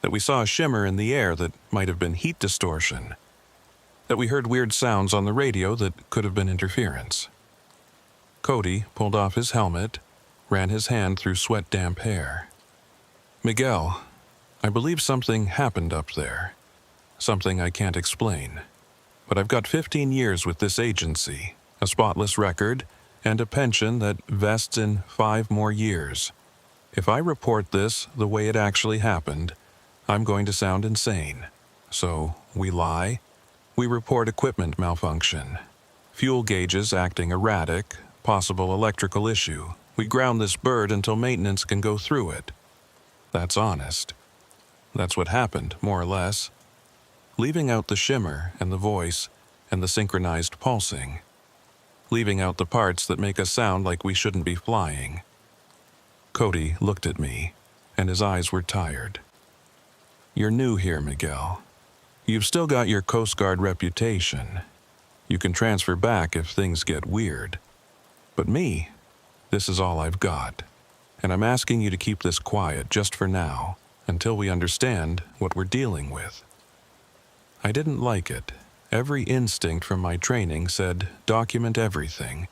That we saw a shimmer in the air that might have been heat distortion? That we heard weird sounds on the radio that could have been interference?" Cody pulled off his helmet, ran his hand through sweat-damp hair. "Miguel, I believe something happened up there. Something I can't explain. But I've got 15 years with this agency, a spotless record, and a pension that vests in 5 more years. If I report this the way it actually happened, I'm going to sound insane. So, we lie. We report equipment malfunction. Fuel gauges acting erratic, possible electrical issue. We ground this bird until maintenance can go through it. That's honest. That's what happened, more or less. Leaving out the shimmer and the voice and the synchronized pulsing. Leaving out the parts that make us sound like we shouldn't be flying." Cody looked at me, and his eyes were tired. "You're new here, Miguel. You've still got your Coast Guard reputation. You can transfer back if things get weird. But me, this is all I've got. And I'm asking you to keep this quiet just for now, until we understand what we're dealing with." I didn't like it. Every instinct from my training said document everything.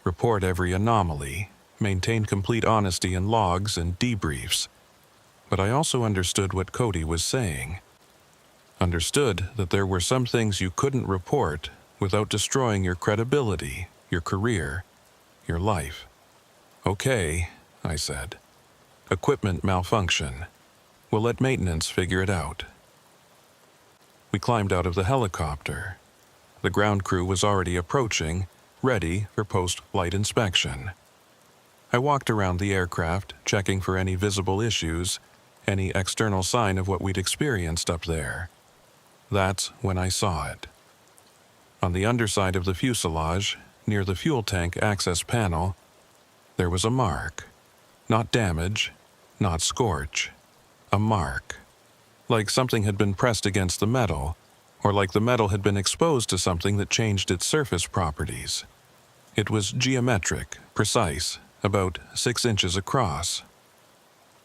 Report every anomaly, maintain complete honesty in logs and debriefs. But I also understood what Cody was saying. Understood that there were some things you couldn't report without destroying your credibility, your career, your life. "Okay," I said. "Equipment malfunction. We'll let maintenance figure it out." We climbed out of the helicopter. The ground crew was already approaching, ready for post-flight inspection. I walked around the aircraft, checking for any visible issues, any external sign of what we'd experienced up there. That's when I saw it. On the underside of the fuselage, near the fuel tank access panel, there was a mark. Not damage, not scorch. A mark. Like something had been pressed against the metal, or like the metal had been exposed to something that changed its surface properties. It was geometric, precise, about 6 inches across.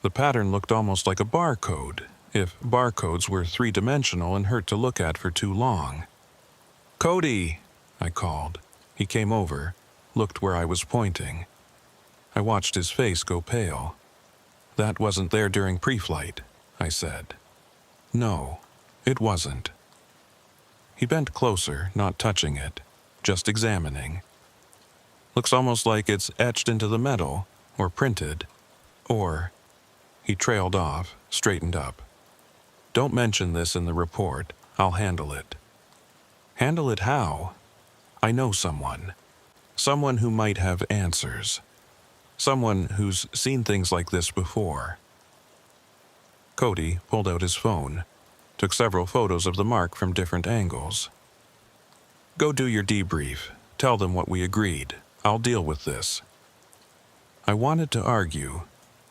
The pattern looked almost like a barcode, if barcodes were 3-dimensional and hurt to look at for too long. "Cody!" I called. He came over, looked where I was pointing. I watched his face go pale. "That wasn't there during pre-flight," I said. "No, it wasn't." He bent closer, not touching it, just examining. "Looks almost like it's etched into the metal, or printed, or..." He trailed off, straightened up. "Don't mention this in the report. I'll handle it." "Handle it how?" "I know someone. Someone who might have answers. Someone who's seen things like this before." Cody pulled out his phone, took several photos of the mark from different angles. "Go do your debrief. Tell them what we agreed. I'll deal with this." I wanted to argue,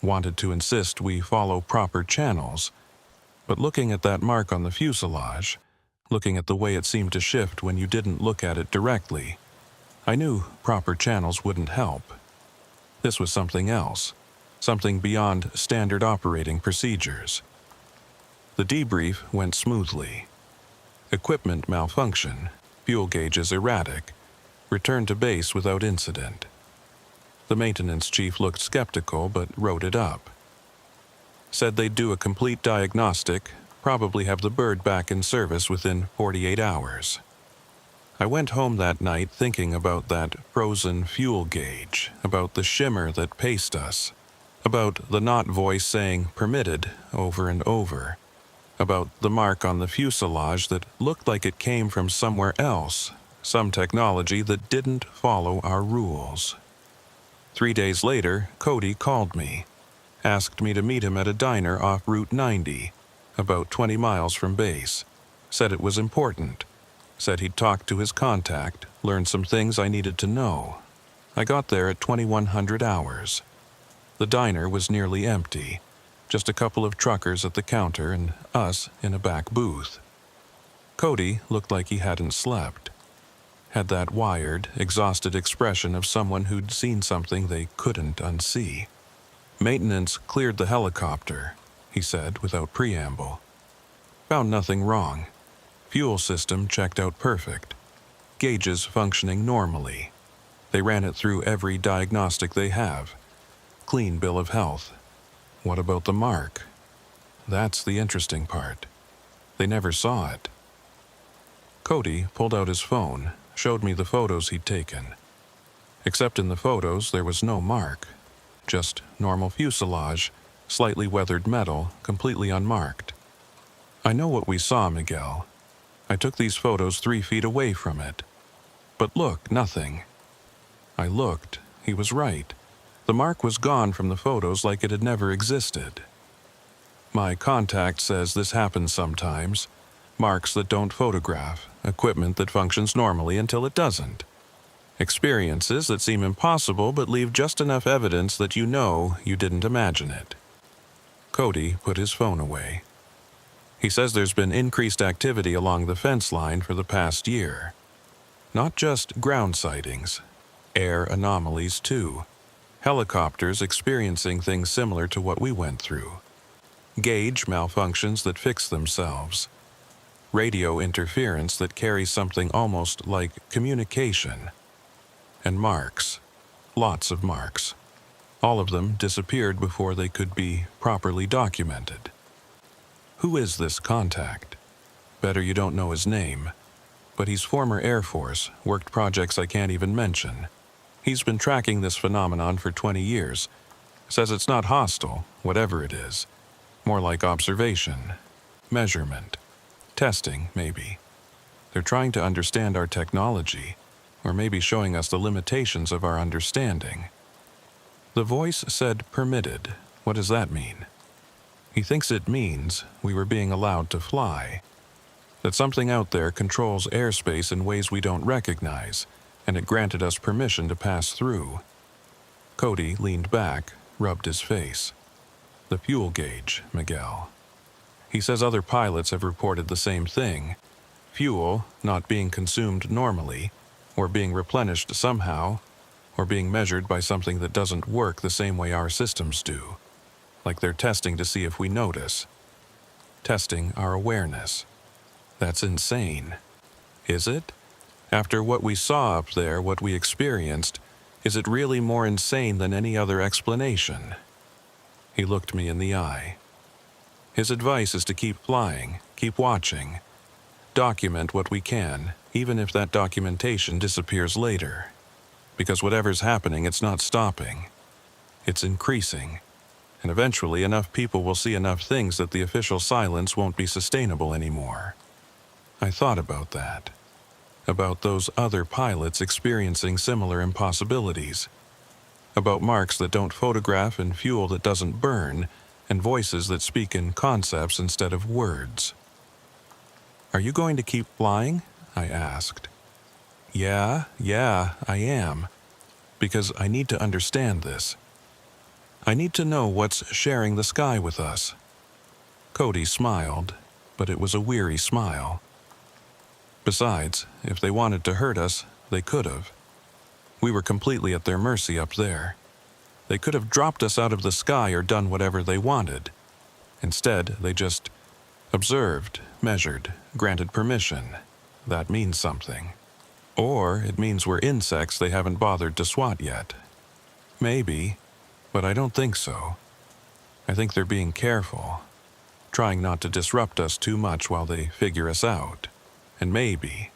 wanted to insist we follow proper channels, but looking at that mark on the fuselage, looking at the way it seemed to shift when you didn't look at it directly, I knew proper channels wouldn't help. This was something else. Something beyond standard operating procedures. The debrief went smoothly. Equipment malfunction, fuel gauges erratic, returned to base without incident. The maintenance chief looked skeptical but wrote it up. Said they'd do a complete diagnostic, probably have the bird back in service within 48 hours. I went home that night thinking about that frozen fuel gauge, about the shimmer that paced us, about the not voice saying "permitted" over and over, about the mark on the fuselage that looked like it came from somewhere else, some technology that didn't follow our rules. 3 days later, Cody called me, asked me to meet him at a diner off Route 90, about 20 miles from base, said it was important, said he'd talked to his contact, learned some things I needed to know. I got there at 2100 hours. The diner was nearly empty. Just a couple of truckers at the counter and us in a back booth. Cody looked like he hadn't slept. Had that wired, exhausted expression of someone who'd seen something they couldn't unsee. Maintenance cleared the helicopter, he said without preamble. Found nothing wrong. Fuel system checked out perfect. Gauges functioning normally. They ran it through every diagnostic they have. Clean bill of health. What about the mark? That's the interesting part. They never saw it. Cody pulled out his phone, showed me the photos he'd taken. Except in the photos, there was no mark. Just normal fuselage, slightly weathered metal, completely unmarked. I know what we saw, Miguel. I took these photos 3 feet away from it. But look, nothing. I looked. He was right. The mark was gone from the photos like it had never existed. My contact says this happens sometimes. Marks that don't photograph, equipment that functions normally until it doesn't. Experiences that seem impossible but leave just enough evidence that you know you didn't imagine it. Cody put his phone away. He says there's been increased activity along the fence line for the past year. Not just ground sightings, air anomalies too. Helicopters experiencing things similar to what we went through. Gauge malfunctions that fix themselves. Radio interference that carries something almost like communication. And marks. Lots of marks. All of them disappeared before they could be properly documented. Who is this contact? Better you don't know his name. But he's former Air Force, worked projects I can't even mention. He's been tracking this phenomenon for 20 years. Says it's not hostile, whatever it is. More like observation, measurement, testing, maybe. They're trying to understand our technology, or maybe showing us the limitations of our understanding. The voice said permitted. What does that mean? He thinks it means we were being allowed to fly. That something out there controls airspace in ways we don't recognize, and it granted us permission to pass through. Cody leaned back, rubbed his face. The fuel gauge, Miguel. He says other pilots have reported the same thing. Fuel not being consumed normally, or being replenished somehow, or being measured by something that doesn't work the same way our systems do. Like they're testing to see if we notice. Testing our awareness. That's insane. Is it? After what we saw up there, what we experienced, is it really more insane than any other explanation? He looked me in the eye. His advice is to keep flying, keep watching. Document what we can, even if that documentation disappears later. Because whatever's happening, it's not stopping. It's increasing. And eventually enough people will see enough things that the official silence won't be sustainable anymore. I thought about that. About those other pilots experiencing similar impossibilities. About marks that don't photograph and fuel that doesn't burn, and voices that speak in concepts instead of words. Are you going to keep flying? I asked. Yeah, I am. Because I need to understand this. I need to know what's sharing the sky with us. Cody smiled, but it was a weary smile. Besides, if they wanted to hurt us, they could have. We were completely at their mercy up there. They could have dropped us out of the sky or done whatever they wanted. Instead, they just observed, measured, granted permission. That means something. Or it means we're insects they haven't bothered to swat yet. Maybe, but I don't think so. I think they're being careful, trying not to disrupt us too much while they figure us out. And maybe,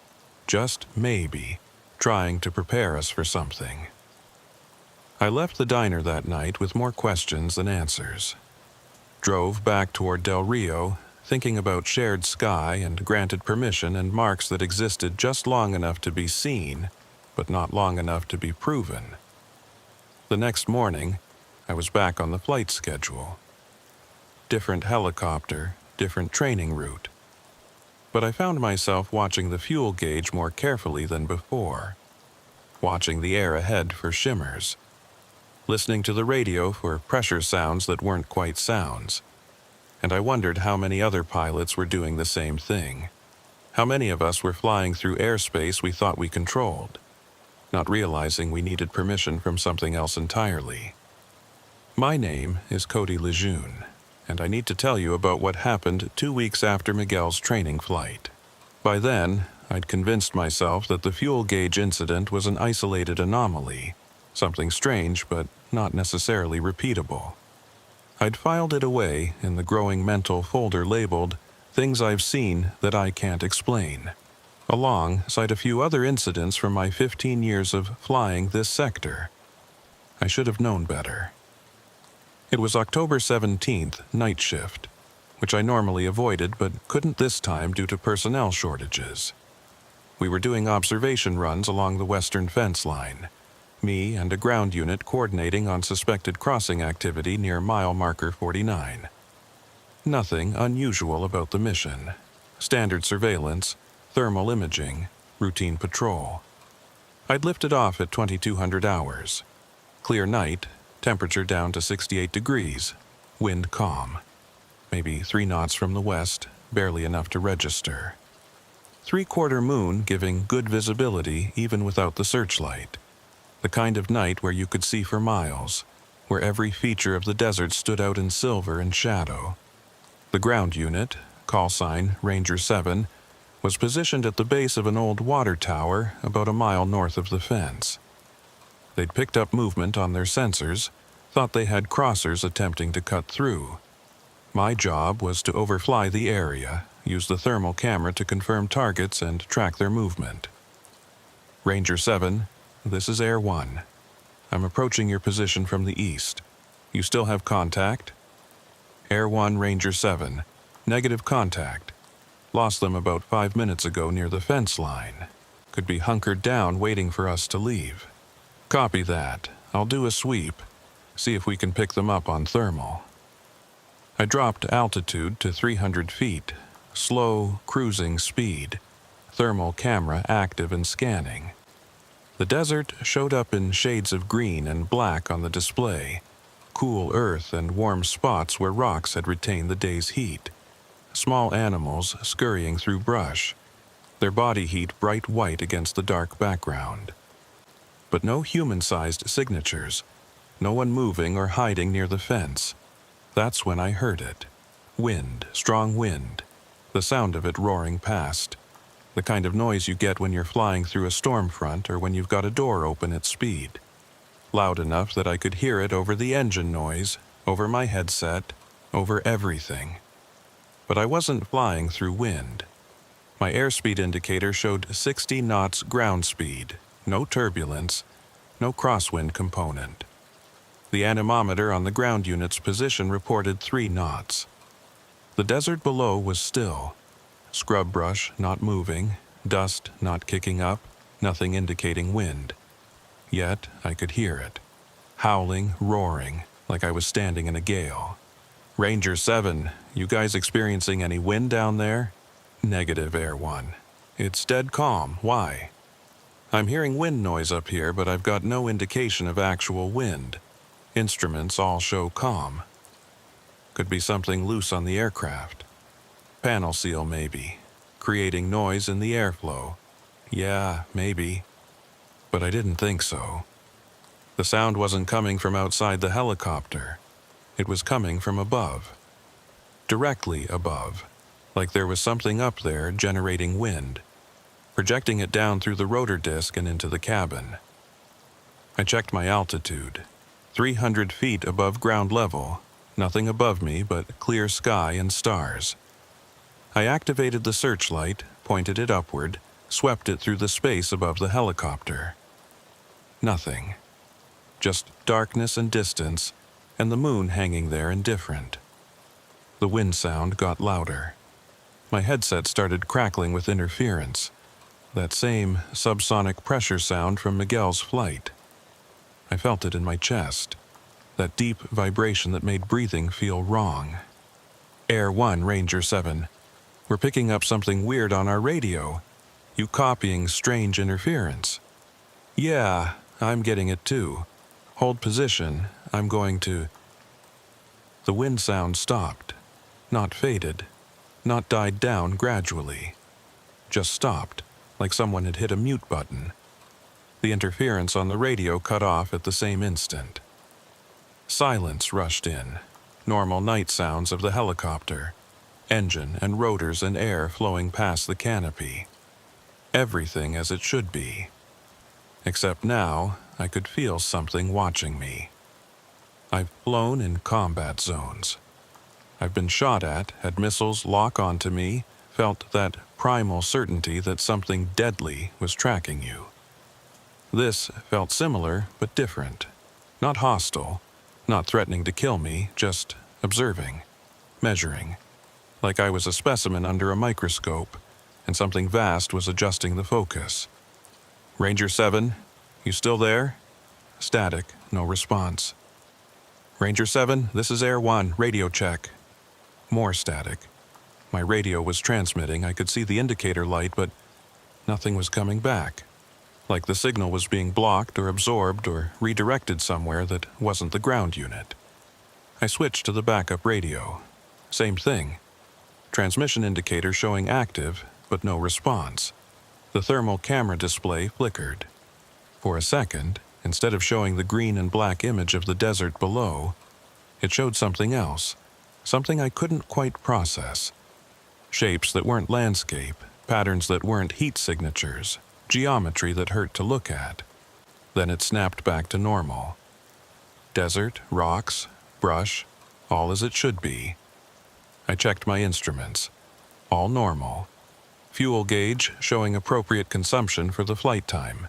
just maybe, trying to prepare us for something. I left the diner that night with more questions than answers. Drove back toward Del Rio, thinking about shared sky and granted permission and marks that existed just long enough to be seen, but not long enough to be proven. The next morning, I was back on the flight schedule. Different helicopter, different training route. But I found myself watching the fuel gauge more carefully than before. Watching the air ahead for shimmers. listening to the radio for pressure sounds that weren't quite sounds. And I wondered how many other pilots were doing the same thing. How many of us were flying through airspace we thought we controlled, not realizing we needed permission from something else entirely. My name is Cody Lejeune, and I need to tell you about what happened 2 weeks after Miguel's training flight. By then, I'd convinced myself that the fuel gauge incident was an isolated anomaly, something strange but not necessarily repeatable. I'd filed it away in the growing mental folder labeled Things I've Seen That I Can't Explain, alongside a few other incidents from my 15 years of flying this sector. I should have known better. It was October 17th, night shift, which I normally avoided but couldn't this time due to personnel shortages. We were doing observation runs along the western fence line, me and a ground unit coordinating on suspected crossing activity near mile marker 49. Nothing unusual about the mission. Standard surveillance, thermal imaging, routine patrol. I'd lifted off at 2200 hours. Clear night, temperature down to 68 degrees, wind calm. Maybe 3 knots from the west, barely enough to register. 3/4 moon giving good visibility even without the searchlight. The kind of night where you could see for miles, where every feature of the desert stood out in silver and shadow. The ground unit, call sign Ranger 7, was positioned at the base of an old water tower about a mile north of the fence. They'd picked up movement on their sensors, thought they had crossers attempting to cut through. My job was to overfly the area, use the thermal camera to confirm targets and track their movement. Ranger 7, this is Air 1. I'm approaching your position from the east. You still have contact? Air 1, Ranger 7. Negative contact. Lost them about 5 minutes ago near the fence line. Could be hunkered down waiting for us to leave. Copy that. I'll do a sweep. See if we can pick them up on thermal. I dropped altitude to 300 feet. Slow, cruising speed. Thermal camera active and scanning. The desert showed up in shades of green and black on the display. Cool earth and warm spots where rocks had retained the day's heat. Small animals scurrying through brush, their body heat bright white against the dark background. But no human-sized signatures, no one moving or hiding near the fence. That's when I heard it. Wind, strong wind, the sound of it roaring past. The kind of noise you get when you're flying through a storm front or when you've got a door open at speed. Loud enough that I could hear it over the engine noise, over my headset, over everything. But I wasn't flying through wind. My airspeed indicator showed 60 knots ground speed, no turbulence, no crosswind component. The anemometer on the ground unit's position reported 3 knots. The desert below was still. Scrub brush not moving, dust not kicking up, nothing indicating wind. Yet I could hear it. Howling, roaring, like I was standing in a gale. Ranger 7, you guys experiencing any wind down there? Negative, Air 1. It's dead calm. Why? I'm hearing wind noise up here, but I've got no indication of actual wind. Instruments all show calm. Could be something loose on the aircraft. Panel seal, maybe. Creating noise in the airflow. Yeah, maybe. But I didn't think so. The sound wasn't coming from outside the helicopter. It was coming from above. Directly above. Like there was something up there generating wind, projecting it down through the rotor disc and into the cabin. I checked my altitude. 300 feet above ground level. Nothing above me but clear sky and stars. I activated the searchlight, pointed it upward, swept it through the space above the helicopter. Nothing. Just darkness and distance, and the moon hanging there indifferent. The wind sound got louder. My headset started crackling with interference. That same subsonic pressure sound from Miguel's flight. I felt it in my chest. That deep vibration that made breathing feel wrong. Air 1, Ranger 7. We're picking up something weird on our radio. You copying strange interference. Yeah, I'm getting it too. Hold position, I'm going to... The wind sound stopped, not faded, not died down gradually. Just stopped, like someone had hit a mute button. The interference on the radio cut off at the same instant. Silence rushed in, normal night sounds of the helicopter, engine and rotors and air flowing past the canopy. Everything as it should be. Except now, I could feel something watching me. I've flown in combat zones. I've been shot at, had missiles lock onto me, felt that primal certainty that something deadly was tracking you. This felt similar but different. Not hostile, not threatening to kill me, just observing, measuring, like I was a specimen under a microscope, and something vast was adjusting the focus. Ranger 7, you still there? Static, no response. Ranger 7, this is Air 1, radio check. More static. My radio was transmitting, I could see the indicator light, but nothing was coming back. Like the signal was being blocked or absorbed or redirected somewhere that wasn't the ground unit. I switched to the backup radio. Same thing. Transmission indicator showing active, but no response. The thermal camera display flickered. For a second, instead of showing the green and black image of the desert below, it showed something else, something I couldn't quite process. Shapes that weren't landscape, patterns that weren't heat signatures, geometry that hurt to look at. Then it snapped back to normal. Desert, rocks, brush, all as it should be. I checked my instruments. All normal. Fuel gauge showing appropriate consumption for the flight time.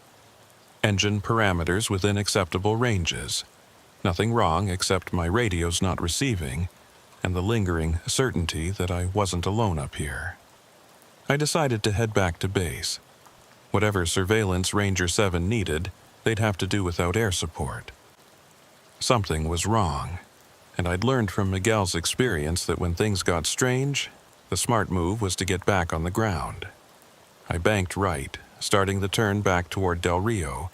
Engine parameters within acceptable ranges. Nothing wrong except my radio's not receiving, and the lingering certainty that I wasn't alone up here. I decided to head back to base. Whatever surveillance Ranger 7 needed, they'd have to do without air support. Something was wrong, and I'd learned from Miguel's experience that when things got strange, the smart move was to get back on the ground. I banked right, starting the turn back toward Del Rio.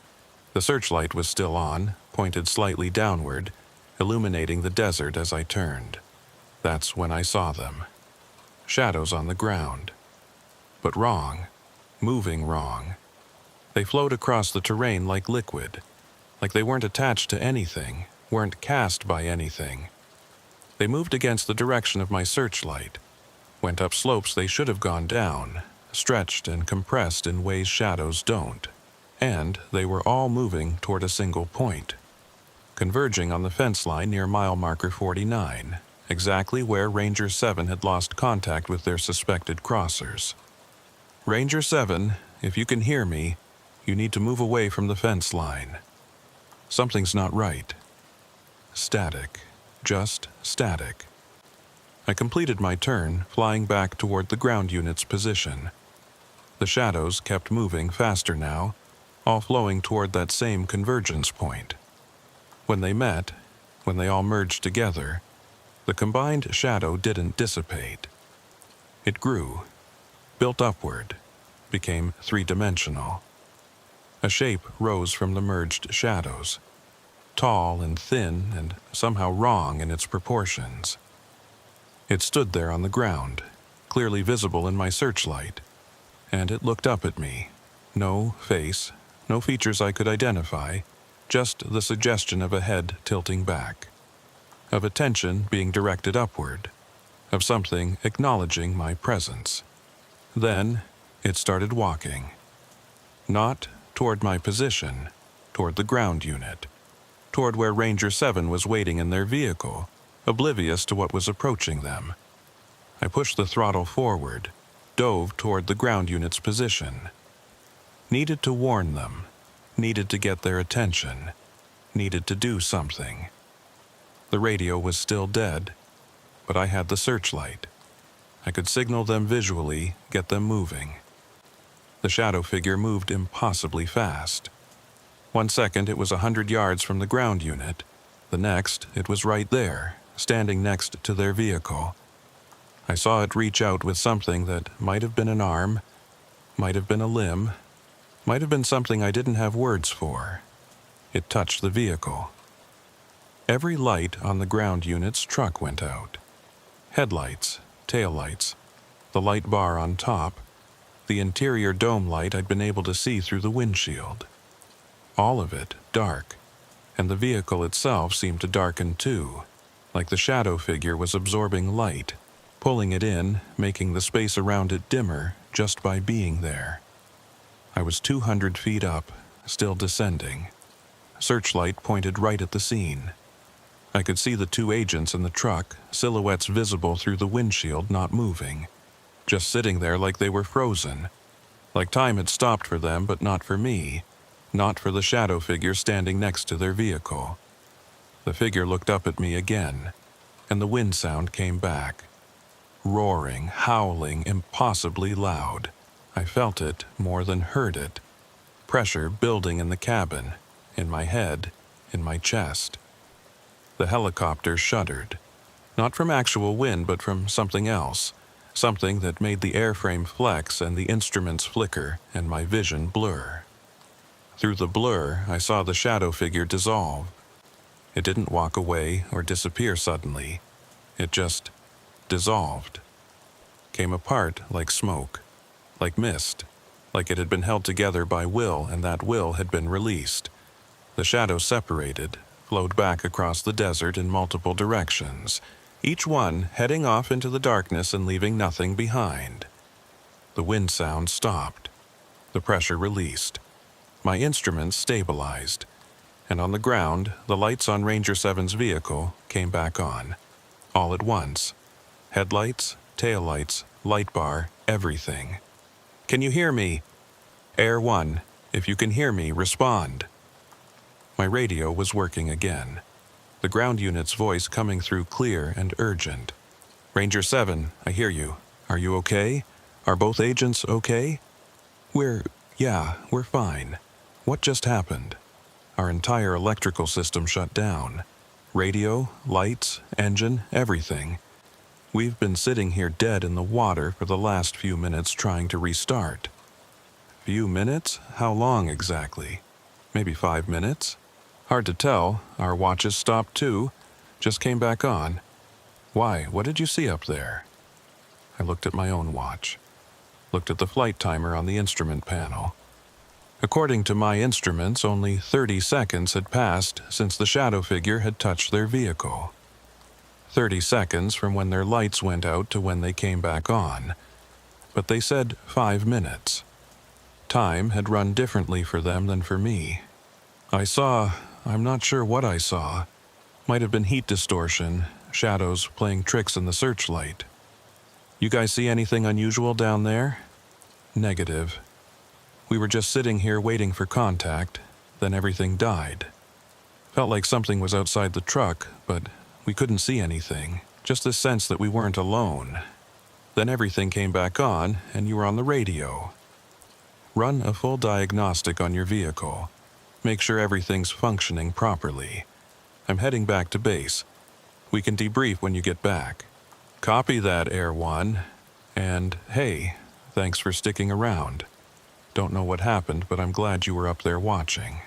The searchlight was still on, pointed slightly downward, illuminating the desert as I turned. That's when I saw them. Shadows on the ground. But wrong. Moving wrong. They flowed across the terrain like liquid, like they weren't attached to anything, weren't cast by anything. They moved against the direction of my searchlight, went up slopes they should have gone down, stretched and compressed in ways shadows don't, and they were all moving toward a single point, converging on the fence line near mile marker 49, exactly where Ranger 7 had lost contact with their suspected crossers. Ranger 7, if you can hear me, you need to move away from the fence line. Something's not right. Static. Just static. I completed my turn, flying back toward the ground unit's position. The shadows kept moving faster now, all flowing toward that same convergence point. When they met, when they all merged together, the combined shadow didn't dissipate. It grew, built upward, became three-dimensional. A shape rose from the merged shadows, tall and thin and somehow wrong in its proportions. It stood there on the ground, clearly visible in my searchlight, and it looked up at me. No face, no features I could identify, just the suggestion of a head tilting back, of attention being directed upward, of something acknowledging my presence. Then it started walking. Not toward my position, toward the ground unit, toward where Ranger 7 was waiting in their vehicle, oblivious to what was approaching them. I pushed the throttle forward, dove toward the ground unit's position. Needed to warn them, needed to get their attention, needed to do something. The radio was still dead, but I had the searchlight. I could signal them visually, get them moving. The shadow figure moved impossibly fast. 1 second it was 100 yards from the ground unit. The next, it was right there, standing next to their vehicle. I saw it reach out with something that might have been an arm, might have been a limb, might have been something I didn't have words for. It touched the vehicle, Every light on the ground unit's truck went out. Headlights, taillights, the light bar on top, the interior dome light I'd been able to see through the windshield. All of it dark, and the vehicle itself seemed to darken too, like the shadow figure was absorbing light, pulling it in, making the space around it dimmer just by being there. I was 200 feet up, still descending. Searchlight pointed right at the scene. I could see the two agents in the truck, silhouettes visible through the windshield, not moving, just sitting there like they were frozen, like time had stopped for them but not for me, not for the shadow figure standing next to their vehicle. The figure looked up at me again, and the wind sound came back. Roaring, howling, impossibly loud. I felt it more than heard it. Pressure building in the cabin, in my head, in my chest. The helicopter shuddered, not from actual wind but from something else, something that made the airframe flex and the instruments flicker and my vision blur. Through the blur, I saw the shadow figure dissolve. It didn't walk away or disappear suddenly. It just dissolved. Came apart like smoke, like mist, like it had been held together by will and that will had been released. The shadow separated, flowed back across the desert in multiple directions, each one heading off into the darkness and leaving nothing behind. The wind sound stopped. The pressure released. My instruments stabilized. And on the ground, the lights on Ranger 7's vehicle came back on. All at once. Headlights, taillights, light bar, everything. Can you hear me? Air 1, if you can hear me, respond. My radio was working again. The ground unit's voice coming through clear and urgent. Ranger 7, I hear you. Are you okay? Are both agents okay? We're fine. What just happened? Our entire electrical system shut down. Radio, lights, engine, everything. We've been sitting here dead in the water for the last few minutes trying to restart. Few minutes? How long exactly? Maybe 5 minutes? Hard to tell. Our watches stopped too. Just came back on. Why? What did you see up there? I looked at my own watch. Looked at the flight timer on the instrument panel. According to my instruments, only 30 seconds had passed since the shadow figure had touched their vehicle. 30 seconds from when their lights went out to when they came back on. But they said 5 minutes. Time had run differently for them than for me. I'm not sure what I saw. Might have been heat distortion, shadows playing tricks in the searchlight. You guys see anything unusual down there? Negative. We were just sitting here waiting for contact, then everything died. Felt like something was outside the truck, but we couldn't see anything, just this sense that we weren't alone. Then everything came back on, and you were on the radio. Run a full diagnostic on your vehicle. Make sure everything's functioning properly. I'm heading back to base. We can debrief when you get back. Copy that, Air 1. And, hey, thanks for sticking around. Don't know what happened, but I'm glad you were up there watching.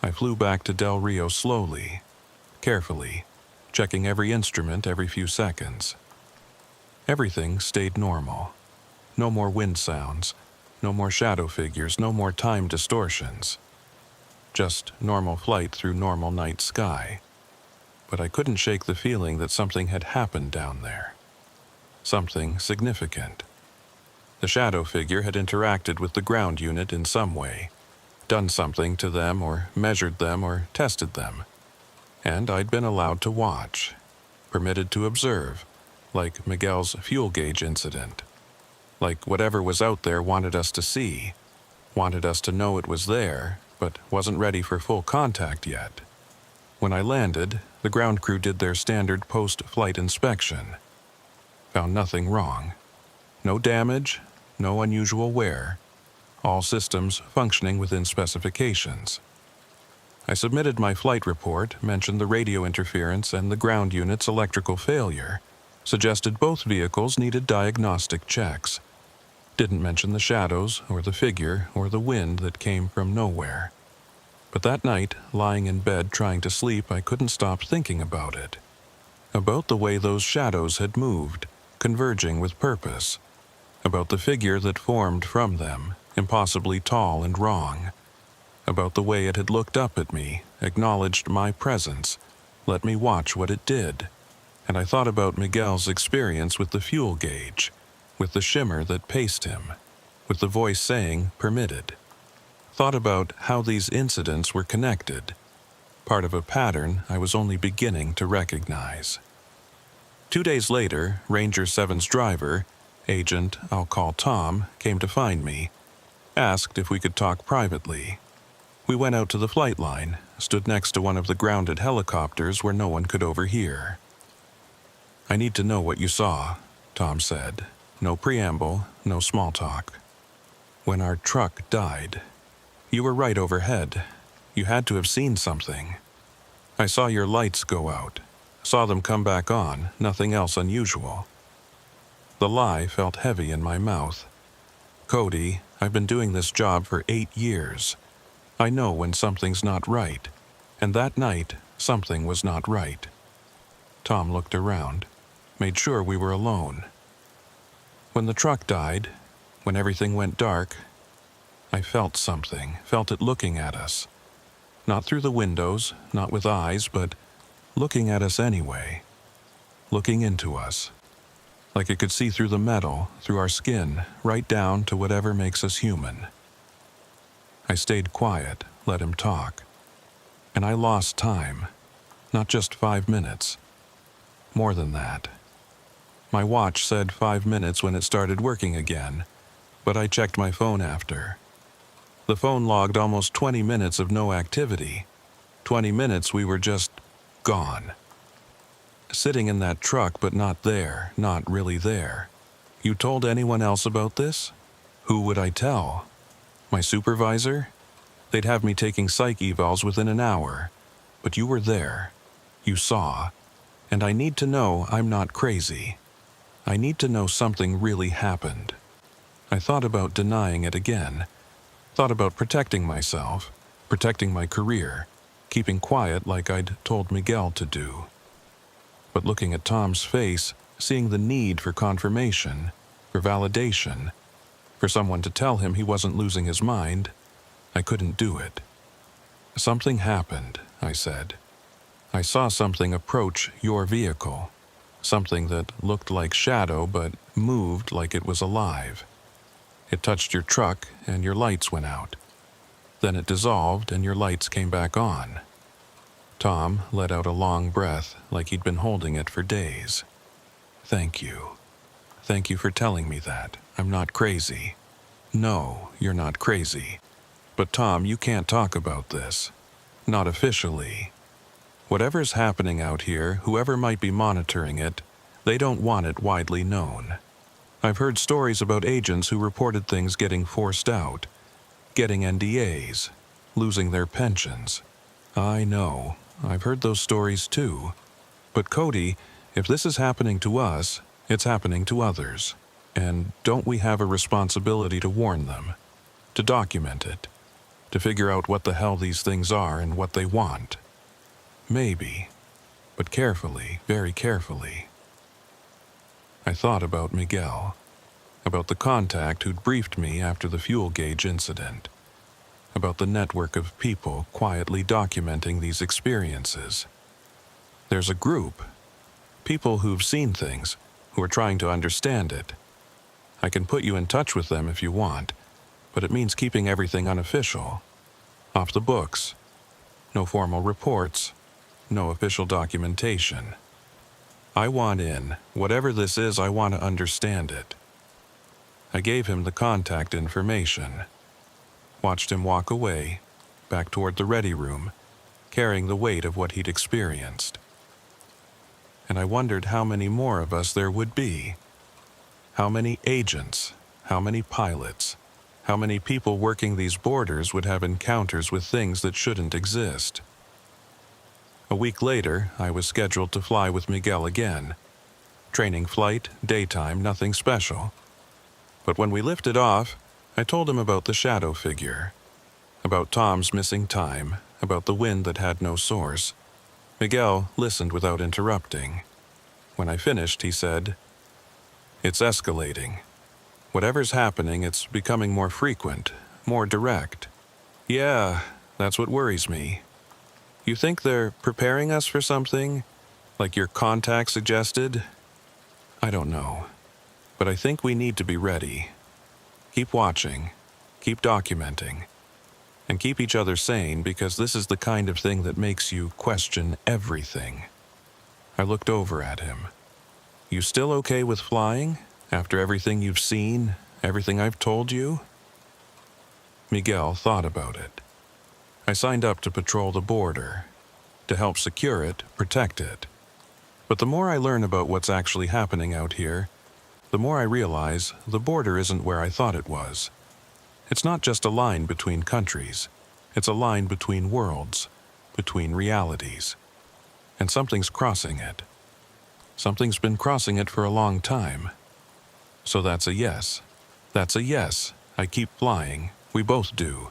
I flew back to Del Rio slowly, carefully, checking every instrument every few seconds. Everything stayed normal. No more wind sounds, no more shadow figures, no more time distortions. Just normal flight through normal night sky. But I couldn't shake the feeling that something had happened down there. Something significant. The shadow figure had interacted with the ground unit in some way, done something to them or measured them or tested them. And I'd been allowed to watch, permitted to observe, like Miguel's fuel gauge incident. Like whatever was out there wanted us to see, wanted us to know it was there, but wasn't ready for full contact yet. When I landed, the ground crew did their standard post-flight inspection. Found nothing wrong. No damage, no unusual wear. All systems functioning within specifications. I submitted my flight report, mentioned the radio interference and the ground unit's electrical failure, suggested both vehicles needed diagnostic checks. Didn't mention the shadows or the figure or the wind that came from nowhere. But that night, lying in bed trying to sleep, I couldn't stop thinking about it. About the way those shadows had moved, converging with purpose. About the figure that formed from them, impossibly tall and wrong. About the way it had looked up at me, acknowledged my presence, let me watch what it did. And I thought about Miguel's experience with the fuel gauge, with the shimmer that paced him, with the voice saying, "Permitted." Thought about how these incidents were connected, part of a pattern I was only beginning to recognize. 2 days later, Ranger 7's driver, agent I'll call Tom, came to find me, asked if we could talk privately. We went out to the flight line, stood next to one of the grounded helicopters where no one could overhear. "I need to know what you saw," Tom said. No preamble, no small talk. "When our truck died. You were right overhead. You had to have seen something. I saw your lights go out. Saw them come back on, nothing else unusual." The lie felt heavy in my mouth. "Cody, I've been doing this job for 8 years. I know when something's not right, and that night, something was not right." Tom looked around, made sure we were alone. "When the truck died, when everything went dark, I felt something, felt it looking at us. Not through the windows, not with eyes, but looking at us anyway. Looking into us. Like it could see through the metal, through our skin, right down to whatever makes us human." I stayed quiet, let him talk. And I lost time. Not just 5 minutes. More than that. My watch said 5 minutes when it started working again, but I checked my phone after. The phone logged almost 20 minutes of no activity. 20 minutes we were just gone. Sitting in that truck, but not there, not really there. "You told anyone else about this?" "Who would I tell? My supervisor? They'd have me taking psych evals within an hour. But you were there. You saw. And I need to know I'm not crazy. I need to know something really happened." I thought about denying it again. Thought about protecting myself, protecting my career, keeping quiet like I'd told Miguel to do. But looking at Tom's face, seeing the need for confirmation, for validation, for someone to tell him he wasn't losing his mind, I couldn't do it. "Something happened," I said. "I saw something approach your vehicle. Something that looked like shadow but moved like it was alive. It touched your truck and your lights went out. Then it dissolved and your lights came back on." Tom let out a long breath like he'd been holding it for days. "Thank you. Thank you for telling me that. I'm not crazy." "No, you're not crazy. But Tom, you can't talk about this. Not officially. Whatever's happening out here, whoever might be monitoring it, they don't want it widely known. I've heard stories about agents who reported things getting forced out, getting NDAs, losing their pensions. I know. I've heard those stories too. But Cody, if this is happening to us, it's happening to others. And don't we have a responsibility to warn them, to document it, to figure out what the hell these things are and what they want? Maybe, but carefully, very carefully." I thought about Miguel, about the contact who'd briefed me after the fuel gauge incident, about the network of people quietly documenting these experiences. There's a group, people who've seen things, who are trying to understand it. I can put you in touch with them if you want, but it means keeping everything unofficial, off the books, no formal reports, no official documentation. I want in. Whatever this is, I want to understand it. I gave him the contact information. Watched him walk away, back toward the ready room, carrying the weight of what he'd experienced. And I wondered how many more of us there would be. How many agents, how many pilots, how many people working these borders would have encounters with things that shouldn't exist. A week later, I was scheduled to fly with Miguel again. Training flight, daytime, nothing special. But when we lifted off, I told him about the shadow figure. about Tom's missing time, about the wind that had no source. Miguel listened without interrupting. When I finished, he said, "It's escalating. Whatever's happening, it's becoming more frequent, more direct. Yeah, that's what worries me. You think they're preparing us for something, like your contact suggested? I don't know, but I think we need to be ready. Keep watching, keep documenting, and keep each other sane because this is the kind of thing that makes you question everything." I looked over at him. "You still okay with flying, after everything you've seen, everything I've told you?" Miguel thought about it. "I signed up to patrol the border, to help secure it, protect it. But the more I learn about what's actually happening out here, the more I realize the border isn't where I thought it was. It's not just a line between countries. It's a line between worlds, between realities. And something's crossing it. Something's been crossing it for a long time. So that's a yes. That's a yes. I keep flying. We both do.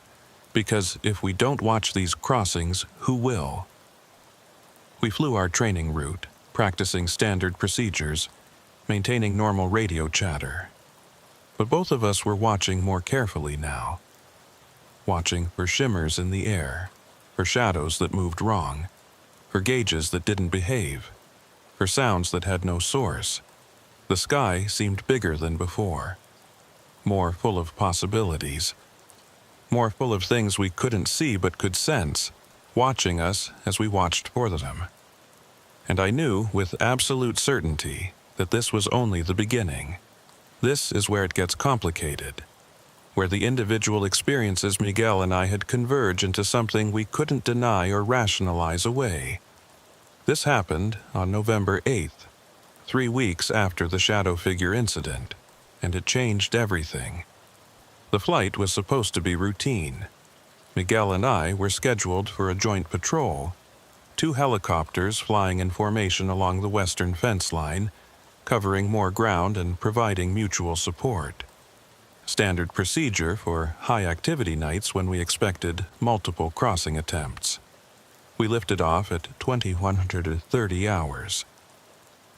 Because if we don't watch these crossings, who will?" We flew our training route, practicing standard procedures, maintaining normal radio chatter. But both of us were watching more carefully now. Watching for shimmers in the air, for shadows that moved wrong, for gauges that didn't behave, for sounds that had no source. The sky seemed bigger than before, more full of possibilities, more full of things we couldn't see but could sense, watching us as we watched for them. And I knew with absolute certainty that this was only the beginning. This is where it gets complicated, where the individual experiences Miguel and I had converged into something we couldn't deny or rationalize away. This happened on November 8th, 3 weeks after the shadow figure incident, and it changed everything. The flight was supposed to be routine. Miguel and I were scheduled for a joint patrol, 2 helicopters flying in formation along the western fence line, covering more ground and providing mutual support. Standard procedure for high-activity nights when we expected multiple crossing attempts. We lifted off at 2130 hours.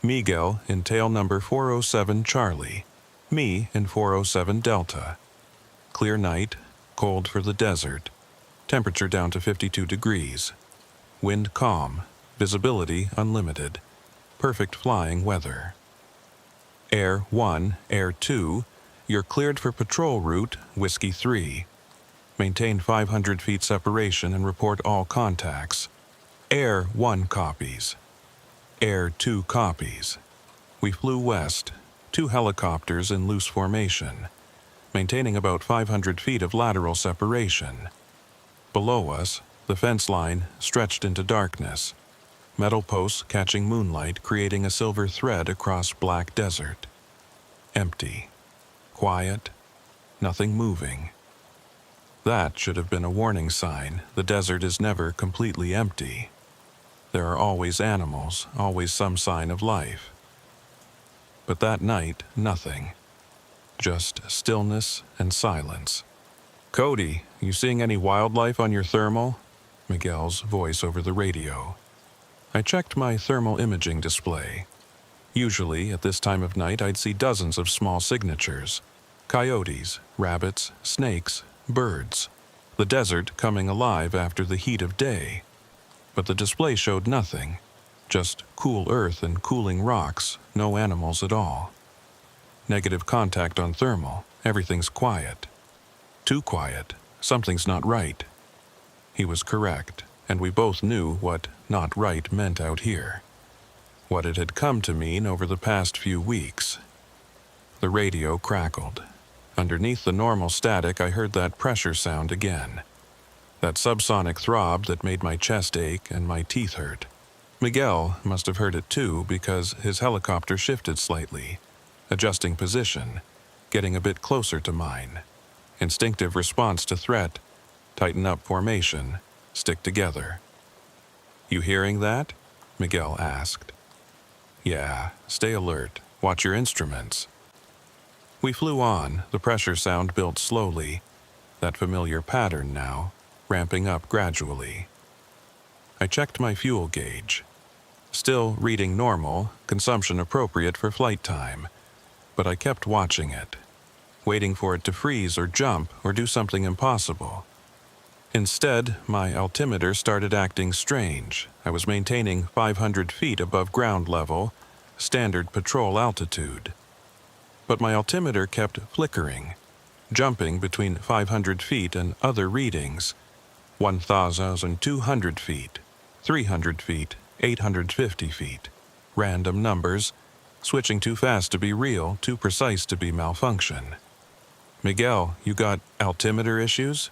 Miguel in tail number 407 Charlie, me in 407 Delta. Clear night, cold for the desert, temperature down to 52 degrees. Wind calm, visibility unlimited, perfect flying weather. Air 1, Air 2, you're cleared for patrol route Whiskey 3. Maintain 500 feet separation and report all contacts. Air 1 copies. Air 2 copies. We flew west, 2 helicopters in loose formation, maintaining about 500 feet of lateral separation. Below us, the fence line stretched into darkness, metal posts catching moonlight creating a silver thread across black desert. Empty. Quiet. Nothing moving. That should have been a warning sign. The desert is never completely empty. There are always animals, always some sign of life. But that night, nothing. Just stillness and silence. "Cody, you seeing any wildlife on your thermal?" Miguel's voice over the radio. I checked my thermal imaging display. Usually, at this time of night, I'd see dozens of small signatures. Coyotes, rabbits, snakes, birds. The desert coming alive after the heat of day. But the display showed nothing. Just cool earth and cooling rocks, no animals at all. Negative contact on thermal, everything's quiet. Too quiet, something's not right. He was correct, and we both knew what not right meant out here. What it had come to mean over the past few weeks. The radio crackled. Underneath the normal static, I heard that pressure sound again. That subsonic throb that made my chest ache and my teeth hurt. Miguel must have heard it too because his helicopter shifted slightly, adjusting position, getting a bit closer to mine. Instinctive response to threat, tighten up formation, stick together. "You hearing that?" Miguel asked. "Yeah, stay alert, watch your instruments." We flew on, the pressure sound built slowly, that familiar pattern now, ramping up gradually. I checked my fuel gauge. Still reading normal, consumption appropriate for flight time, but I kept watching it, waiting for it to freeze or jump or do something impossible. Instead, my altimeter started acting strange. I was maintaining 500 feet above ground level, standard patrol altitude. But my altimeter kept flickering, jumping between 500 feet and other readings, 1,200 feet, 300 feet, 850 feet, random numbers, switching too fast to be real, too precise to be malfunction. "Miguel, you got altimeter issues?"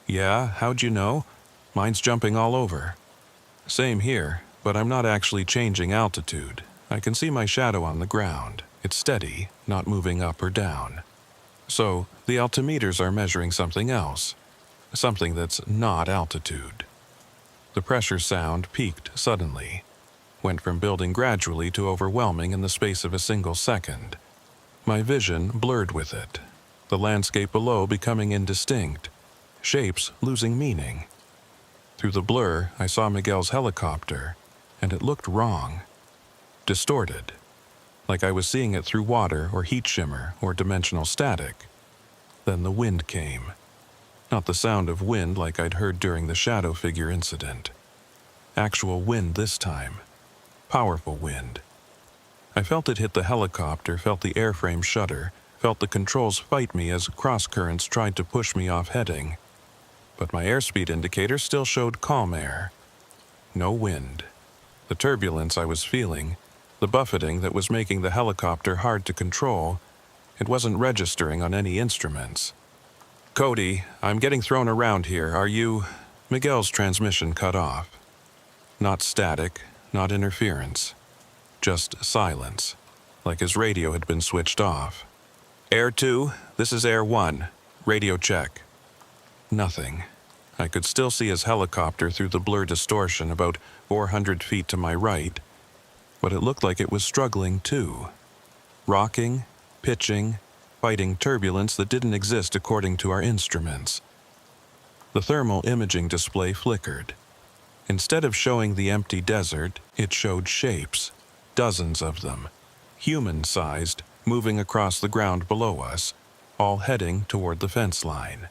"Yeah, how'd you know?" "Mine's jumping all over." "Same here, but I'm not actually changing altitude. I can see my shadow on the ground. It's steady, not moving up or down." So, the altimeters are measuring something else, something that's not altitude. The pressure sound peaked suddenly, went from building gradually to overwhelming in the space of a single second. My vision blurred with it, the landscape below becoming indistinct, shapes losing meaning. Through the blur, I saw Miguel's helicopter, and it looked wrong, distorted, like I was seeing it through water or heat shimmer or dimensional static. Then the wind came. Not the sound of wind like I'd heard during the shadow figure incident. Actual wind this time. Powerful wind. I felt it hit the helicopter, felt the airframe shudder, felt the controls fight me as cross-currents tried to push me off heading. But my airspeed indicator still showed calm air. No wind. The turbulence I was feeling, the buffeting that was making the helicopter hard to control, it wasn't registering on any instruments. "Cody, I'm getting thrown around here. Are you—" Miguel's transmission cut off. Not static, not interference. Just silence, like his radio had been switched off. "Air 2, this is Air 1. Radio check." Nothing. I could still see his helicopter through the blur distortion about 400 feet to my right, but it looked like it was struggling too. Rocking, pitching, fighting turbulence that didn't exist according to our instruments. The thermal imaging display flickered. Instead of showing the empty desert, it showed shapes, dozens of them, human-sized, moving across the ground below us, all heading toward the fence line.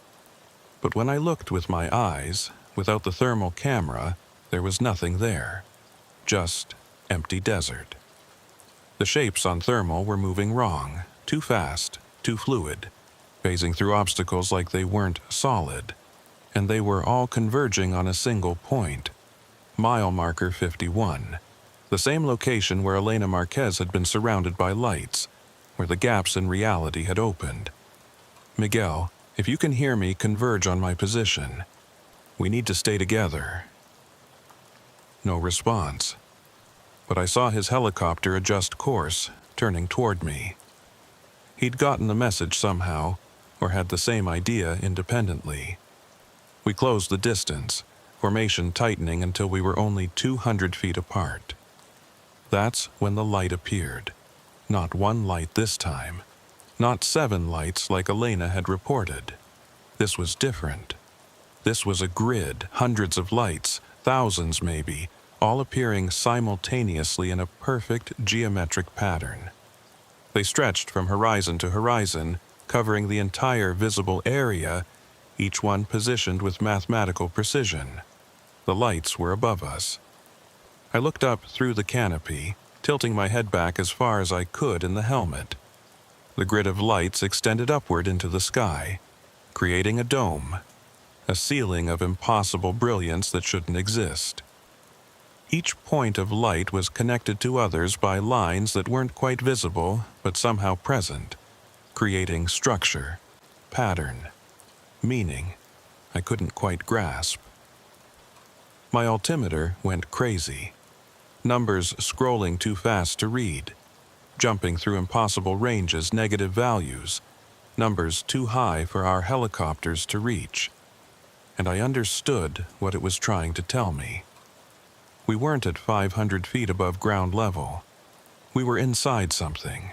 But when I looked with my eyes, without the thermal camera, there was nothing there. Just empty desert. The shapes on thermal were moving wrong, too fast, too fluid, phasing through obstacles like they weren't solid, and they were all converging on a single point. Mile marker 51, the same location where Elena Marquez had been surrounded by lights, where the gaps in reality had opened. "Miguel, if you can hear me, converge on my position. We need to stay together." No response. But I saw his helicopter adjust course, turning toward me. He'd gotten the message somehow, or had the same idea independently. We closed the distance, formation tightening until we were only 200 feet apart. That's when the light appeared. Not one light this time. Not 7 lights like Elena had reported. This was different. This was a grid, hundreds of lights, thousands maybe, all appearing simultaneously in a perfect geometric pattern. They stretched from horizon to horizon, covering the entire visible area, each one positioned with mathematical precision. The lights were above us. I looked up through the canopy, tilting my head back as far as I could in the helmet. The grid of lights extended upward into the sky, creating a dome, a ceiling of impossible brilliance that shouldn't exist. Each point of light was connected to others by lines that weren't quite visible but somehow present, creating structure, pattern, meaning I couldn't quite grasp. My altimeter went crazy, numbers scrolling too fast to read, jumping through impossible ranges, negative values, numbers too high for our helicopters to reach. And I understood what it was trying to tell me. We weren't at 500 feet above ground level. We were inside something.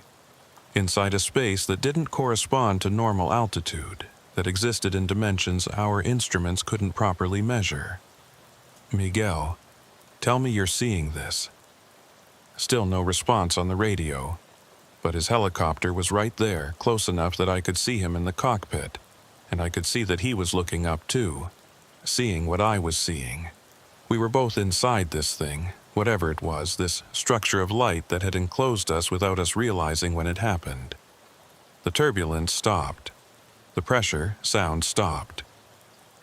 Inside a space that didn't correspond to normal altitude, that existed in dimensions our instruments couldn't properly measure. Miguel, tell me you're seeing this. Still no response on the radio, but his helicopter was right there, close enough that I could see him in the cockpit, and I could see that he was looking up too, seeing what I was seeing. We were both inside this thing, whatever it was, this structure of light that had enclosed us without us realizing when it happened. The turbulence stopped. The pressure, sound stopped.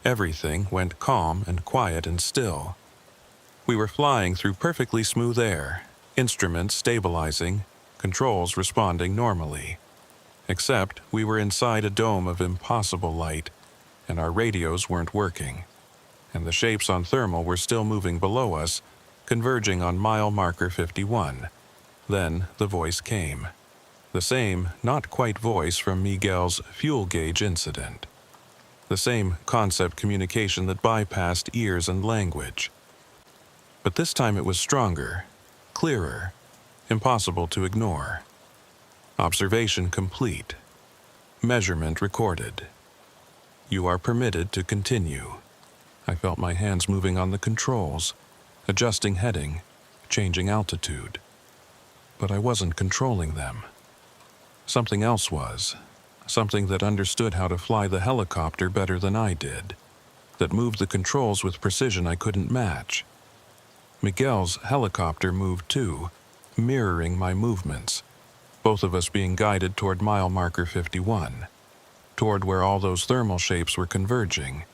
Everything went calm and quiet and still. We were flying through perfectly smooth air, instruments stabilizing, controls responding normally. Except we were inside a dome of impossible light, and our radios weren't working, and the shapes on thermal were still moving below us, converging on mile marker 51. Then the voice came. The same, not quite voice from Miguel's fuel gauge incident. The same concept communication that bypassed ears and language. But this time it was stronger, clearer, impossible to ignore. Observation complete. Measurement recorded. You are permitted to continue. I felt my hands moving on the controls, adjusting heading, changing altitude. But I wasn't controlling them. Something else was. Something that understood how to fly the helicopter better than I did. That moved the controls with precision I couldn't match. Miguel's helicopter moved too, mirroring my movements, both of us being guided toward mile marker 51, toward where all those thermal shapes were converging,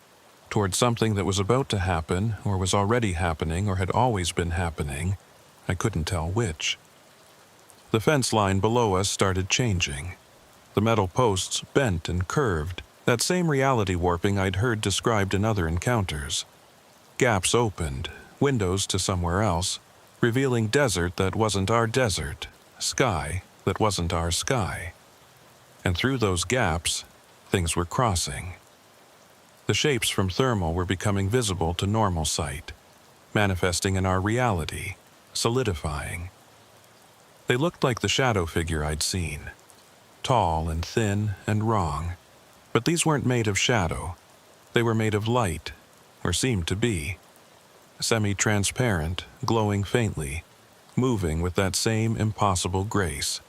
toward something that was about to happen, or was already happening, or had always been happening. I couldn't tell which. The fence line below us started changing. The metal posts bent and curved, that same reality warping I'd heard described in other encounters. Gaps opened, windows to somewhere else, revealing desert that wasn't our desert, sky that wasn't our sky. And through those gaps, things were crossing. The shapes from thermal were becoming visible to normal sight, manifesting in our reality, solidifying. They looked like the shadow figure I'd seen, tall and thin and wrong, but these weren't made of shadow. They were made of light, or seemed to be. Semi-transparent, glowing faintly, moving with that same impossible grace.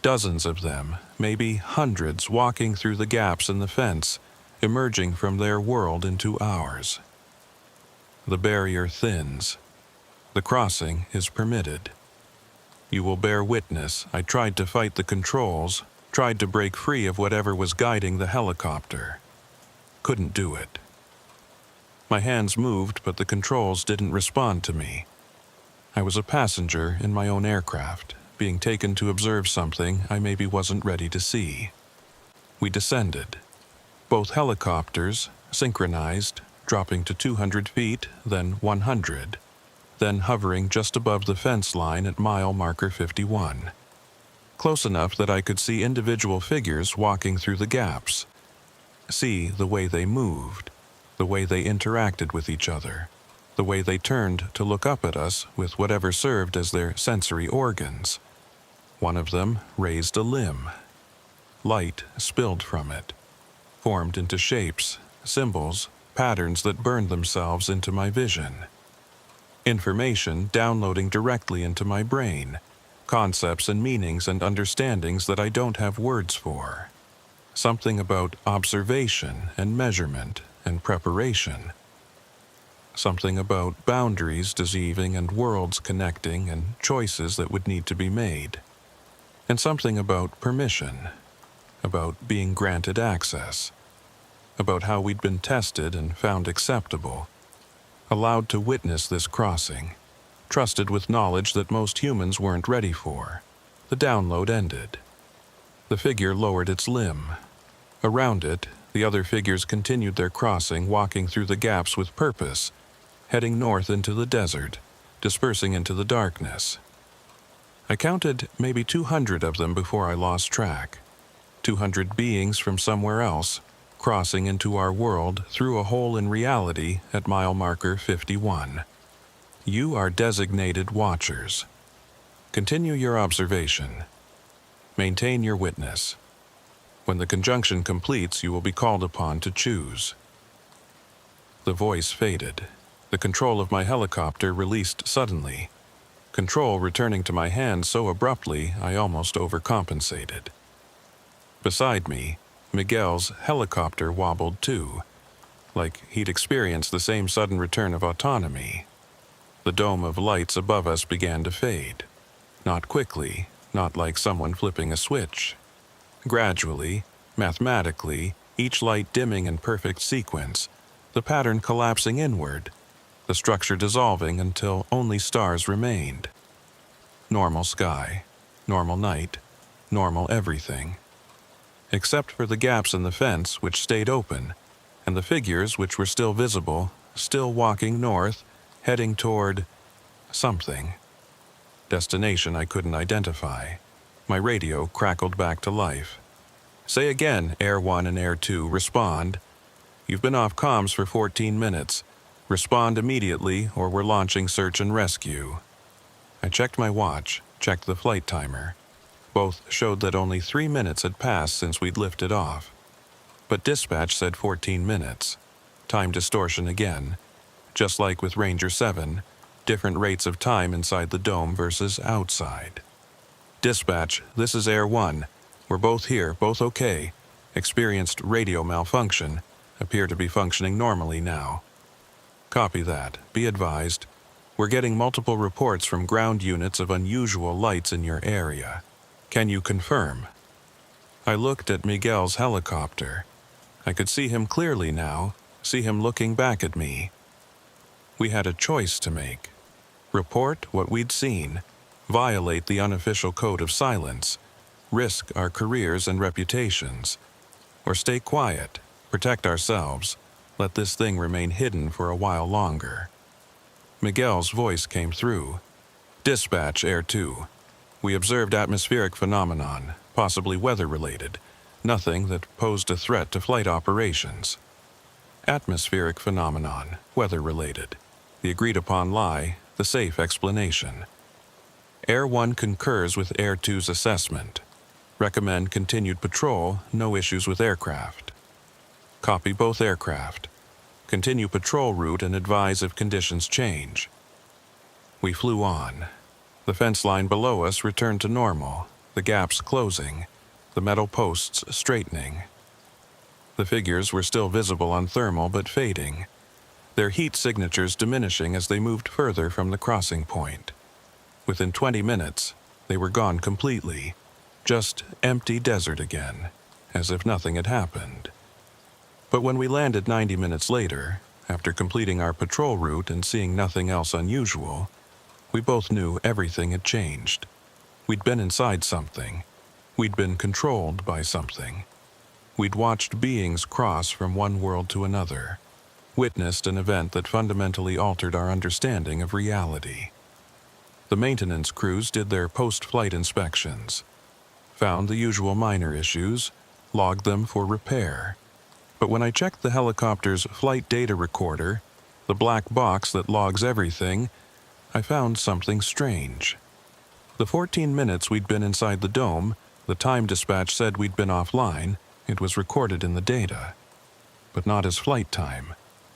Dozens of them, maybe hundreds, walking through the gaps in the fence, emerging from their world into ours. The barrier thins. The crossing is permitted. You will bear witness, I tried to fight the controls, tried to break free of whatever was guiding the helicopter. Couldn't do it. My hands moved, but the controls didn't respond to me. I was a passenger in my own aircraft, being taken to observe something I maybe wasn't ready to see. We descended. Both helicopters, synchronized, dropping to 200 feet, then 100, then hovering just above the fence line at mile marker 51. Close enough that I could see individual figures walking through the gaps, see the way they moved, the way they interacted with each other, the way they turned to look up at us with whatever served as their sensory organs. One of them raised a limb. Light spilled from it, formed into shapes, symbols, patterns that burned themselves into my vision. Information downloading directly into my brain, concepts and meanings and understandings that I don't have words for. Something about observation and measurement and preparation. Something about boundaries dissolving and worlds connecting and choices that would need to be made. And something about permission, about being granted access, about how we'd been tested and found acceptable, allowed to witness this crossing, trusted with knowledge that most humans weren't ready for. The download ended. The figure lowered its limb. Around it, the other figures continued their crossing, walking through the gaps with purpose, heading north into the desert, dispersing into the darkness. I counted maybe 200 of them before I lost track. 200 beings from somewhere else, crossing into our world through a hole in reality at mile marker 51. You are designated watchers. Continue your observation. Maintain your witness. When the conjunction completes, you will be called upon to choose. The voice faded. The control of my helicopter released suddenly. Control returning to my hand so abruptly I almost overcompensated. Beside me, Miguel's helicopter wobbled too, like he'd experienced the same sudden return of autonomy. The dome of lights above us began to fade. Not quickly, not like someone flipping a switch. Gradually, mathematically, each light dimming in perfect sequence, the pattern collapsing inward, the structure dissolving until only stars remained. Normal sky, normal night, normal everything. Except for the gaps in the fence which stayed open, and the figures which were still visible, still walking north, heading toward something. Destination I couldn't identify. My radio crackled back to life. Say again, Air 1 and Air 2, respond. You've been off comms for 14 minutes. Respond immediately or we're launching search and rescue. I checked my watch, checked the flight timer. Both showed that only 3 minutes had passed since we'd lifted off. But dispatch said 14 minutes. Time distortion again. Just like with Ranger 7, different rates of time inside the dome versus outside. Dispatch, this is Air 1. We're both here, both okay. Experienced radio malfunction. Appear to be functioning normally now. Copy that. Be advised. We're getting multiple reports from ground units of unusual lights in your area. Can you confirm? I looked at Miguel's helicopter. I could see him clearly now, see him looking back at me. We had a choice to make. Report what we'd seen, violate the unofficial code of silence, risk our careers and reputations, or stay quiet, protect ourselves, let this thing remain hidden for a while longer. Miguel's voice came through. Dispatch, Air 2. We observed atmospheric phenomenon, possibly weather-related, nothing that posed a threat to flight operations. Atmospheric phenomenon, weather-related. The agreed-upon lie, the safe explanation. Air 1 concurs with Air 2's assessment. Recommend continued patrol, no issues with aircraft. Copy both aircraft. Continue patrol route and advise if conditions change. We flew on. The fence line below us returned to normal, the gaps closing, the metal posts straightening. The figures were still visible on thermal but fading, their heat signatures diminishing as they moved further from the crossing point. Within 20 minutes, they were gone completely, just empty desert again, as if nothing had happened. But when we landed 90 minutes later, after completing our patrol route and seeing nothing else unusual, we both knew everything had changed. We'd been inside something. We'd been controlled by something. We'd watched beings cross from one world to another, witnessed an event that fundamentally altered our understanding of reality. The maintenance crews did their post-flight inspections, found the usual minor issues, logged them for repair. But when I checked the helicopter's flight data recorder, the black box that logs everything, I found something strange. The 14 minutes we'd been inside the dome, the time dispatch said we'd been offline, it was recorded in the data. But not as flight time.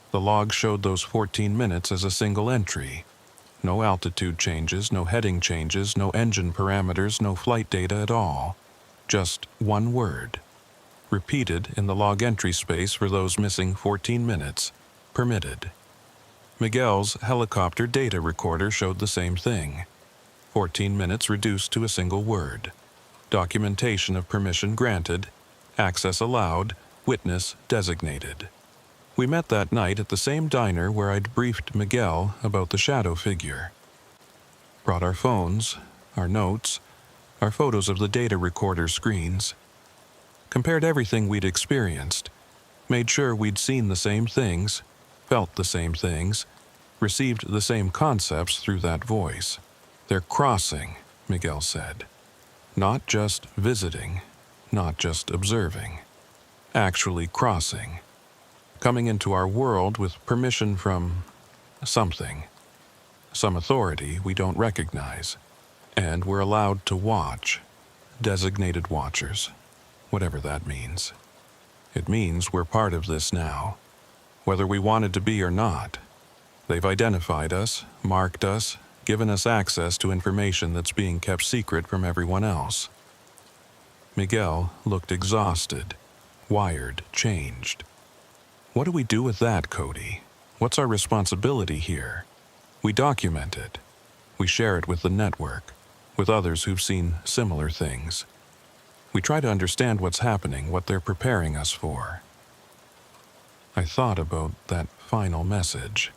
The log showed those 14 minutes as a single entry. No altitude changes, no heading changes, no engine parameters, no flight data at all. Just one word. Repeated in the log entry space for those missing 14 minutes. Permitted. Miguel's helicopter data recorder showed the same thing. 14 minutes reduced to a single word. Documentation of permission granted. Access allowed. Witness designated. We met that night at the same diner where I'd briefed Miguel about the shadow figure. Brought our phones, our notes, our photos of the data recorder screens. Compared everything we'd experienced, made sure we'd seen the same things, felt the same things, received the same concepts through that voice. They're crossing, Miguel said. Not just visiting, not just observing. Actually crossing. Coming into our world with permission from something. Some authority we don't recognize. And we're allowed to watch. Designated watchers. whatever that means. It means we're part of this now, whether we wanted to be or not. They've identified us, marked us, given us access to information that's being kept secret from everyone else. Miguel looked exhausted, wired, changed. What do we do with that, Cody? What's our responsibility here? We document it. We share it with the network, with others who've seen similar things. We try to understand what's happening, what they're preparing us for. I thought about that final message,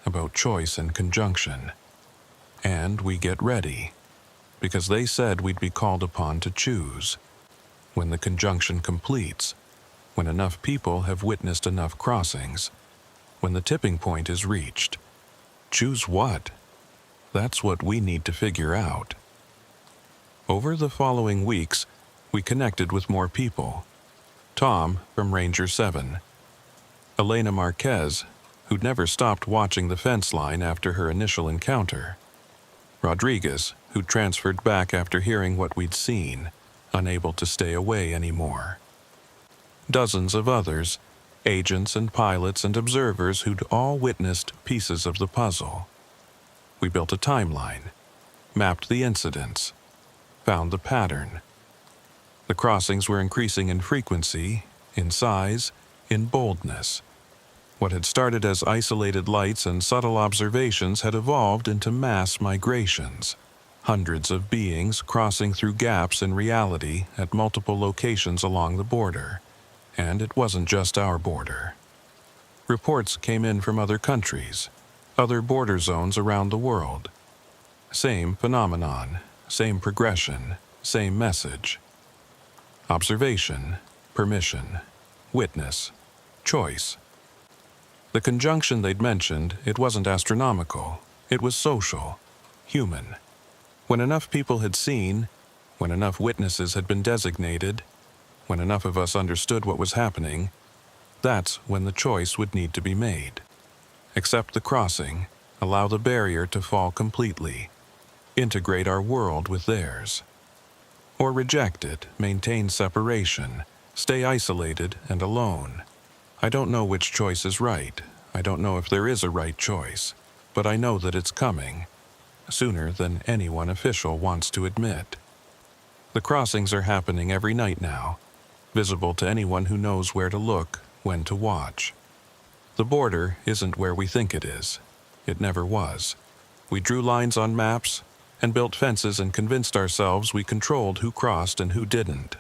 about choice and conjunction. And we get ready, because they said we'd be called upon to choose. When the conjunction completes, when enough people have witnessed enough crossings, when the tipping point is reached. Choose what? That's what we need to figure out. Over the following weeks, we connected with more people. Tom from Ranger 7. Elena Marquez, who'd never stopped watching the fence line after her initial encounter. Rodriguez, who'd transferred back after hearing what we'd seen, unable to stay away anymore. Dozens of others, agents and pilots and observers who'd all witnessed pieces of the puzzle. We built a timeline, mapped the incidents, found the pattern. The crossings were increasing in frequency, in size, in boldness. What had started as isolated lights and subtle observations had evolved into mass migrations. Hundreds of beings crossing through gaps in reality at multiple locations along the border. And it wasn't just our border. Reports came in from other countries, other border zones around the world. Same phenomenon, same progression, same message. Observation, permission, witness, choice. The conjunction they'd mentioned, it wasn't astronomical, it was social, human. When enough people had seen, when enough witnesses had been designated, when enough of us understood what was happening, that's when the choice would need to be made. Accept the crossing, allow the barrier to fall completely, integrate our world with theirs. Or reject it, maintain separation, stay isolated and alone. I don't know which choice is right. I don't know if there is a right choice, but I know that it's coming, sooner than anyone official wants to admit. The crossings are happening every night now, visible to anyone who knows where to look, when to watch. The border isn't where we think it is. It never was. We drew lines on maps and built fences and convinced ourselves we controlled who crossed and who didn't.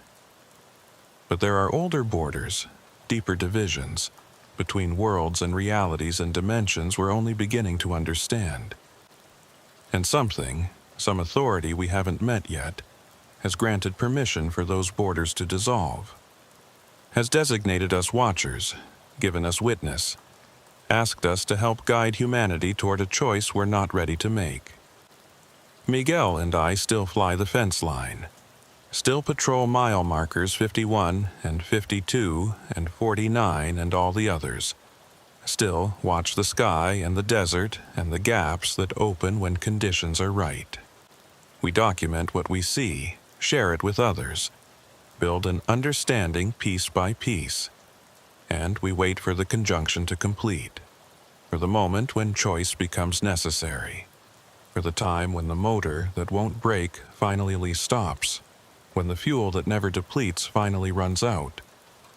But there are older borders, deeper divisions, between worlds and realities and dimensions we're only beginning to understand. And something, some authority we haven't met yet, has granted permission for those borders to dissolve. Has designated us watchers, given us witness, asked us to help guide humanity toward a choice we're not ready to make. Miguel and I still fly the fence line, still patrol mile markers 51 and 52 and 49 and all the others, still watch the sky and the desert and the gaps that open when conditions are right. We document what we see, share it with others, build an understanding piece by piece, and we wait for the conjunction to complete, for the moment when choice becomes necessary, for the time when the motor that won't break finally stops, when the fuel that never depletes finally runs out,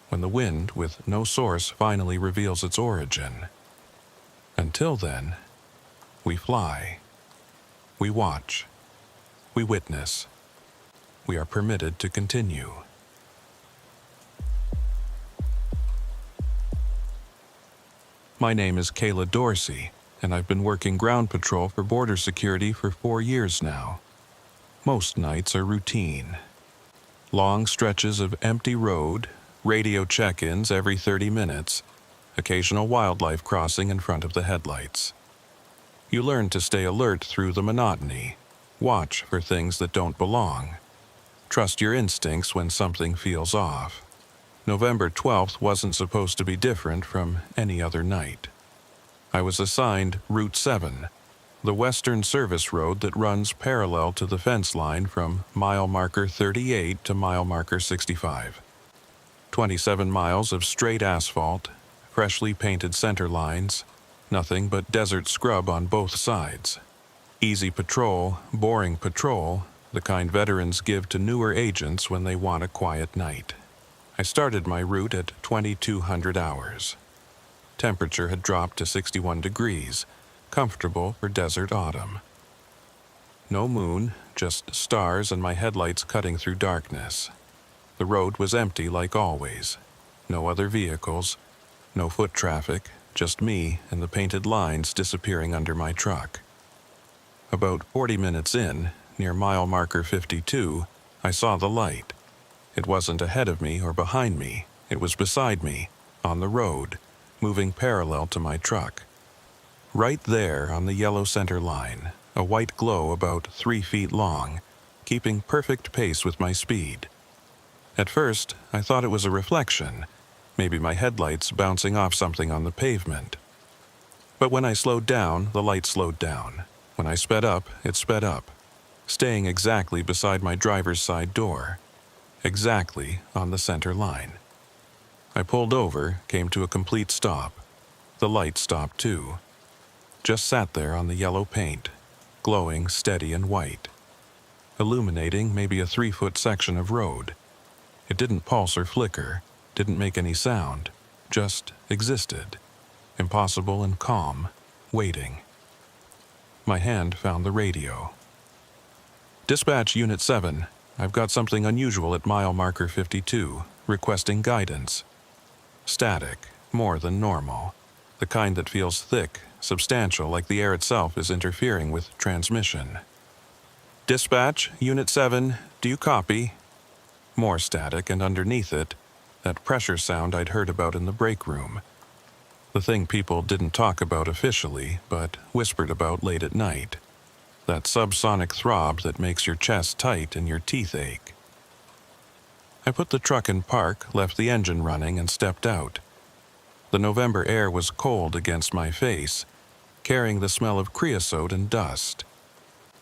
when the wind with no source finally reveals its origin. Until then, we fly. We watch. We witness. We are permitted to continue. My name is Kayla Dorsey, and I've been working ground patrol for border security for 4 years now. Most nights are routine. Long stretches of empty road, radio check-ins every 30 minutes, occasional wildlife crossing in front of the headlights. You learn to stay alert through the monotony, watch for things that don't belong. Trust your instincts when something feels off. November 12th wasn't supposed to be different from any other night. I was assigned Route 7, the western service road that runs parallel to the fence line from mile marker 38 to mile marker 65. 27 miles of straight asphalt, freshly painted center lines, nothing but desert scrub on both sides. Easy patrol, boring patrol, the kind veterans give to newer agents when they want a quiet night. I started my route at 2200 hours. Temperature had dropped to 61 degrees, comfortable for desert autumn. No moon, just stars and my headlights cutting through darkness. The road was empty like always. No other vehicles, no foot traffic, just me and the painted lines disappearing under my truck. About 40 minutes in, near mile marker 52, I saw the light. It wasn't ahead of me or behind me, it was beside me, on the road, moving parallel to my truck. Right there on the yellow center line, a white glow about 3 feet long, keeping perfect pace with my speed. At first, I thought it was a reflection, maybe my headlights bouncing off something on the pavement. But when I slowed down, the light slowed down. When I sped up, it sped up, staying exactly beside my driver's side door, exactly on the center line. I pulled over, came to a complete stop. The light stopped too. Just sat there on the yellow paint, glowing steady and white, illuminating maybe a 3-foot section of road. It didn't pulse or flicker, didn't make any sound, just existed, impossible and calm, waiting. My hand found the radio. Dispatch Unit 7, I've got something unusual at mile marker 52, requesting guidance. Static, more than normal. The kind that feels thick, substantial, like the air itself is interfering with transmission. Dispatch, Unit 7, do you copy? More static, and underneath it, that pressure sound I'd heard about in the break room. The thing people didn't talk about officially, but whispered about late at night. That subsonic throb that makes your chest tight and your teeth ache. I put the truck in park, left the engine running, and stepped out. The November air was cold against my face, carrying the smell of creosote and dust.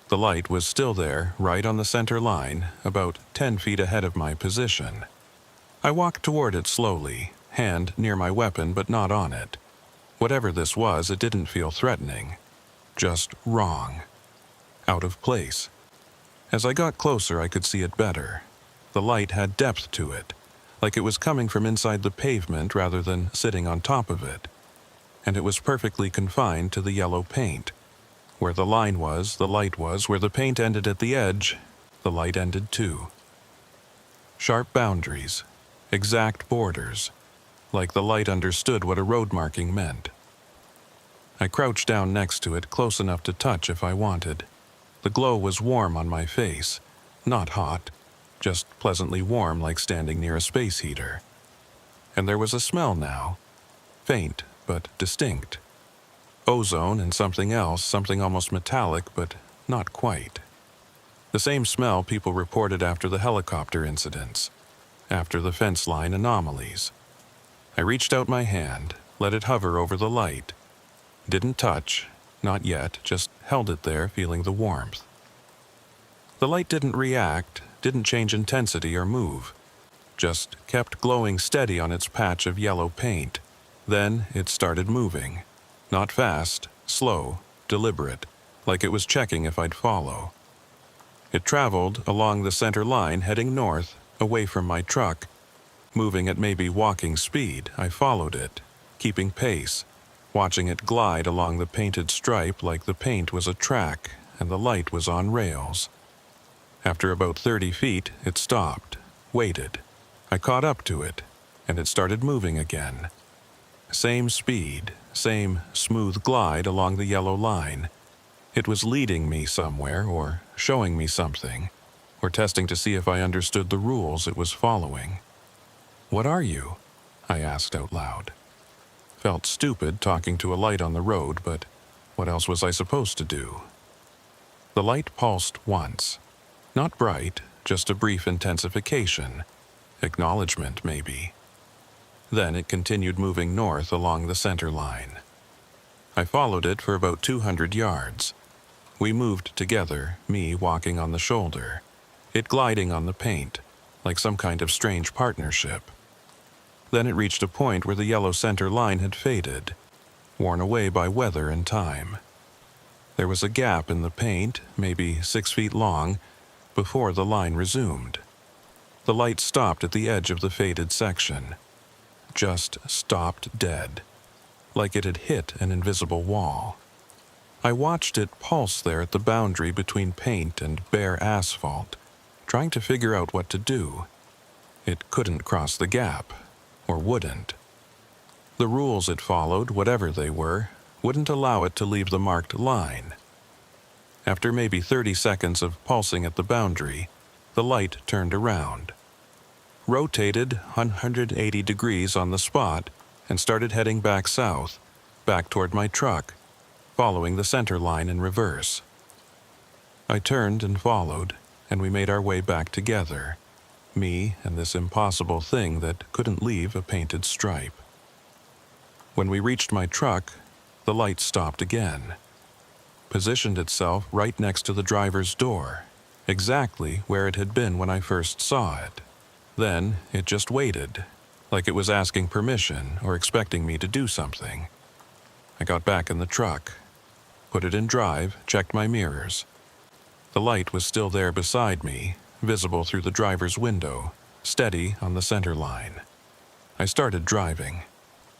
The light was still there, right on the center line, about 10 feet ahead of my position. I walked toward it slowly, hand near my weapon but not on it. Whatever this was, it didn't feel threatening. Just wrong. Out of place. As I got closer, I could see it better. The light had depth to it, like it was coming from inside the pavement rather than sitting on top of it. And it was perfectly confined to the yellow paint. Where the line was, the light was. Where the paint ended at the edge, the light ended too. Sharp boundaries, exact borders, like the light understood what a road marking meant. I crouched down next to it, close enough to touch if I wanted. The glow was warm on my face, not hot, just pleasantly warm like standing near a space heater. And there was a smell now, faint but distinct. Ozone and something else, something almost metallic but not quite. The same smell people reported after the helicopter incidents, after the fence line anomalies. I reached out my hand, let it hover over the light. Didn't touch, not yet, just held it there, feeling the warmth. The light didn't react, didn't change intensity or move, just kept glowing steady on its patch of yellow paint. Then it started moving. Not fast, slow, deliberate, like it was checking if I'd follow. It traveled along the center line, heading north, away from my truck. Moving at maybe walking speed, I followed it, keeping pace, watching it glide along the painted stripe like the paint was a track and the light was on rails. After about 30 feet, it stopped, waited. I caught up to it, and it started moving again. Same speed, same smooth glide along the yellow line. It was leading me somewhere, or showing me something, or testing to see if I understood the rules it was following. "What are you?" I asked out loud. Felt stupid talking to a light on the road, but what else was I supposed to do? The light pulsed once. Not bright, just a brief intensification. Acknowledgement, maybe. Then it continued moving north along the center line. I followed it for about 200 yards. We moved together, me walking on the shoulder, it gliding on the paint, like some kind of strange partnership. Then it reached a point where the yellow center line had faded, worn away by weather and time. There was a gap in the paint, maybe 6 feet long, before the line resumed. The light stopped at the edge of the faded section. Just stopped dead, like it had hit an invisible wall. I watched it pulse there at the boundary between paint and bare asphalt, trying to figure out what to do. It couldn't cross the gap, or wouldn't. The rules it followed, whatever they were, wouldn't allow it to leave the marked line. After maybe 30 seconds of pulsing at the boundary, the light turned around, rotated 180 degrees on the spot, and started heading back south, back toward my truck, following the center line in reverse. I turned and followed, and we made our way back together, me and this impossible thing that couldn't leave a painted stripe. When we reached my truck, the light stopped again, positioned itself right next to the driver's door, exactly where it had been when I first saw it. Then it just waited, like it was asking permission or expecting me to do something. I got back in the truck, put it in drive, checked my mirrors. The light was still there beside me, visible through the driver's window, steady on the center line. I started driving.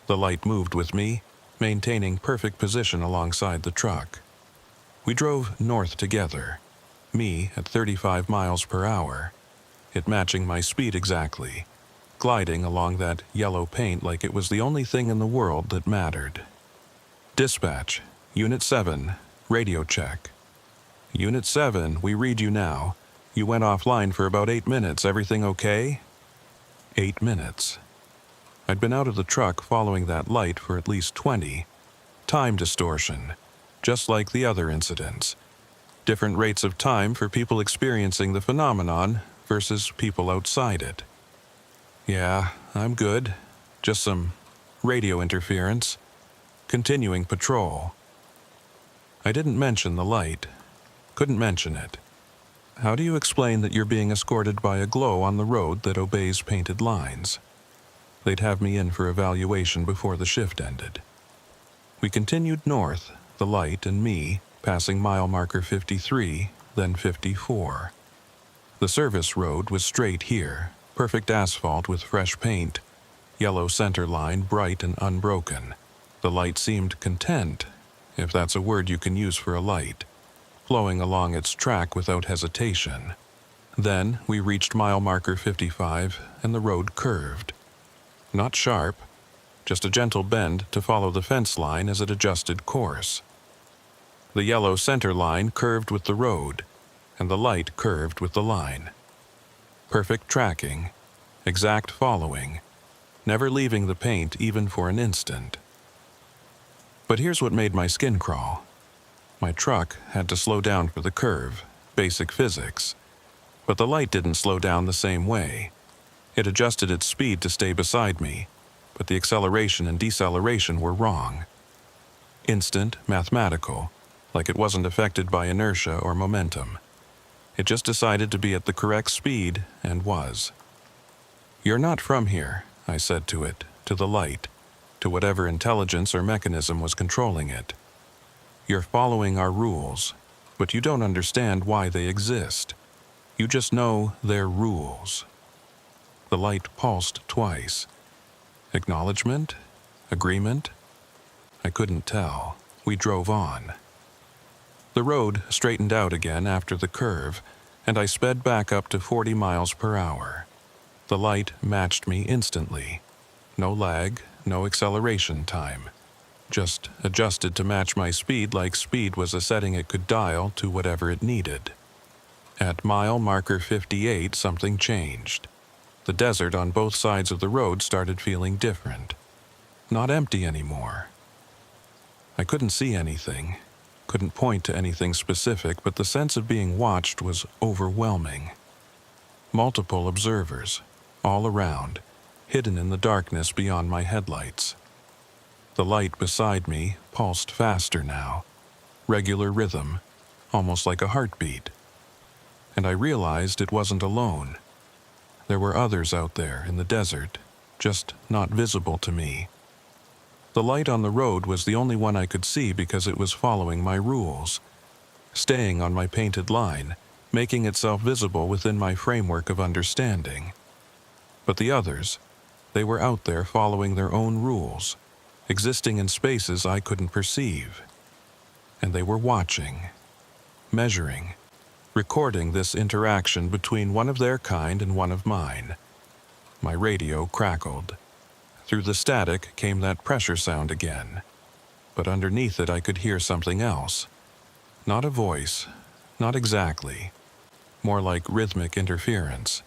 The light moved with me, maintaining perfect position alongside the truck. We drove north together, me at 35 miles per hour, it matching my speed exactly, gliding along that yellow paint like it was the only thing in the world that mattered. Dispatch, Unit 7, radio check. Unit 7, we read you now. You went offline for about 8 minutes. Everything okay? 8 minutes. I'd been out of the truck following that light for at least 20. Time distortion, just like the other incidents. Different rates of time for people experiencing the phenomenon versus people outside it. Yeah, I'm good. Just some radio interference. Continuing patrol. I didn't mention the light. Couldn't mention it. How do you explain that you're being escorted by a glow on the road that obeys painted lines? They'd have me in for evaluation before the shift ended. We continued north, the light and me, passing mile marker 53, then 54. The service road was straight here, perfect asphalt with fresh paint, yellow center line bright and unbroken. The light seemed content, if that's a word you can use for a light, flowing along its track without hesitation. Then we reached mile marker 55 and the road curved. Not sharp, just a gentle bend to follow the fence line as it adjusted course. The yellow center line curved with the road, and the light curved with the line. Perfect tracking, exact following, never leaving the paint even for an instant. But here's what made my skin crawl. My truck had to slow down for the curve, basic physics. But the light didn't slow down the same way. It adjusted its speed to stay beside me, but the acceleration and deceleration were wrong. Instant, mathematical, like it wasn't affected by inertia or momentum. It just decided to be at the correct speed, and was. "You're not from here," I said to it, to the light, to whatever intelligence or mechanism was controlling it. "You're following our rules, but you don't understand why they exist. You just know they're rules." The light pulsed twice. Acknowledgement? Agreement? I couldn't tell. We drove on. The road straightened out again after the curve, and I sped back up to 40 miles per hour. The light matched me instantly. No lag, no acceleration time. Just adjusted to match my speed like speed was a setting it could dial to whatever it needed. At mile marker 58, something changed. The desert on both sides of the road started feeling different. Not empty anymore. I couldn't see anything, couldn't point to anything specific, but the sense of being watched was overwhelming. Multiple observers, all around, hidden in the darkness beyond my headlights. The light beside me pulsed faster now, regular rhythm, almost like a heartbeat. And I realized it wasn't alone. There were others out there in the desert, just not visible to me. The light on the road was the only one I could see because it was following my rules, staying on my painted line, making itself visible within my framework of understanding. But the others, they were out there following their own rules, existing in spaces I couldn't perceive. And they were watching, measuring, recording this interaction between one of their kind and one of mine. My radio crackled. Through the static came that pressure sound again, but underneath it I could hear something else. Not a voice, not exactly. More like rhythmic interference,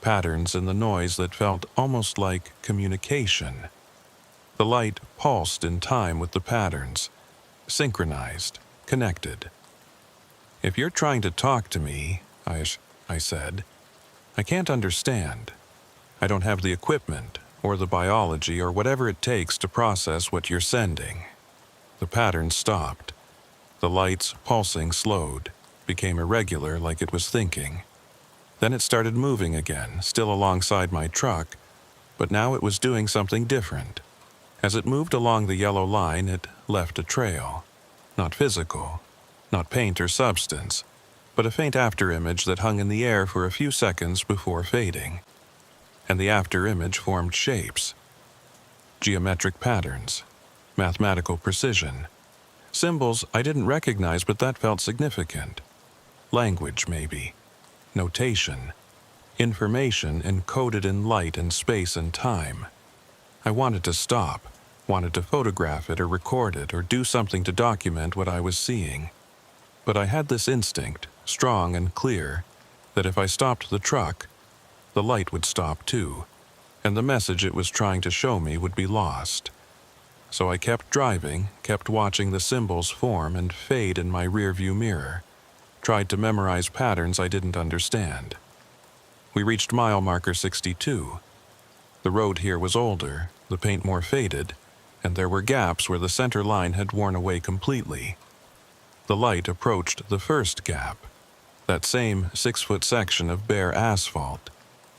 patterns in the noise that felt almost like communication. The light pulsed in time with the patterns, synchronized, connected. "If you're trying to talk to me," I said, "I can't understand. I don't have the equipment, or the biology, or whatever it takes to process what you're sending." The pattern stopped. The light's pulsing slowed, became irregular like it was thinking. Then it started moving again, still alongside my truck, but now it was doing something different. As it moved along the yellow line, it left a trail. Not physical, not paint or substance, but a faint afterimage that hung in the air for a few seconds before fading. And the afterimage formed shapes, geometric patterns, mathematical precision, symbols I didn't recognize, but that felt significant. Language, maybe. Notation. Information encoded in light and space and time. I wanted to stop, wanted to photograph it or record it or do something to document what I was seeing. But I had this instinct, strong and clear, that if I stopped the truck, the light would stop too, and the message it was trying to show me would be lost. So I kept driving, kept watching the symbols form and fade in my rearview mirror, tried to memorize patterns I didn't understand. We reached mile marker 62. The road here was older, the paint more faded, and there were gaps where the center line had worn away completely. The light approached the first gap, that same 6-foot section of bare asphalt,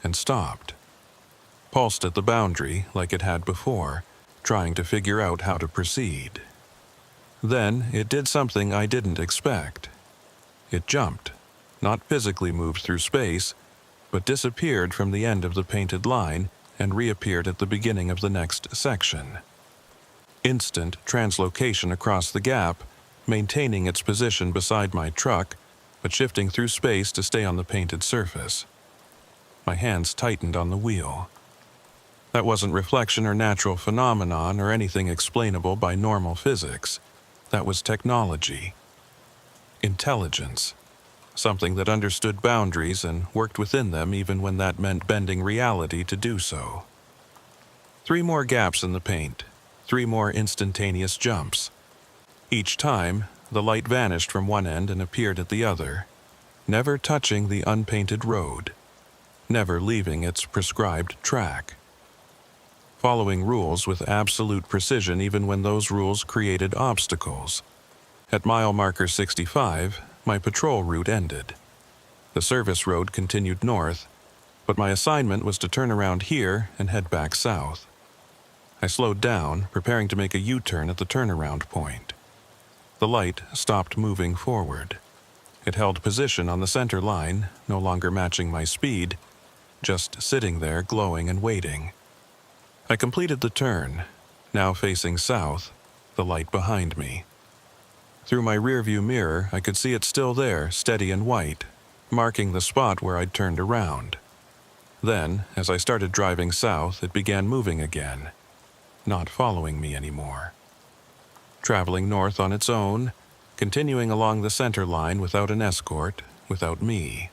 and stopped. Pulsed at the boundary like it had before, trying to figure out how to proceed. Then it did something I didn't expect. It jumped, not physically moved through space, but disappeared from the end of the painted line and reappeared at the beginning of the next section. Instant translocation across the gap, maintaining its position beside my truck, but shifting through space to stay on the painted surface. My hands tightened on the wheel. That wasn't reflection or natural phenomenon or anything explainable by normal physics. That was technology. Intelligence. Something that understood boundaries and worked within them even when that meant bending reality to do so. 3 more gaps in the paint, 3 more instantaneous jumps. Each time, the light vanished from one end and appeared at the other, never touching the unpainted road, never leaving its prescribed track. Following rules with absolute precision even when those rules created obstacles. At mile marker 65, my patrol route ended. The service road continued north, but my assignment was to turn around here and head back south. I slowed down, preparing to make a U-turn at the turnaround point. The light stopped moving forward. It held position on the center line, no longer matching my speed, just sitting there glowing and waiting. I completed the turn, now facing south, the light behind me. Through my rearview mirror, I could see it still there, steady and white, marking the spot where I'd turned around. Then, as I started driving south, it began moving again, not following me anymore. Traveling north on its own, continuing along the center line without an escort, without me.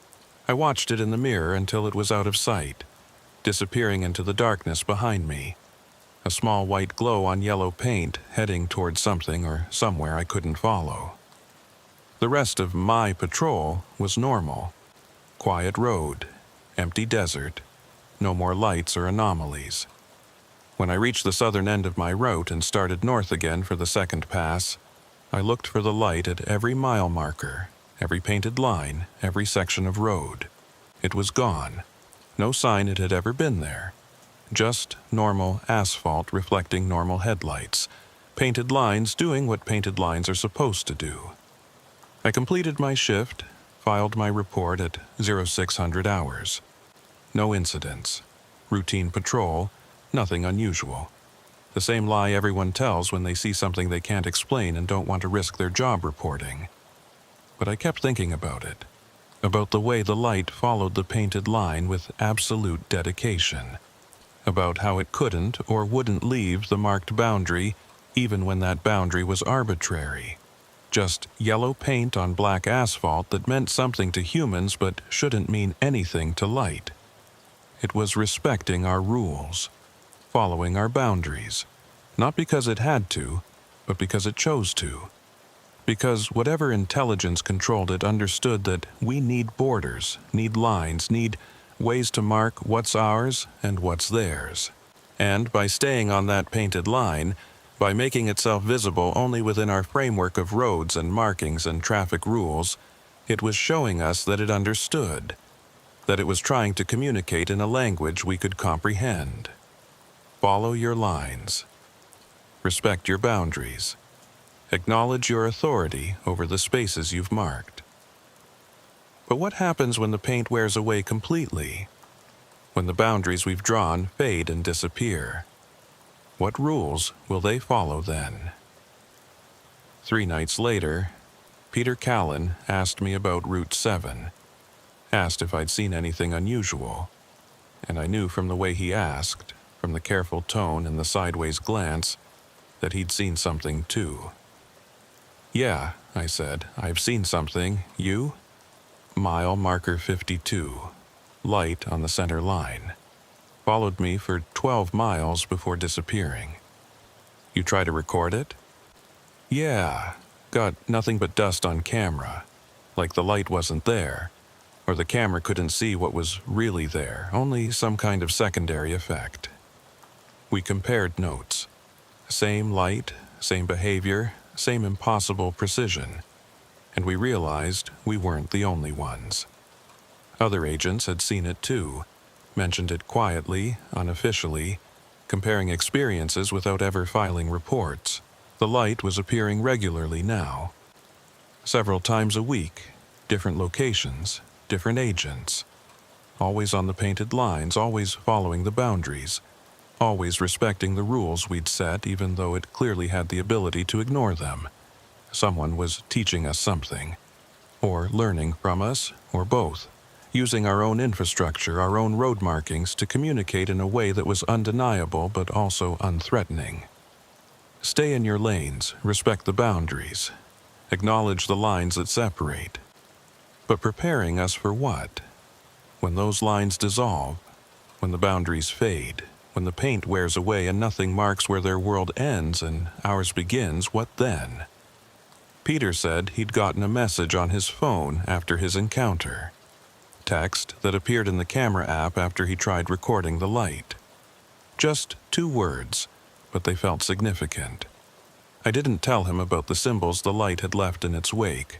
I watched it in the mirror until it was out of sight, disappearing into the darkness behind me. A small white glow on yellow paint heading towards something or somewhere I couldn't follow. The rest of my patrol was normal. Quiet road, empty desert, no more lights or anomalies. When I reached the southern end of my route and started north again for the second pass, I looked for the light at every mile marker, every painted line, every section of road. It was gone. No sign it had ever been there. Just normal asphalt reflecting normal headlights, painted lines doing what painted lines are supposed to do. I completed my shift, filed my report at 0600 hours. No incidents. Routine patrol, nothing unusual. The same lie everyone tells when they see something they can't explain and don't want to risk their job reporting. But I kept thinking about it, about the way the light followed the painted line with absolute dedication, about how it couldn't or wouldn't leave the marked boundary even when that boundary was arbitrary. Just yellow paint on black asphalt that meant something to humans but shouldn't mean anything to light. It was respecting our rules, following our boundaries, not because it had to, but because it chose to. Because whatever intelligence controlled it understood that we need borders, need lines, need ways to mark what's ours and what's theirs. And by staying on that painted line, by making itself visible only within our framework of roads and markings and traffic rules, it was showing us that it understood, that it was trying to communicate in a language we could comprehend. Follow your lines. Respect your boundaries. Acknowledge your authority over the spaces you've marked. But what happens when the paint wears away completely? When the boundaries we've drawn fade and disappear? What rules will they follow then? 3 nights later, Peter Callan asked me about Route 7, asked if I'd seen anything unusual, and I knew from the way he asked, from the careful tone and the sideways glance, that he'd seen something too. "Yeah," I said, "I've seen something. You?" "Mile marker 52, light on the center line. Followed me for 12 miles before disappearing." "You try to record it?" "Yeah, got nothing but dust on camera, like the light wasn't there, or the camera couldn't see what was really there, only some kind of secondary effect." We compared notes. Same light, same behavior, same impossible precision, and we realized we weren't the only ones. Other agents had seen it too, mentioned it quietly, unofficially, comparing experiences without ever filing reports. The light was appearing regularly now. Several times a week, different locations, different agents. Always on the painted lines, always following the boundaries, always respecting the rules we'd set even though it clearly had the ability to ignore them. Someone was teaching us something, or learning from us, or both. Using our own infrastructure, our own road markings to communicate in a way that was undeniable but also unthreatening. Stay in your lanes, respect the boundaries, acknowledge the lines that separate. But preparing us for what? When those lines dissolve, when the boundaries fade, when the paint wears away and nothing marks where their world ends and ours begins, what then? Peter said he'd gotten a message on his phone after his encounter. Text that appeared in the camera app after he tried recording the light. Just 2 words, but they felt significant. I didn't tell him about the symbols the light had left in its wake,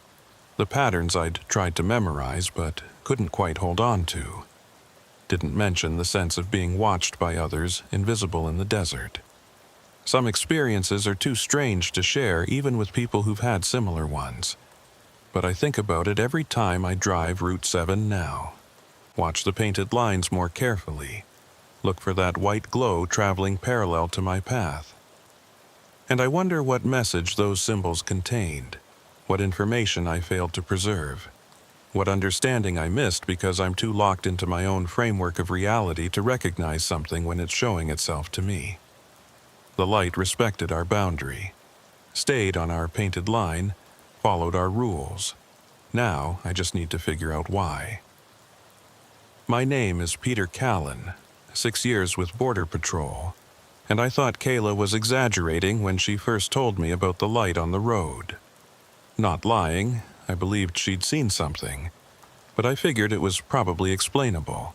the patterns I'd tried to memorize but couldn't quite hold on to. Didn't mention the sense of being watched by others, invisible in the desert. Some experiences are too strange to share even with people who've had similar ones. But I think about it every time I drive Route 7 now. Watch the painted lines more carefully. Look for that white glow traveling parallel to my path. And I wonder what message those symbols contained, what information I failed to preserve, what understanding I missed because I'm too locked into my own framework of reality to recognize something when it's showing itself to me. The light respected our boundary, stayed on our painted line, followed our rules. Now I just need to figure out why. My name is Peter Callan, 6 years with Border Patrol, and I thought Kayla was exaggerating when she first told me about the light on the road. Not lying, I believed she'd seen something, but I figured it was probably explainable.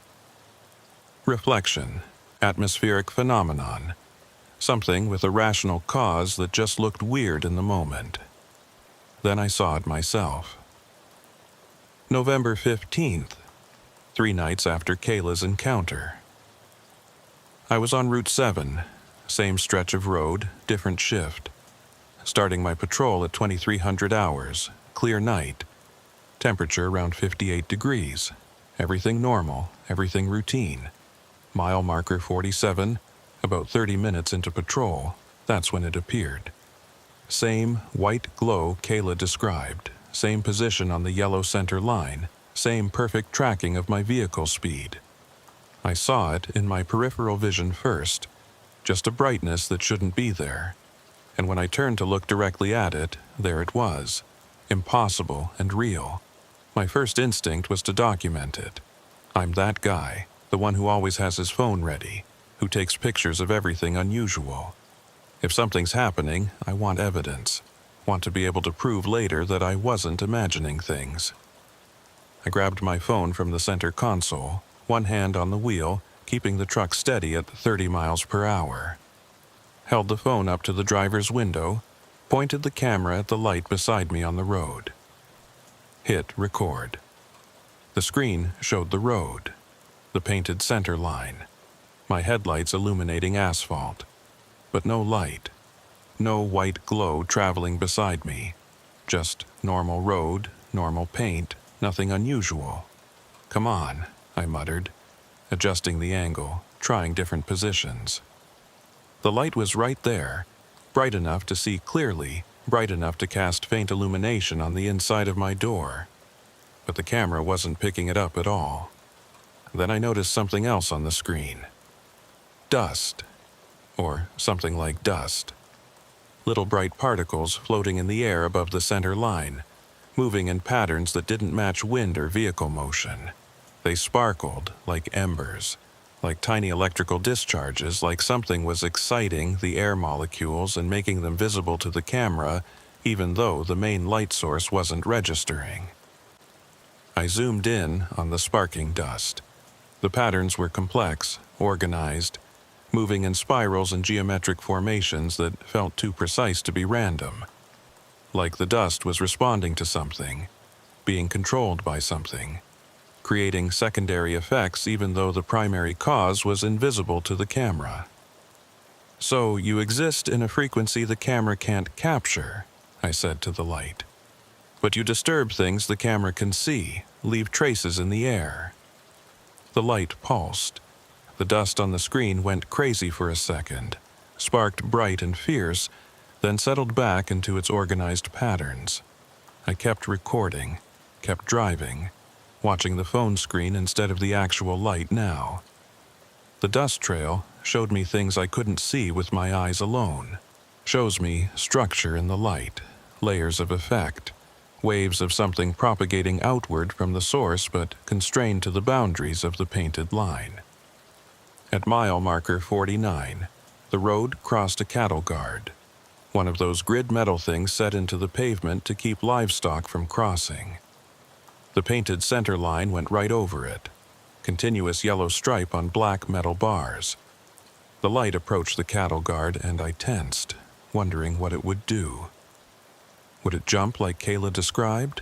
Reflection, atmospheric phenomenon, something with a rational cause that just looked weird in the moment. Then I saw it myself. November 15th, 3 nights after Kayla's encounter. I was on Route 7, same stretch of road, different shift. Starting my patrol at 2300 hours, clear night. Temperature around 58 degrees. Everything normal, everything routine. Mile marker 47, about 30 minutes into patrol, that's when it appeared. Same white glow Kayla described, same position on the yellow center line, same perfect tracking of my vehicle speed. I saw it in my peripheral vision first, just a brightness that shouldn't be there. And when I turned to look directly at it, there it was, impossible and real. My first instinct was to document it. I'm that guy, the one who always has his phone ready, who takes pictures of everything unusual. If something's happening, I want evidence, want to be able to prove later that I wasn't imagining things. I grabbed my phone from the center console, one hand on the wheel, keeping the truck steady at 30 miles per hour. Held the phone up to the driver's window, pointed the camera at the light beside me on the road. Hit record. The screen showed the road, the painted center line, my headlights illuminating asphalt, but no light, no white glow traveling beside me, just normal road, normal paint, nothing unusual. Come on, I muttered, adjusting the angle, trying different positions. The light was right there, bright enough to see clearly, bright enough to cast faint illumination on the inside of my door. But the camera wasn't picking it up at all. Then I noticed something else on the screen. Dust, or something like dust. Little bright particles floating in the air above the center line, moving in patterns that didn't match wind or vehicle motion. They sparkled like embers, like tiny electrical discharges, like something was exciting the air molecules and making them visible to the camera, even though the main light source wasn't registering. I zoomed in on the sparking dust. The patterns were complex, organized, moving in spirals and geometric formations that felt too precise to be random. Like the dust was responding to something, being controlled by something, creating secondary effects even though the primary cause was invisible to the camera. So you exist in a frequency the camera can't capture, I said to the light. But you disturb things the camera can see, leave traces in the air. The light pulsed. The dust on the screen went crazy for a second, sparked bright and fierce, then settled back into its organized patterns. I kept recording, kept driving, watching the phone screen instead of the actual light now. The dust trail showed me things I couldn't see with my eyes alone. Shows me structure in the light, layers of effect, waves of something propagating outward from the source but constrained to the boundaries of the painted line. At mile marker 49, the road crossed a cattle guard, one of those grid metal things set into the pavement to keep livestock from crossing. The painted center line went right over it, continuous yellow stripe on black metal bars. The light approached the cattle guard and I tensed, wondering what it would do. Would it jump like Kayla described?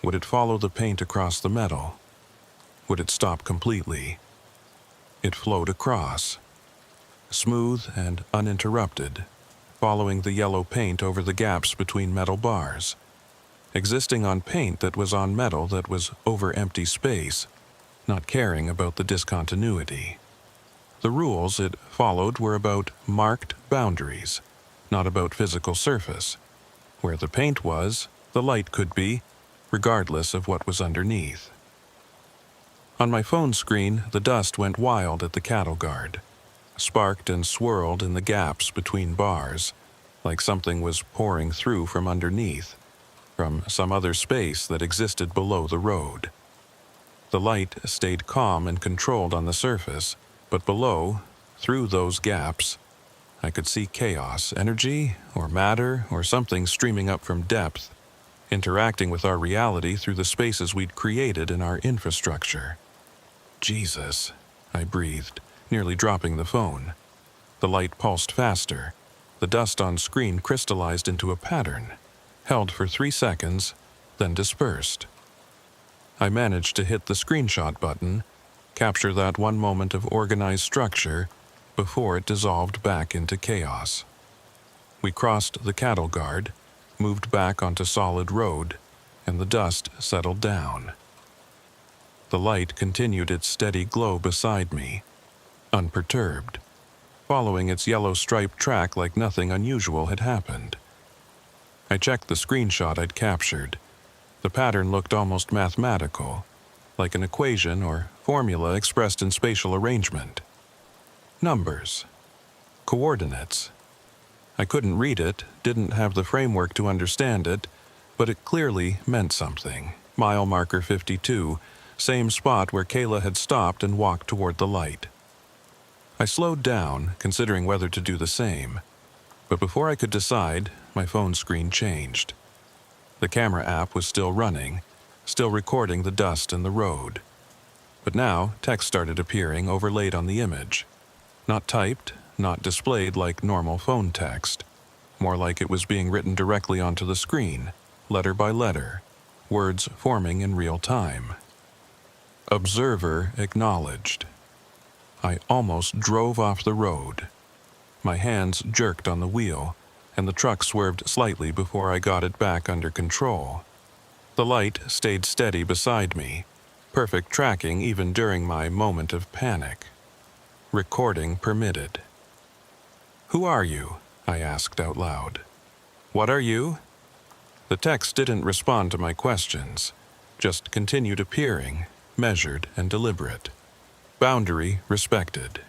Would it follow the paint across the metal? Would it stop completely? It flowed across, smooth and uninterrupted, following the yellow paint over the gaps between metal bars, existing on paint that was on metal that was over empty space, not caring about the discontinuity. The rules it followed were about marked boundaries, not about physical surface. Where the paint was, the light could be, regardless of what was underneath. On my phone screen, the dust went wild at the cattle guard, sparked and swirled in the gaps between bars, like something was pouring through from underneath, from some other space that existed below the road. The light stayed calm and controlled on the surface, but below, through those gaps, I could see chaos, energy, or matter, or something streaming up from depth, interacting with our reality through the spaces we'd created in our infrastructure. Jesus, I breathed, nearly dropping the phone. The light pulsed faster. The dust on screen crystallized into a pattern, held for 3 seconds, then dispersed. I managed to hit the screenshot button, capture that one moment of organized structure, before it dissolved back into chaos. We crossed the cattle guard, moved back onto solid road, and the dust settled down. The light continued its steady glow beside me, unperturbed, following its yellow striped track like nothing unusual had happened. I checked the screenshot I'd captured. The pattern looked almost mathematical, like an equation or formula expressed in spatial arrangement. Numbers. Coordinates. I couldn't read it, didn't have the framework to understand it, but it clearly meant something. Mile marker 52, same spot where Kayla had stopped and walked toward the light. I slowed down, considering whether to do the same, but before I could decide, my phone screen changed. The camera app was still running, still recording the dust and the road. But now, text started appearing overlaid on the image. Not typed, not displayed like normal phone text. More like it was being written directly onto the screen, letter by letter, words forming in real time. Observer acknowledged. I almost drove off the road. My hands jerked on the wheel, and the truck swerved slightly before I got it back under control. The light stayed steady beside me, perfect tracking even during my moment of panic. Recording permitted. "Who are you?" I asked out loud. "What are you?" The text didn't respond to my questions, just continued appearing, measured and deliberate. Boundary respected.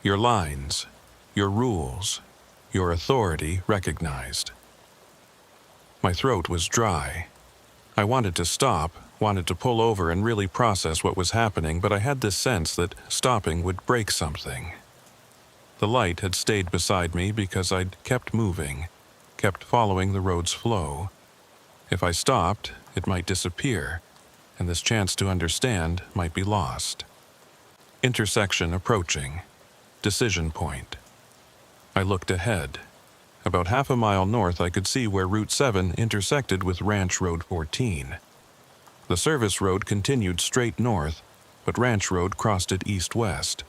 Your lines, your rules, your authority recognized. My throat was dry. I wanted to stop, wanted to pull over and really process what was happening, but I had this sense that stopping would break something. The light had stayed beside me because I'd kept moving, kept following the road's flow. If I stopped, it might disappear, and this chance to understand might be lost. Intersection approaching. Decision point. I looked ahead. About half a mile north, I could see where Route 7 intersected with Ranch Road 14. The service road continued straight north, but Ranch Road crossed it east-west.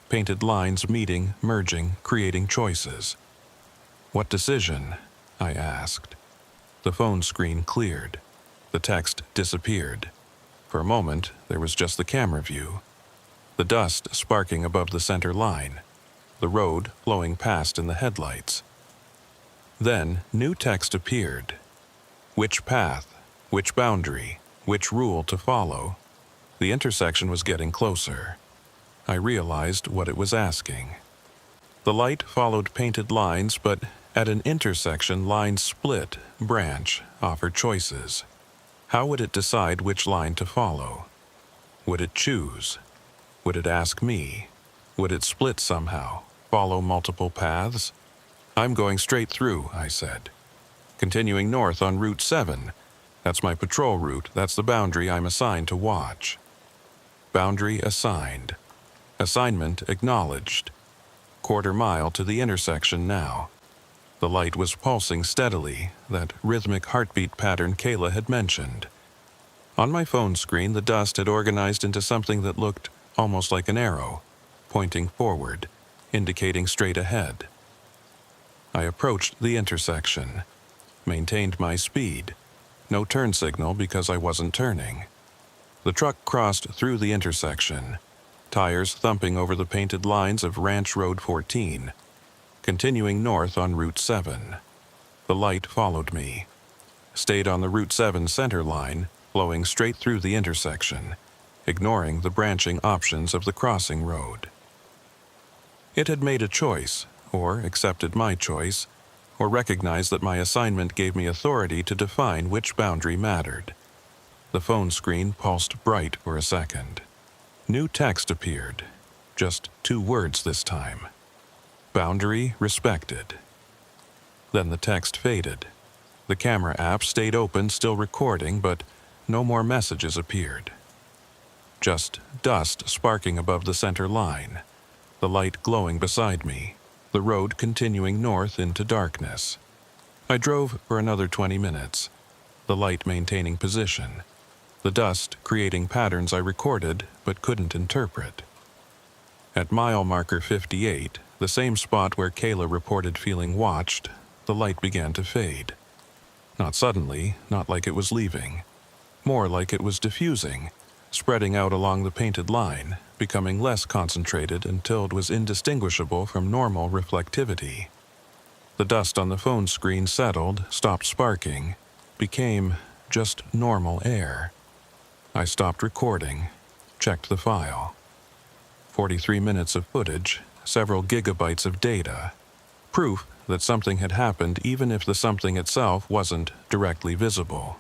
Painted lines meeting, merging, creating choices. "What decision?" I asked. The phone screen cleared. The text disappeared. For a moment, there was just the camera view. The dust sparking above the center line. The road flowing past in the headlights. Then, new text appeared. Which path? Which boundary? Which rule to follow? The intersection was getting closer. I realized what it was asking. The light followed painted lines, but at an intersection, lines split, branch, offer choices. How would it decide which line to follow? Would it choose? Would it ask me? Would it split somehow, follow multiple paths? "I'm going straight through," I said. "Continuing north on Route 7. That's my patrol route, that's the boundary I'm assigned to watch." Boundary assigned. Assignment acknowledged. Quarter mile to the intersection now. The light was pulsing steadily, that rhythmic heartbeat pattern Kayla had mentioned. On my phone screen, the dust had organized into something that looked almost like an arrow, pointing forward, indicating straight ahead. I approached the intersection, maintained my speed. No turn signal because I wasn't turning. The truck crossed through the intersection, tires thumping over the painted lines of Ranch Road 14, continuing north on Route 7. The light followed me, stayed on the Route 7 center line, flowing straight through the intersection, ignoring the branching options of the crossing road. It had made a choice, or accepted my choice, or recognized that my assignment gave me authority to define which boundary mattered. The phone screen pulsed bright for a second. New text appeared, just 2 words this time. Boundary respected. Then the text faded. The camera app stayed open, still recording, but no more messages appeared. Just dust sparking above the center line, the light glowing beside me, the road continuing north into darkness. I drove for another 20 minutes, the light maintaining position, the dust creating patterns I recorded but couldn't interpret. At mile marker 58, the same spot where Kayla reported feeling watched, the light began to fade. Not suddenly, not like it was leaving. More like it was diffusing, spreading out along the painted line, becoming less concentrated until it was indistinguishable from normal reflectivity. The dust on the phone screen settled, stopped sparking, became just normal air. I stopped recording, checked the file. 43 minutes of footage, several gigabytes of data. Proof that something had happened even if the something itself wasn't directly visible.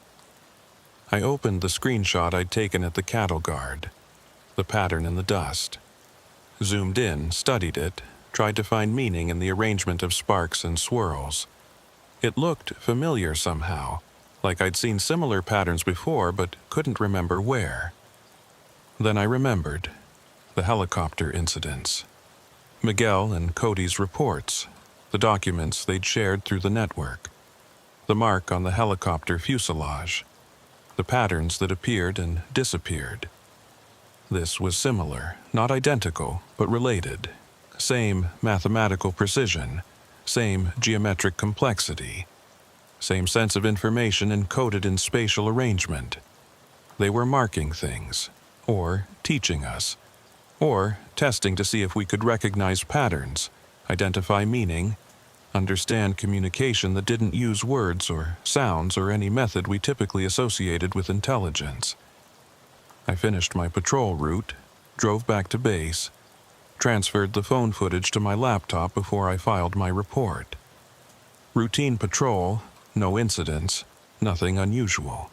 I opened the screenshot I'd taken at the cattle guard, the pattern in the dust. Zoomed in, studied it, tried to find meaning in the arrangement of sparks and swirls. It looked familiar somehow, like I'd seen similar patterns before but couldn't remember where. Then I remembered the helicopter incidents. Miguel and Cody's reports, the documents they'd shared through the network, the mark on the helicopter fuselage, the patterns that appeared and disappeared. This was similar, not identical, but related. Same mathematical precision, same geometric complexity, same sense of information encoded in spatial arrangement. They were marking things, or teaching us, or testing to see if we could recognize patterns, identify meaning, understand communication that didn't use words or sounds or any method we typically associated with intelligence. I finished my patrol route, drove back to base, transferred the phone footage to my laptop before I filed my report. Routine patrol, no incidents, nothing unusual.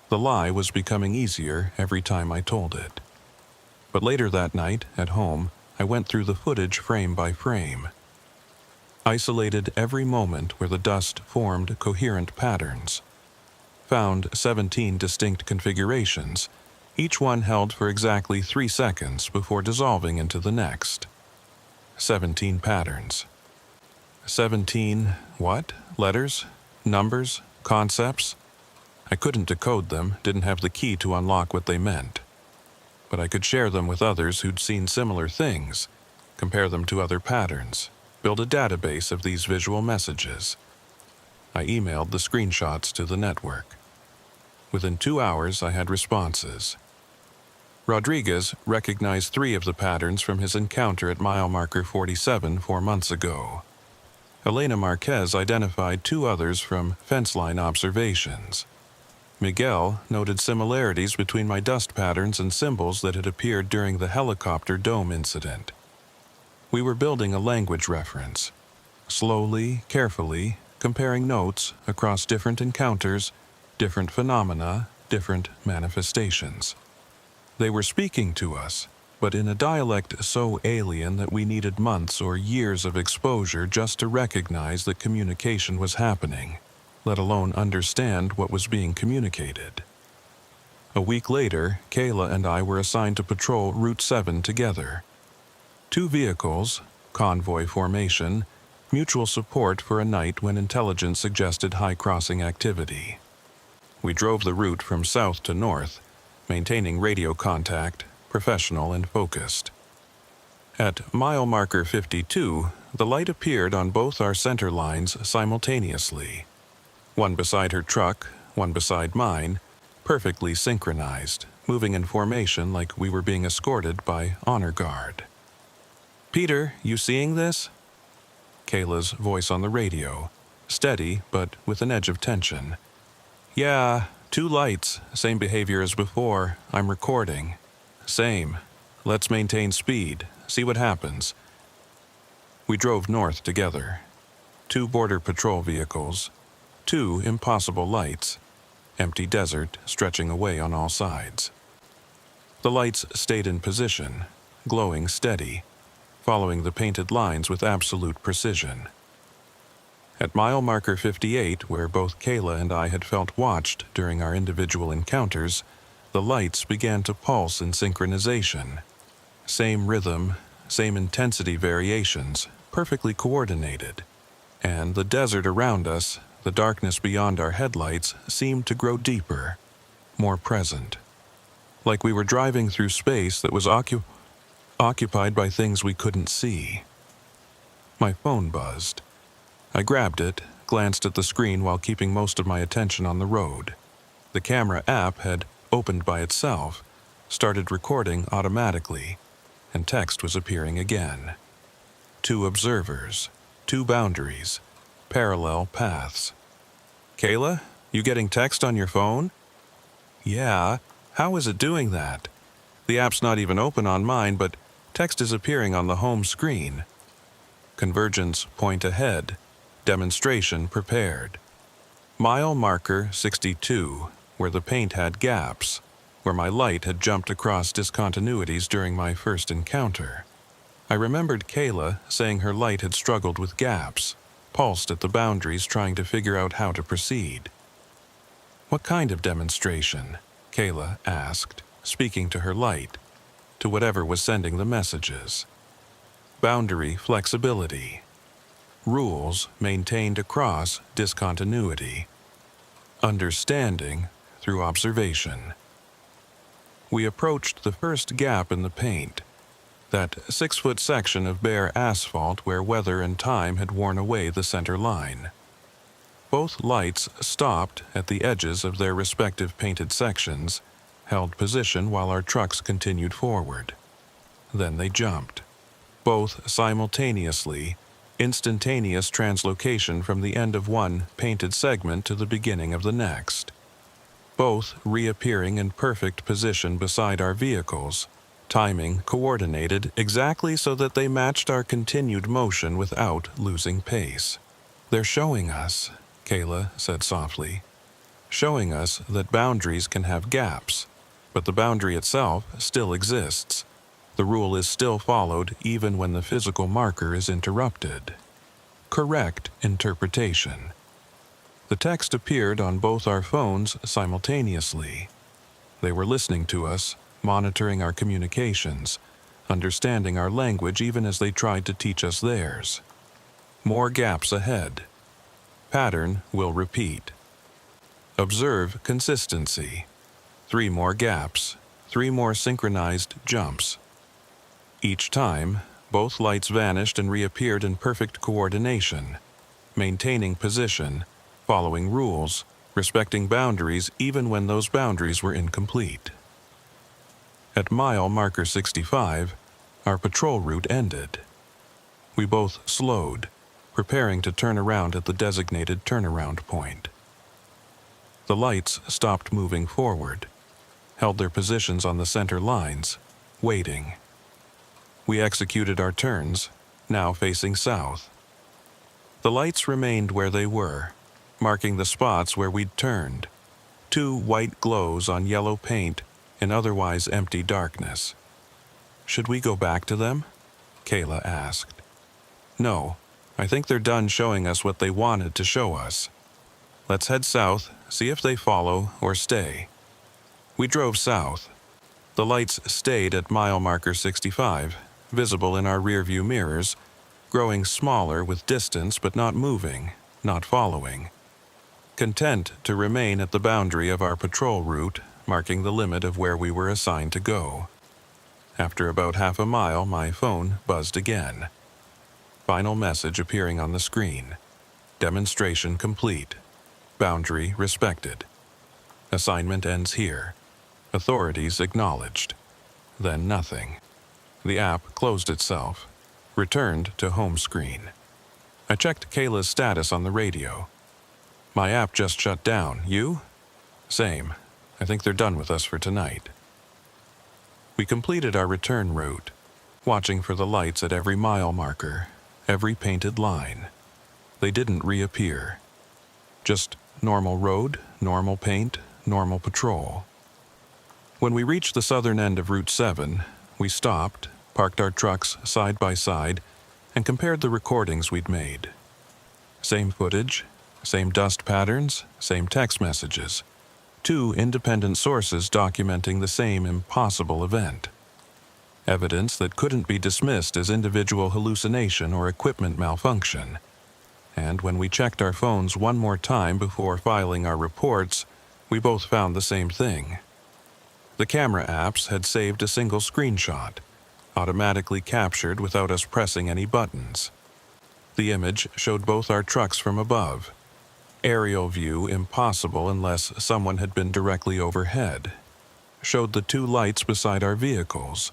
The lie was becoming easier every time I told it. But later that night, at home, I went through the footage frame by frame. Isolated every moment where the dust formed coherent patterns. Found 17 distinct configurations, each one held for exactly 3 seconds before dissolving into the next. 17 patterns. 17 what? Letters? Numbers? Concepts? I couldn't decode them, didn't have the key to unlock what they meant. But I could share them with others who'd seen similar things, compare them to other patterns, build a database of these visual messages. I emailed the screenshots to the network. Within 2 hours, I had responses. Rodriguez recognized 3 of the patterns from his encounter at mile marker 47 4 months ago. Elena Marquez identified 2 others from fence line observations. Miguel noted similarities between my dust patterns and symbols that had appeared during the helicopter dome incident. We were building a language reference, slowly, carefully, comparing notes across different encounters, different phenomena, different manifestations. They were speaking to us, but in a dialect so alien that we needed months or years of exposure just to recognize that communication was happening, let alone understand what was being communicated. A week later, Kayla and I were assigned to patrol Route 7 together. 2 vehicles, convoy formation, mutual support for a night when intelligence suggested high crossing activity. We drove the route from south to north, maintaining radio contact, professional and focused. At mile marker 52, the light appeared on both our center lines simultaneously. One beside her truck, one beside mine, perfectly synchronized, moving in formation like we were being escorted by honor guard. "Peter, you seeing this?" Kayla's voice on the radio, steady but with an edge of tension. "Yeah, 2 lights, same behavior as before. I'm recording." "Same. Let's maintain speed, see what happens." We drove north together. 2 border patrol vehicles, 2 impossible lights, empty desert stretching away on all sides. The lights stayed in position, glowing steady, following the painted lines with absolute precision. At mile marker 58, where both Kayla and I had felt watched during our individual encounters, the lights began to pulse in synchronization. Same rhythm, same intensity variations, perfectly coordinated. And the desert around us, the darkness beyond our headlights, seemed to grow deeper, more present. Like we were driving through space that was occupied by things we couldn't see. My phone buzzed. I grabbed it, glanced at the screen while keeping most of my attention on the road. The camera app had opened by itself, started recording automatically, and text was appearing again. 2 observers, 2 boundaries, parallel paths. Kayla, you getting text on your phone? Yeah, how is it doing that? The app's not even open on mine, but text is appearing on the home screen. Convergence point ahead. Demonstration prepared. Mile marker 62, where the paint had gaps, where my light had jumped across discontinuities during my first encounter. I remembered Kayla saying her light had struggled with gaps, pulsed at the boundaries trying to figure out how to proceed. What kind of demonstration? Kayla asked, speaking to her light, to whatever was sending the messages. Boundary flexibility. Rules maintained across discontinuity. Understanding through observation. We approached the first gap in the paint, that 6-foot section of bare asphalt where weather and time had worn away the center line. Both lights stopped at the edges of their respective painted sections, held position while our trucks continued forward. Then they jumped. Both simultaneously, instantaneous translocation from the end of one painted segment to the beginning of the next. Both reappearing in perfect position beside our vehicles, timing coordinated exactly so that they matched our continued motion without losing pace. They're showing us, Kayla said softly, showing us that boundaries can have gaps, but the boundary itself still exists. The rule is still followed even when the physical marker is interrupted. Correct interpretation. The text appeared on both our phones simultaneously. They were listening to us, monitoring our communications, understanding our language even as they tried to teach us theirs. More gaps ahead. Pattern will repeat. Observe consistency. 3 more gaps, 3 more synchronized jumps. Each time, both lights vanished and reappeared in perfect coordination, maintaining position, following rules, respecting boundaries even when those boundaries were incomplete. At mile marker 65, our patrol route ended. We both slowed, preparing to turn around at the designated turnaround point. The lights stopped moving forward, held their positions on the center lines, waiting. We executed our turns, now facing south. The lights remained where they were, marking the spots where we'd turned, 2 white glows on yellow paint in otherwise empty darkness. Should we go back to them? Kayla asked. No, I think they're done showing us what they wanted to show us. Let's head south, see if they follow or stay. We drove south. The lights stayed at mile marker 65, visible in our rearview mirrors, growing smaller with distance but not moving, not following. Content to remain at the boundary of our patrol route, marking the limit of where we were assigned to go. After about half a mile, my phone buzzed again. Final message appearing on the screen. Demonstration complete. Boundary respected. Assignment ends here. Authorities acknowledged. Then nothing. The app closed itself, returned to home screen. I checked Kayla's status on the radio. My app just shut down. You? Same. I think they're done with us for tonight. We completed our return route, watching for the lights at every mile marker, every painted line. They didn't reappear. Just normal road, normal paint, normal patrol. When we reached the southern end of Route 7, we stopped, parked our trucks side by side, and compared the recordings we'd made. Same footage, same dust patterns, same text messages. 2 independent sources documenting the same impossible event. Evidence that couldn't be dismissed as individual hallucination or equipment malfunction. And when we checked our phones one more time before filing our reports, we both found the same thing. The camera apps had saved a single screenshot, automatically captured without us pressing any buttons. The image showed both our trucks from above. Aerial view impossible unless someone had been directly overhead. Showed the two lights beside our vehicles,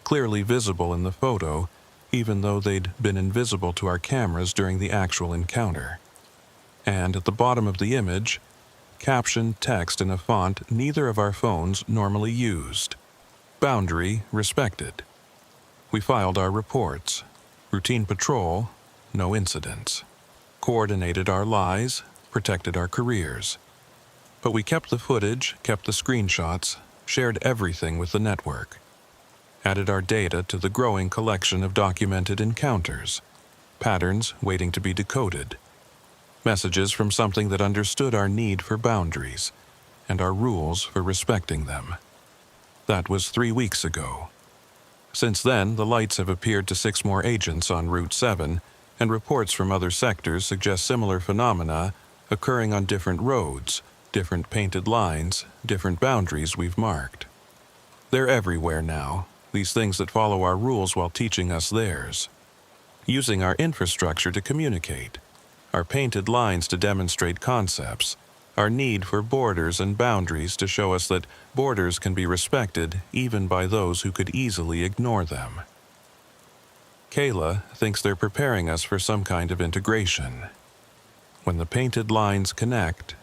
clearly visible in the photo, even though they'd been invisible to our cameras during the actual encounter. And at the bottom of the image, captioned text in a font neither of our phones normally used. Boundary respected. We filed our reports. Routine patrol, no incidents. Coordinated our lies, protected our careers. But we kept the footage, kept the screenshots, shared everything with the network. Added our data to the growing collection of documented encounters. Patterns waiting to be decoded. Messages from something that understood our need for boundaries and our rules for respecting them. That was 3 weeks ago. Since then, the lights have appeared to 6 more agents on Route 7, and reports from other sectors suggest similar phenomena occurring on different roads, different painted lines, different boundaries we've marked. They're everywhere now, these things that follow our rules while teaching us theirs. Using our infrastructure to communicate, our painted lines to demonstrate concepts, our need for borders and boundaries to show us that borders can be respected even by those who could easily ignore them. Kayla thinks they're preparing us for some kind of integration. When the painted lines connect,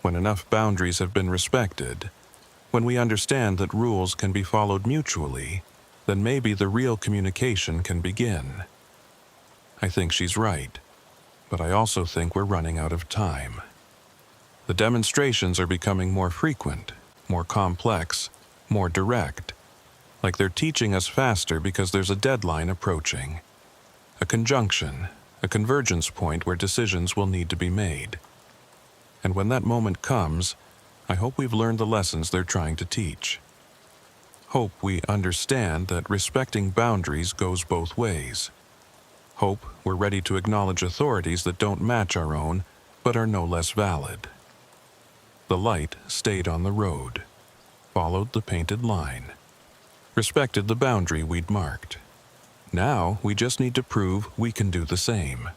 when enough boundaries have been respected, when we understand that rules can be followed mutually, then maybe the real communication can begin. I think she's right. But I also think we're running out of time. The demonstrations are becoming more frequent, more complex, more direct, like they're teaching us faster because there's a deadline approaching. A conjunction, a convergence point where decisions will need to be made. And when that moment comes, I hope we've learned the lessons they're trying to teach. Hope we understand that respecting boundaries goes both ways. Hope we're ready to acknowledge authorities that don't match our own, but are no less valid. The light stayed on the road, followed the painted line, respected the boundary we'd marked. Now we just need to prove we can do the same.